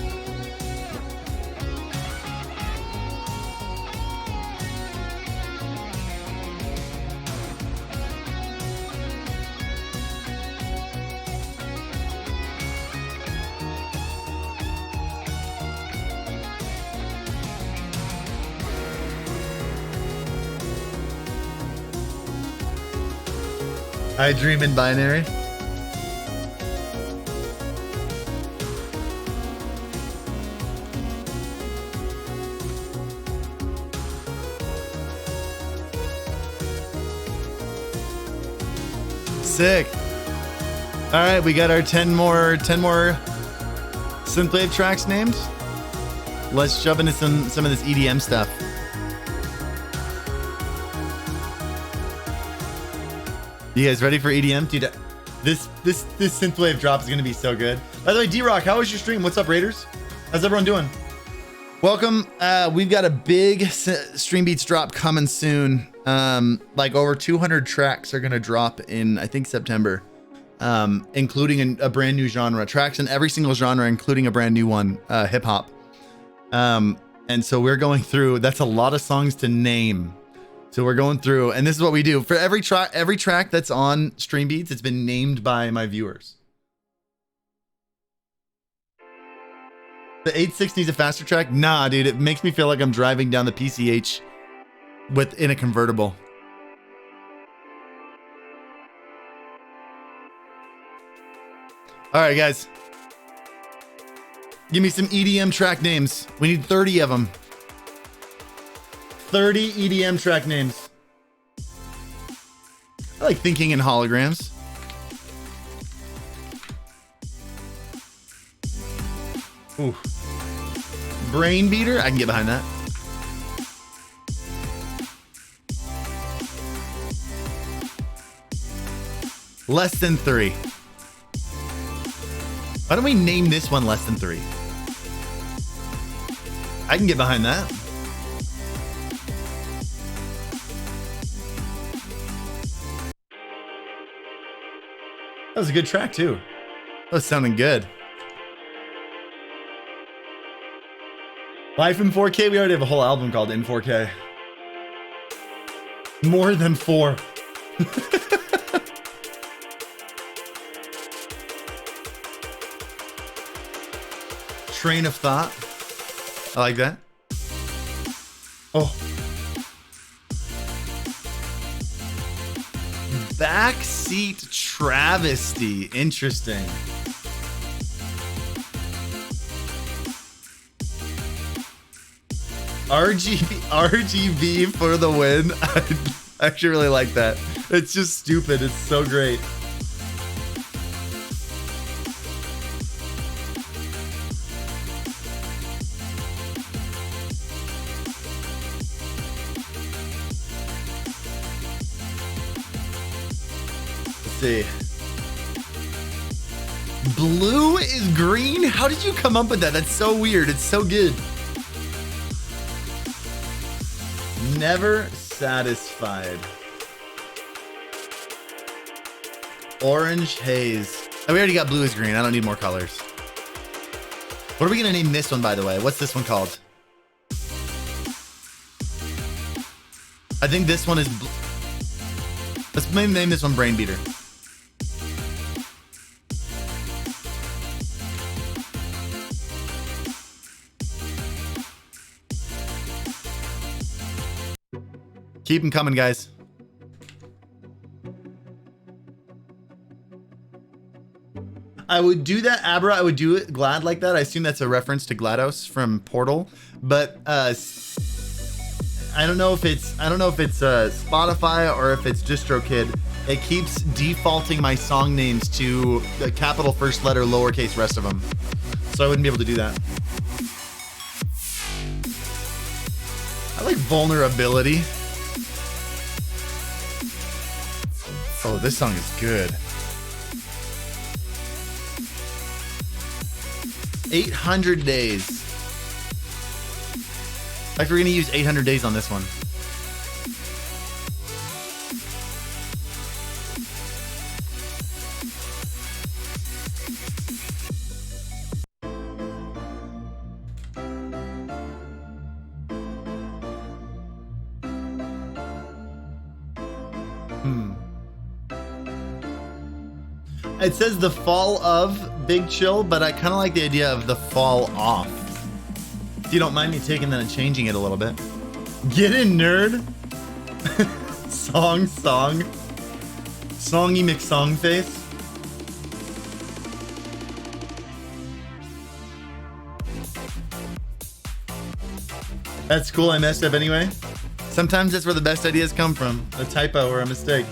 I dream in binary. Sick. All right, we got our 10 more synthwave tracks named. Let's jump into some of this EDM stuff. You guys ready for EDM? Dude, this synthwave drop is gonna be so good. By the way, D-Rock, how was your stream? What's up, Raiders? How's everyone doing? Welcome. We've got a big StreamBeats drop coming soon. Like over 200 tracks are gonna drop in, I think, September, including a brand new genre. Tracks in every single genre, including a brand new one, hip hop. And so we're going through. That's a lot of songs to name. So we're going through, and this is what we do for every track that's on StreamBeats. It's been named by my viewers. The 860 is a faster track? Nah, dude, it makes me feel like I'm driving down the PCH in a convertible. All right, guys. Give me some EDM track names. We need 30 of them. 30 EDM track names. I like thinking in holograms. Ooh. Brain Beater, I can get behind that. Less than 3. Why don't we name this one Less Than 3? I can get behind that. That was a good track too. That was sounding good. Life in 4K. We already have a whole album called In 4K. More than 4. Train of thought. I like that. Oh. Backseat travesty. Interesting. RGB for the win. I actually really like that. It's just stupid. It's so great. See. Blue is green? How did you come up with that? That's so weird. It's so good. Never satisfied. Orange haze. Oh, we already got blue is green. I don't need more colors. What are we gonna name this one, by the way? What's this one called? I think this one is let's maybe name this one Brain Beater. Keep them coming, guys. I would do that, Abra. I would do it glad like that. I assume that's a reference to GLaDOS from Portal, but I don't know if it's Spotify or if it's DistroKid. It keeps defaulting my song names to the capital first letter, lowercase rest of them, so I wouldn't be able to do that. I like vulnerability. Oh, this song is good. 800 days. Like we're gonna use 800 days on this one. It says the fall of Big Chill, but I kind of like the idea of the fall off. If you don't mind me taking that and changing it a little bit. Get in, nerd. Song. Songy McSong face. That's cool, I messed up anyway. Sometimes that's where the best ideas come from. A typo or a mistake.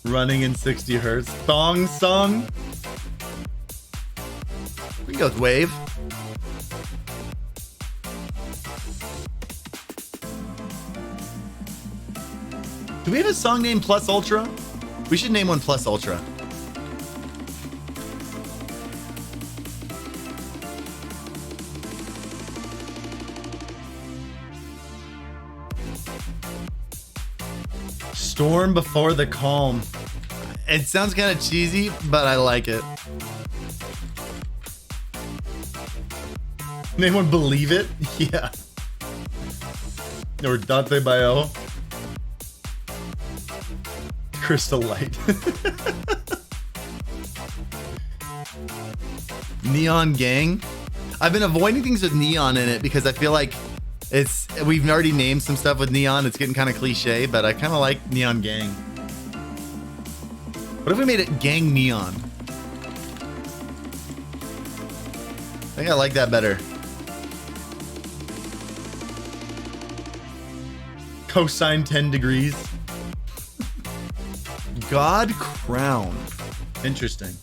Running in 60 hertz. Thong song. We can go with Wave. Do we have a song named Plus Ultra? We should name one Plus Ultra. Storm before the calm. It sounds kind of cheesy, but I like it. Anyone believe it? Yeah. Or Dante Bio. Crystal Light. Neon Gang. I've been avoiding things with neon in it because I feel like we've already named some stuff with neon. It's getting kind of cliche, but I kind of like Neon Gang. What if we made it Gang Neon? I think I like that better. Cosine 10 degrees. God Crown. Interesting.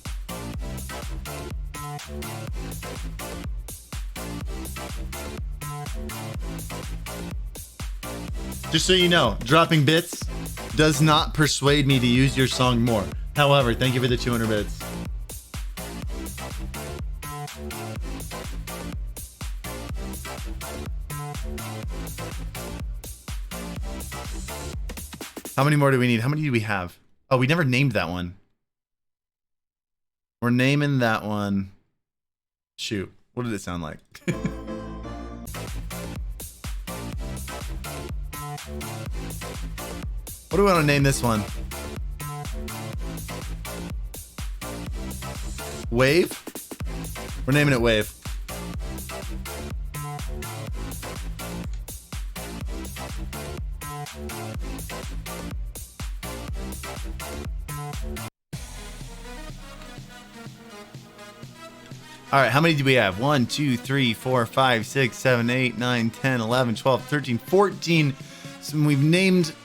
Just so you know, dropping bits does not persuade me to use your song more. However, thank you for the 200 bits. How many more do we need? How many do we have? Oh, we never named that one. We're naming that one. Shoot. What did it sound like? What do we want to name this one? Wave? We're naming it Wave. All right, how many do we have? 1, 2, 3, 4, 5, 6, 7, 8, 9, 10, 11, 12, 13, 14. So we've named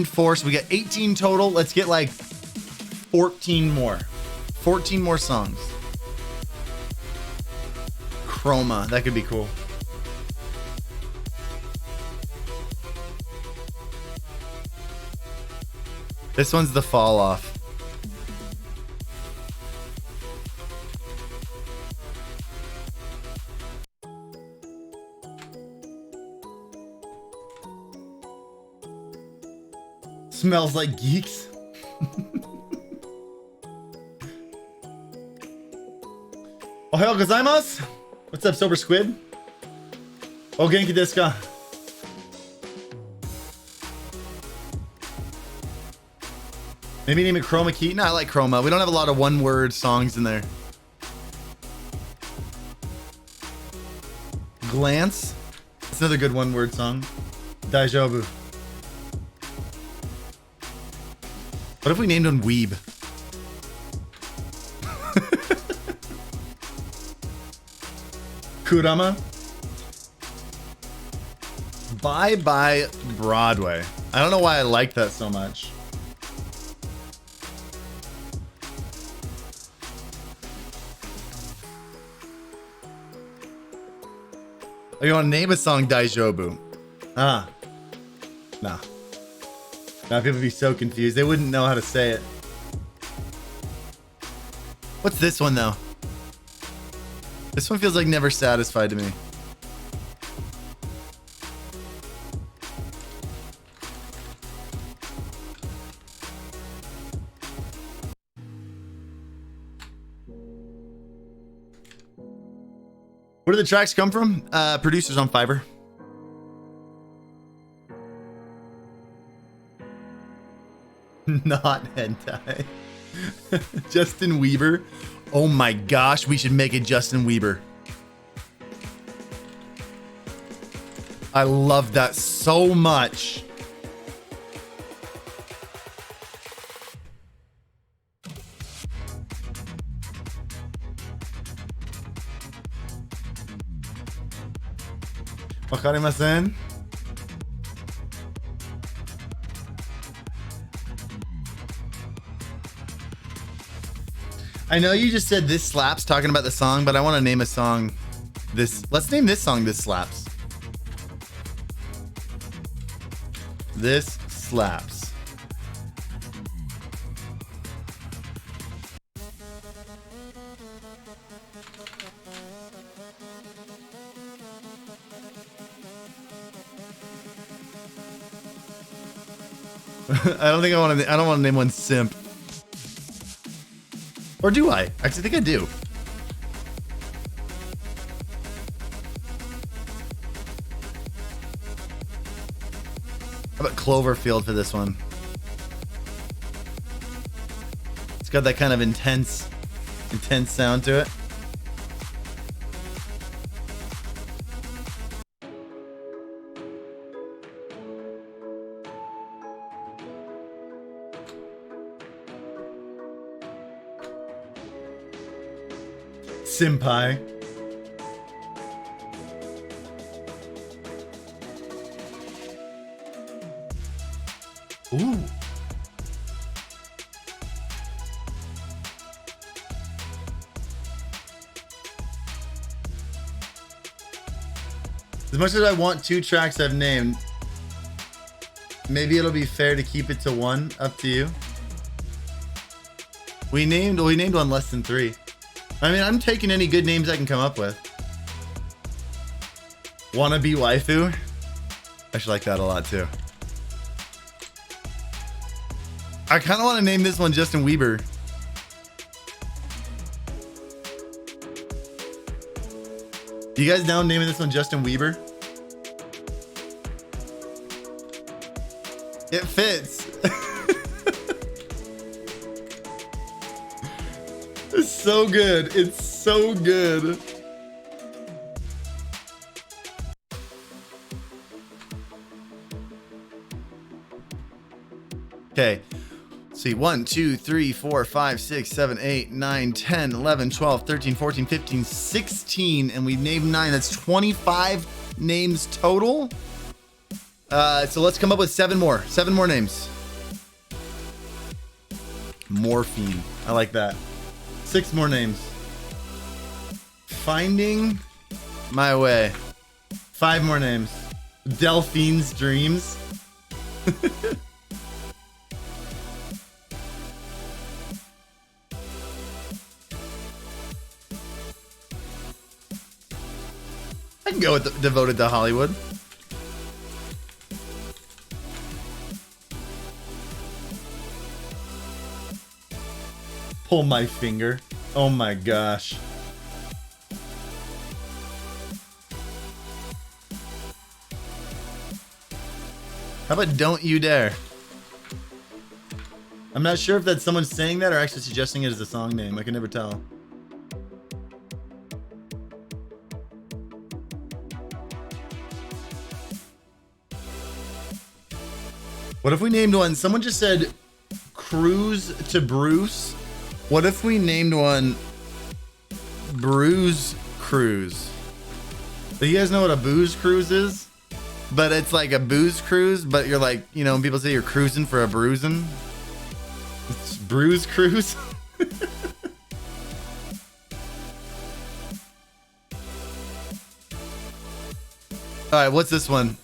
4, so we got 18 total. Let's get like 14 more. 14 more songs. Chroma, that could be cool. This one's the fall off. Smells like geeks. Ohayou gozaimasu. What's up, Sober Squid? O genki desu ka? Maybe name it Chroma Key? No, I like Chroma. We don't have a lot of one-word songs in there. Glance. That's another good one-word song. Daijoubu. What if we named one Weeb? Kurama. Bye Bye Broadway. I don't know why I like that so much. Oh, you want to name a song Daijoubu? Ah. Nah. Now people would be so confused. They wouldn't know how to say it. What's this one though? This one feels like Never Satisfied to me. Where do the tracks come from? Producers on Fiverr. Not hentai. Justin Weaver. Oh my gosh, we should make it Justin Weaver. I love that so much. Wakarimasen? I know you just said this slaps talking about the song, but I want to name a song this. Let's name this song This Slaps. This slaps. I don't think I want to. I don't want to name one Simp. Or do I? Actually, I think I do. How about Cloverfield for this one? It's got that kind of intense sound to it. Senpai. Ooh. As much as I want 2 tracks I've named, maybe it'll be fair to keep it to 1. Up to you. We named one less than 3. I mean, I'm taking any good names I can come up with. Wanna Be Waifu? I should like that a lot too. I kind of want to name this one Justin Weber. You guys down naming this one Justin Weber? It fits. It's so good. It's so good. Okay. Let's see. 1, 2, 3, 4, 5, 6, 7, 8, 9, 10, 11, 12, 13, 14, 15, 16. And we named 9. That's 25 names total. So let's come up with 7 more. 7 more names. Morphine. I like that. 6 more names. Finding my way. 5 more names. Delphine's Dreams. I can go with Devoted to Hollywood. Pull my finger. Oh my gosh. How about Don't You Dare? I'm not sure if that's someone saying that or actually suggesting it as a song name. I can never tell. What if we named one? Someone just said Cruise to Bruce. What if we named one Bruise Cruise? Do you guys know what a booze cruise is? But it's like a booze cruise, but you're like, you know, when people say you're cruising for a bruising, it's Bruise Cruise. All right, what's this one?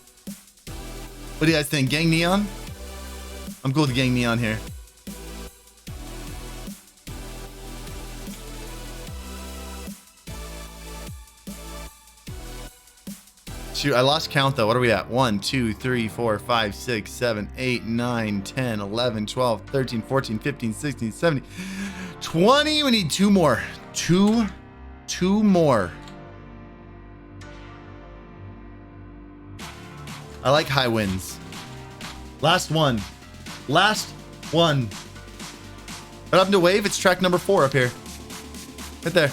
What do you guys think? Gang Neon? I'm cool with Gang Neon here. Shoot, I lost count though. What are we at? 1, 2, 3, 4, 5, 6, 7, 8, 9, 10, 11, 12, 13, 14, 15, 16, 17, 20. We need 2 more. Two more. I like high winds. Last one. Last one. Right up to wave. It's track number 4 up here. Right there.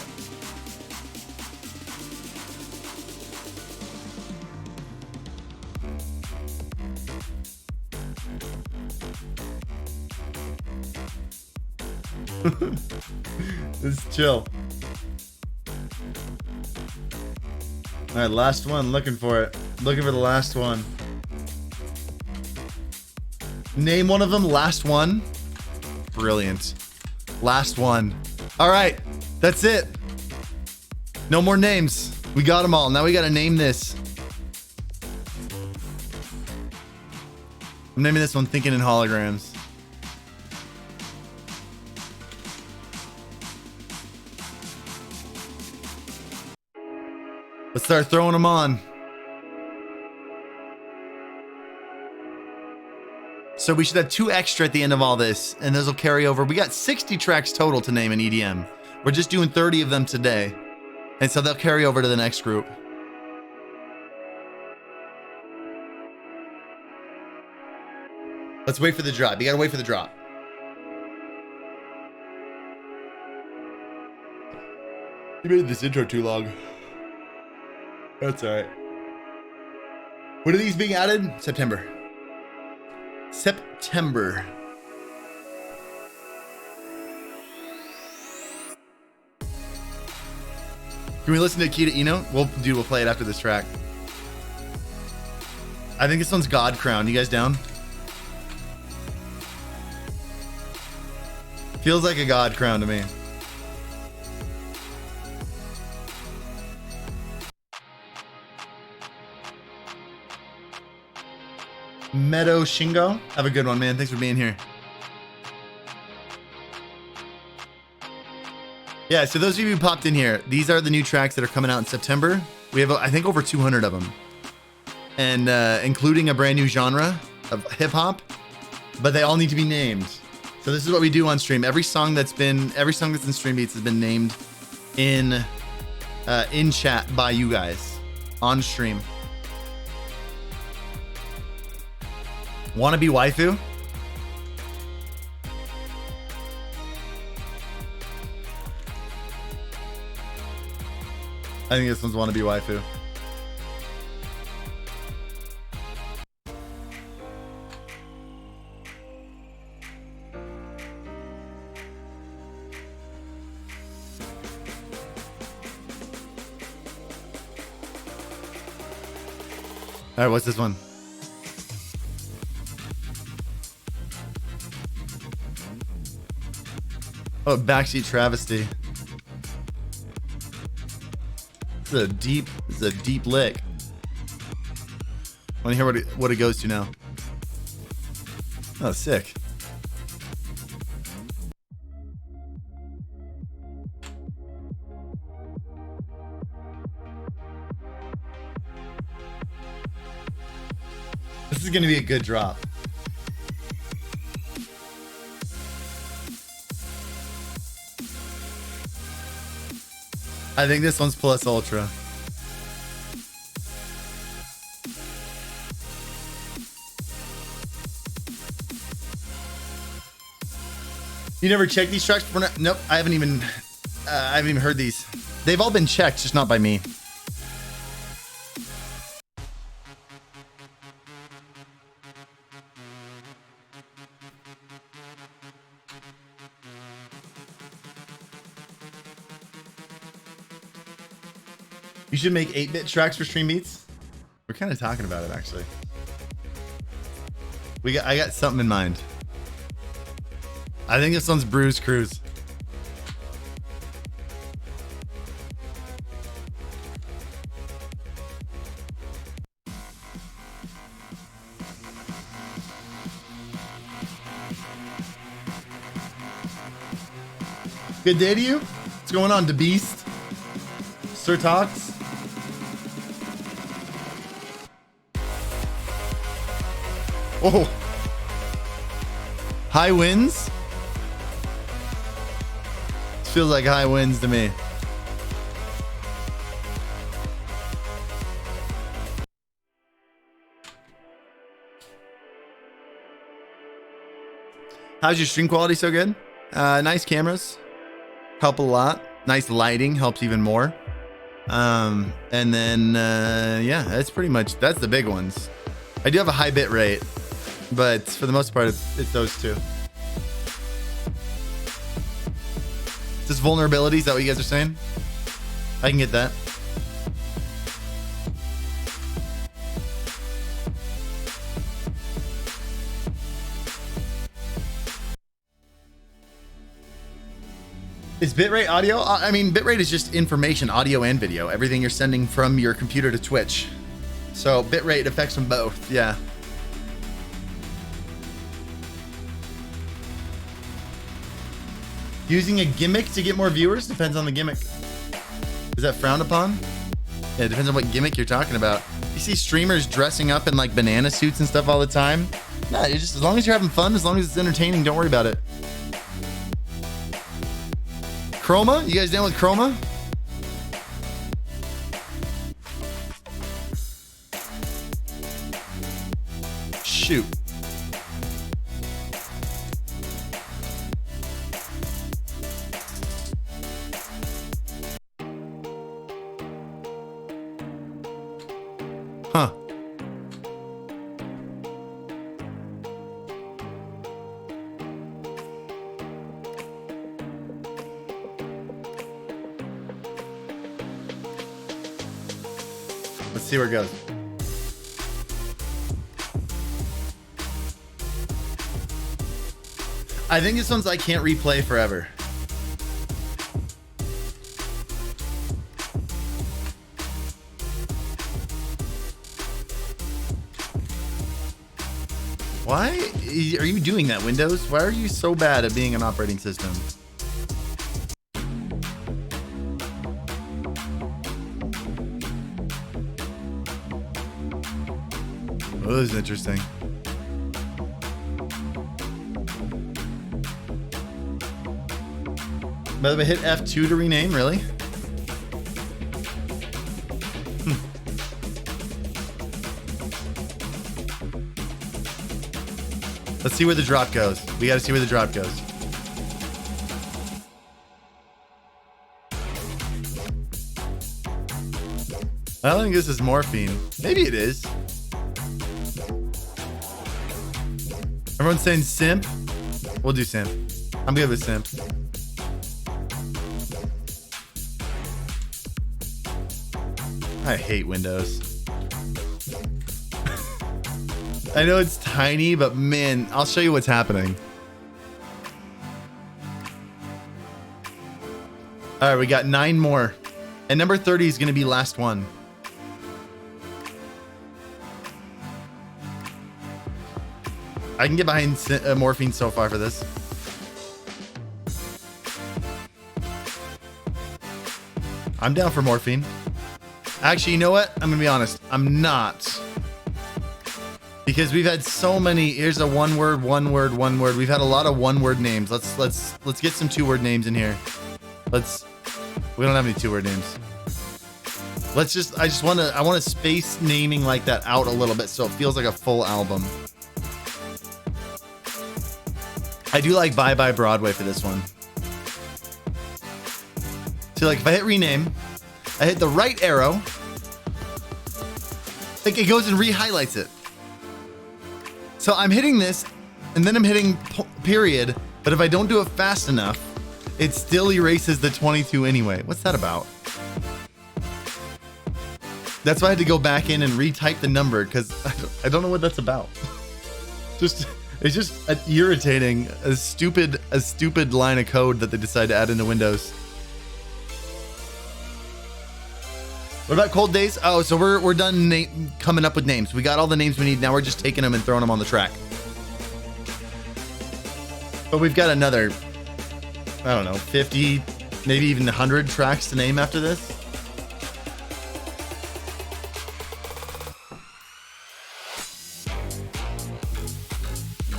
This is chill. All right, last one. Looking for it. Looking for the last one. Name one of them. Last one. Brilliant. Last one. All right, that's it. No more names. We got them all. Now we got to name this. I'm naming this one Thinking in Holograms. Let's start throwing them on. So we should have 2 extra at the end of all this, and those will carry over. We got 60 tracks total to name in EDM. We're just doing 30 of them today. And so they'll carry over to the next group. Let's wait for the drop. You gotta wait for the drop. You made this intro too long. That's all right. When are these being added? September. September. Can we listen to Akita Ino? We'll play it after this track. I think this one's God Crown. You guys down? Feels like a God Crown to me. Meadow Shingo. Have a good one, man. Thanks for being here. Yeah, so those of you who popped in here, these are the new tracks that are coming out in September. We have, I think, over 200 of them. And including a brand new genre of hip hop, but they all need to be named. So this is what we do on stream. Every song that's in StreamBeats has been named in chat by you guys on stream. Wanna be waifu? I think this one's wanna be waifu. All right, what's this one? Oh, backseat travesty. This is a deep lick. Want to hear what it goes to now? Oh, sick. This is going to be a good drop. I think this one's plus ultra. You never checked these tracks before? Nope, I haven't even heard these. They've all been checked, just not by me. You should make 8-bit tracks for StreamBeats. We're kind of talking about it, actually. I got something in mind. I think this one's Bruise Cruise. Good day to you. What's going on, the Beast? Sir Talks. Oh, high winds. This feels like high winds to me. How's your stream quality? So good. Nice cameras, help a lot. Nice lighting helps even more. And then yeah, that's pretty much, that's the big ones. I do have a high bit rate, but for the most part, it's those two. Is this vulnerability? Is that what you guys are saying? I can get that. Is bitrate audio? I mean, bitrate is just information, audio and video. Everything you're sending from your computer to Twitch. So bitrate affects them both, yeah. Using a gimmick to get more viewers? Depends on the gimmick. Is that frowned upon? Yeah, it depends on what gimmick you're talking about. You see streamers dressing up in like banana suits and stuff all the time? Nah, you're just, as long as you're having fun, as long as it's entertaining, don't worry about it. Chroma? You guys down with Chroma? Shoot. Huh. Let's see where it goes. I think this one's I can't replay forever. Why are you doing that, Windows? Why are you so bad at being an operating system? Oh, this is interesting. By the way, hit F2 to rename, really? Let's see where the drop goes. We gotta see where the drop goes. I don't think this is morphine. Maybe it is. Everyone's saying simp. We'll do simp. I'm good with simp. I hate Windows. I know it's tiny, but man, I'll show you what's happening. All right, we got 9 more. And number 30 is going to be last one. I can get behind morphine so far for this. I'm down for morphine. Actually, you know what? I'm gonna be honest. I'm not. Because we've had so many. Here's a one word. We've had a lot of one-word names. Let's get some 2-word names in here. We don't have any 2-word names. I want to space naming like that out a little bit so it feels like a full album. I do like Bye Bye Broadway for this one. So like if I hit rename, I hit the right arrow, like it goes and re-highlights it. So I'm hitting this and then I'm hitting period, but if I don't do it fast enough, it still erases the 22 anyway. What's that about? That's why I had to go back in and retype the number because I don't know what that's about. It's just irritating, a stupid line of code that they decide to add into Windows. What about Cold Days? Oh, so we're done coming up with names. We got all the names we need. Now we're just taking them and throwing them on the track. But we've got another, I don't know, 50, maybe even 100 tracks to name after this.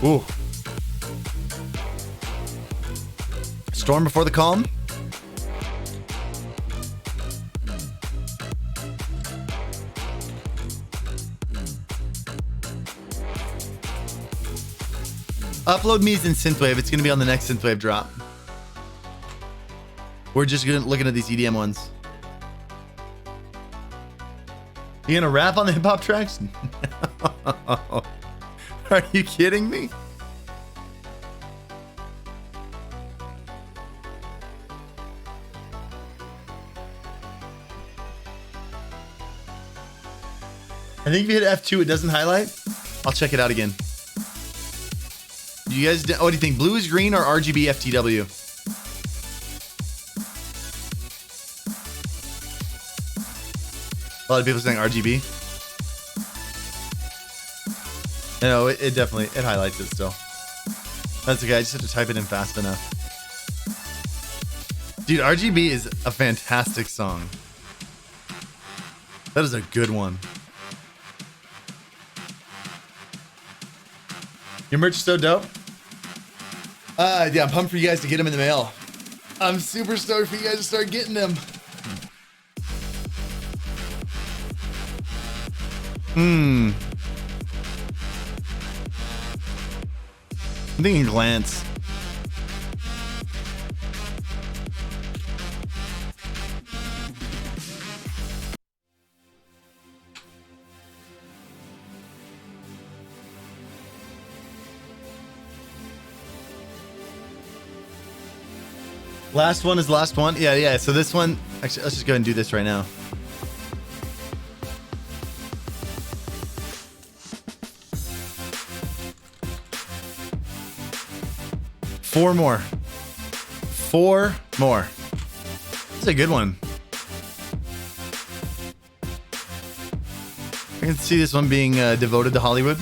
Ooh. Storm before the calm. Upload me is in Synthwave. It's going to be on the next Synthwave drop. We're just looking at these EDM ones. You gonna rap on the hip hop tracks? Are you kidding me? I think if you hit F2, it doesn't highlight. I'll check it out again. You guys, what do you think? Blue is green or RGB FTW? A lot of people saying RGB. No, it definitely, it highlights it still. That's okay, I just have to type it in fast enough. Dude, RGB is a fantastic song. That is a good one. Your merch is so dope. Yeah, I'm pumped for you guys to get them in the mail. I'm super stoked for you guys to start getting them. I'm thinking glance. Last one is last one. Yeah. So this one, actually, let's just go ahead and do this right now. Four more. That's a good one. I can see this one being devoted to Hollywood.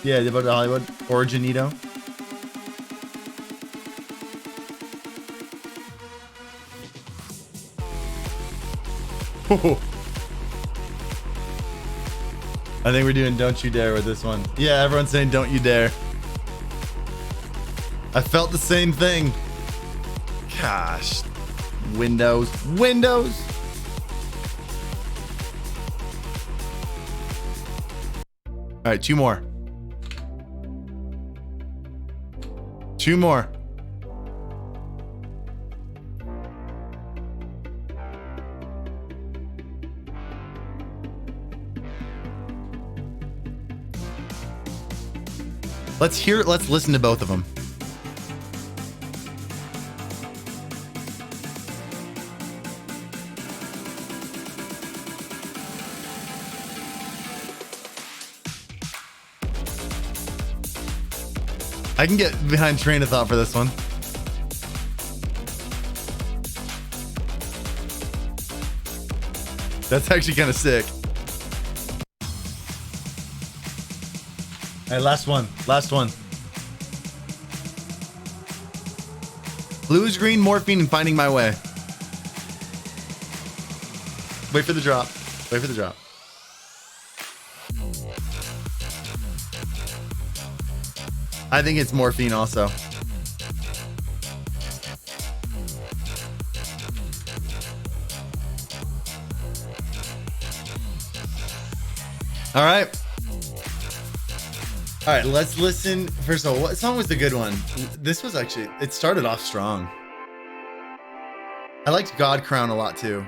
Yeah, devoted to Hollywood. Originito. I think we're doing Don't You Dare with this one. Yeah, everyone's saying Don't You Dare. I felt the same thing. Gosh. Windows. Windows. All right, two more. Two more. Let's listen to both of them. I can get behind train of thought for this one. That's actually kind of sick. All right, last one. Last one. Blues, green, morphine, and finding my way. Wait for the drop. Wait for the drop. I think it's morphine also. All right. All right, let's listen. First of all, what song was the good one? This was actually, it started off strong. I liked God Crown a lot too.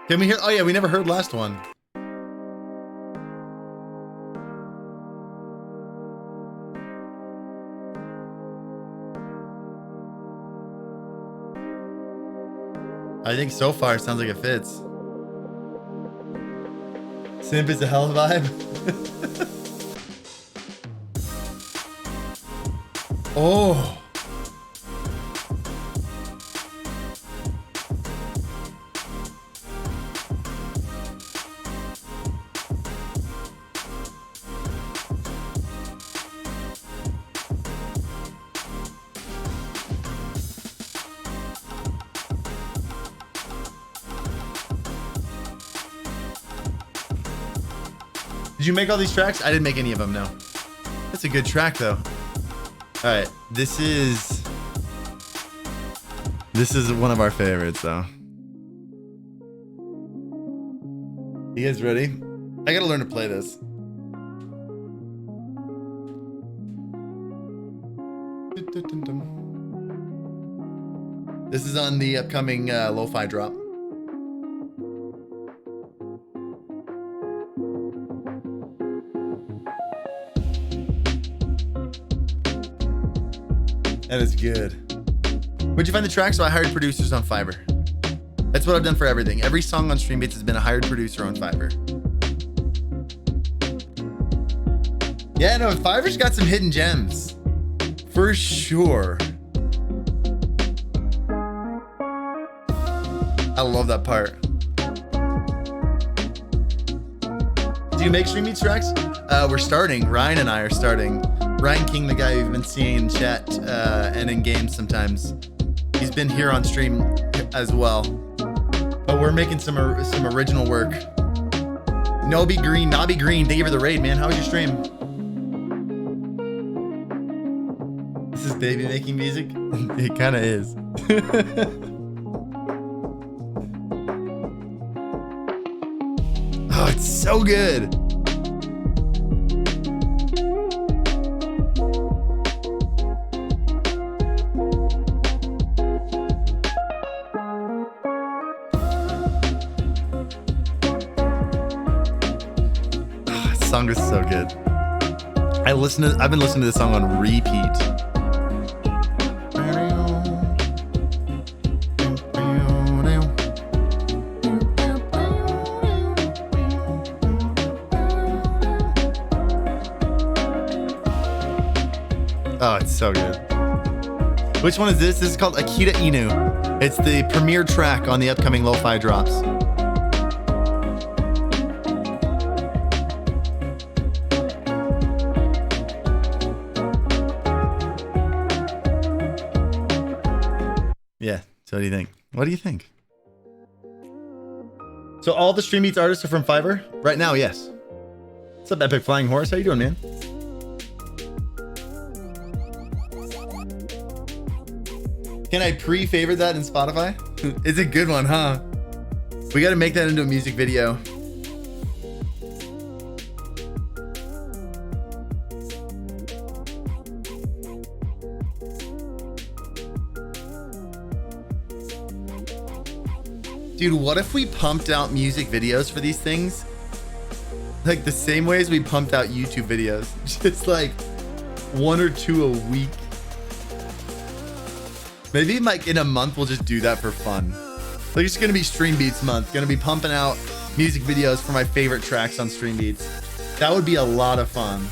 Can we hear? Oh yeah, we never heard last one. I think so far it sounds like it fits. Simp is a hell of a vibe. Oh. Did you make all these tracks? I didn't make any of them, no. That's a good track though. All right, this is one of our favorites though. You guys ready? I gotta learn to play this. This is on the upcoming lo-fi drop. That is good. Where'd you find the track? So I hired producers on Fiverr. That's what I've done for everything. Every song on StreamBeats has been a hired producer on Fiverr. Yeah, no, Fiverr's got some hidden gems. For sure. I love that part. Do you make StreamBeats tracks? We're starting. Ryan and I are starting. Ryan King, the guy you've been seeing in chat and in games sometimes. He's been here on stream as well. But we're making some original work. Nobby Green, thank you for the raid, man. How was your stream? This is baby making music? It kind of is. Oh, it's so good. Song is so good. I've been listening to this song on repeat. Oh, it's so good. Which one is this? This is called Akita Inu. It's the premiere track on the upcoming lo-fi drops. So what do you think? What do you think? So all the StreamBeats artists are from Fiverr? Right now, yes. What's up, Epic Flying Horse? How you doing, man? Can I pre-favorite that in Spotify? It's a good one, huh? We got to make that into a music video. Dude, what if we pumped out music videos for these things? Like the same way as we pumped out YouTube videos. Just like 1 or 2 a week. Maybe like in a month we'll just do that for fun. Like it's gonna be StreamBeats month. Gonna be pumping out music videos for my favorite tracks on StreamBeats. That would be a lot of fun.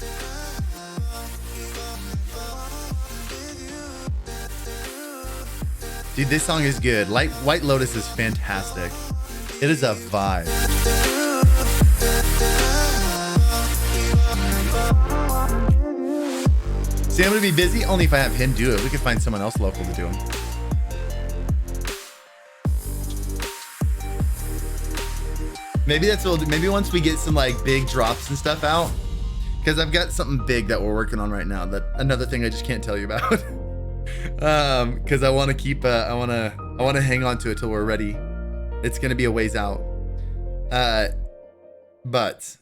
Dude, this song is good. White Lotus is fantastic. It is a vibe. See, I'm gonna be busy only if I have him do it. We could find someone else local to do him. Maybe that's what we'll do. Maybe once we get some like big drops and stuff out, because I've got something big that we're working on right now. That another thing I just can't tell you about. Because I want to keep I want to hang on to it till we're ready. It's gonna be a ways out. But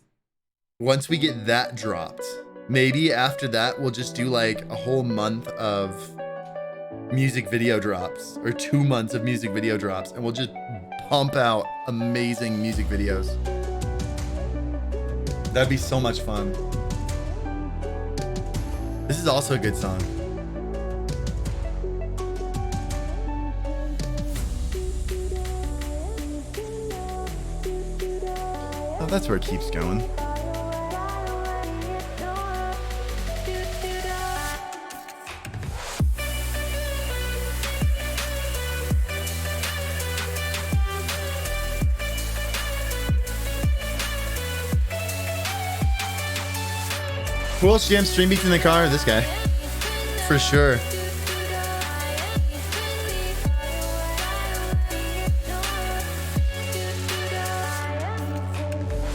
once we get that dropped, maybe after that we'll just do like a whole month of music video drops or 2 months of music video drops, and we'll just pump out amazing music videos. That'd be so much fun. This is also a good song. Oh, that's where it keeps going. Who else jams StreamBeats in the car? This guy. For sure.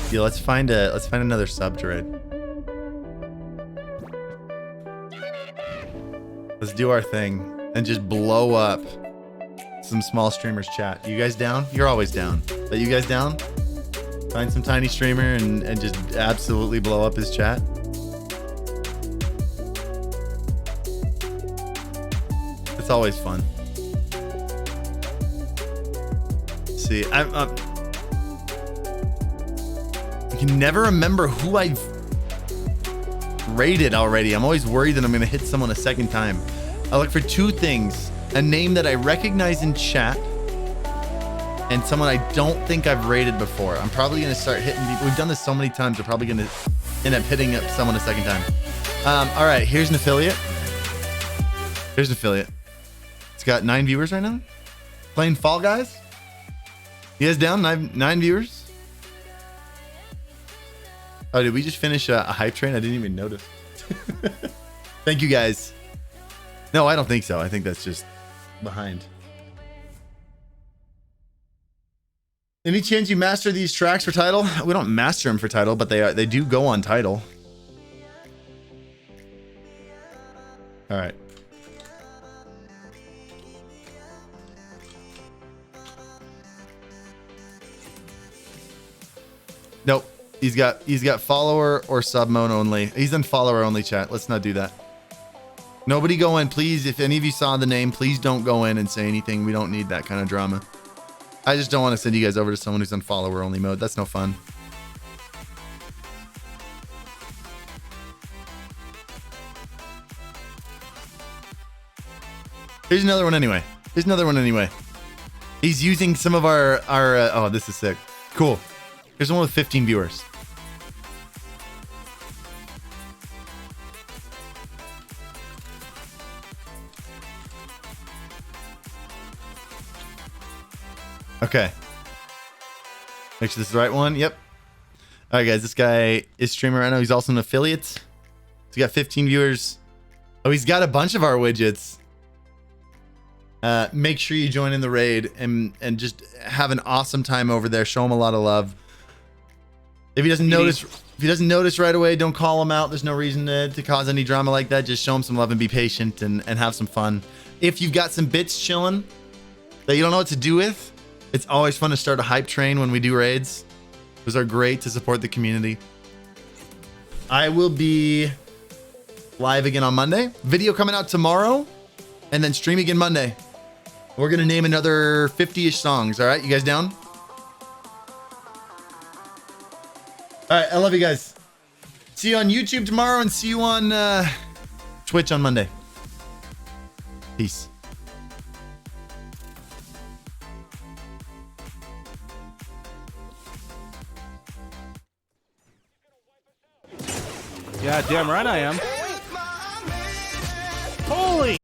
Yeah, let's find another sub to raid. Let's do our thing and just blow up some small streamers chat. You guys down? You're always down. But you guys down? Find some tiny streamer and just absolutely blow up his chat. It's always fun. Let's see, I can never remember who I've rated already. I'm always worried that I'm gonna hit someone a second time. I look for 2 things: a name that I recognize in chat, and someone I don't think I've rated before. I'm probably gonna start hitting people. We've done this so many times. We're probably gonna end up hitting up someone a second time. All right, here's an affiliate. Here's an affiliate. It's got 9 viewers right now. Playing Fall Guys. You guys down? 9 viewers. Oh, did we just finish a hype train? I didn't even notice. Thank you guys. No, I don't think so. I think that's just behind. Any chance you master these tracks for title? We don't master them for title, but they do go on title. All right. Nope. He's got follower or sub mode only. He's in follower only chat. Let's not do that. Nobody go in, please. If any of you saw the name, please don't go in and say anything. We don't need that kind of drama. I just don't want to send you guys over to someone who's on follower only mode. That's no fun. Here's another one anyway. Here's another one anyway. He's using some of our oh, this is sick. Cool. Here's one with 15 viewers. Okay. Make sure this is the right one. Yep. All right, guys. This guy is streaming right now. He's also an affiliate. He's got 15 viewers. Oh, he's got a bunch of our widgets. make sure you join in the raid and just have an awesome time over there. Show him a lot of love. If he doesn't notice right away, don't call him out. There's no reason to cause any drama like that. Just show him some love and be patient and have some fun. If you've got some bits chilling that you don't know what to do with, it's always fun to start a hype train when we do raids. Those are great to support the community. I will be live again on Monday. Video coming out tomorrow, and then stream again Monday. We're gonna name another 50-ish songs. All right, you guys down? All right, I love you guys. See you on YouTube tomorrow and see you on Twitch on Monday. Peace. Yeah, damn right I am. Holy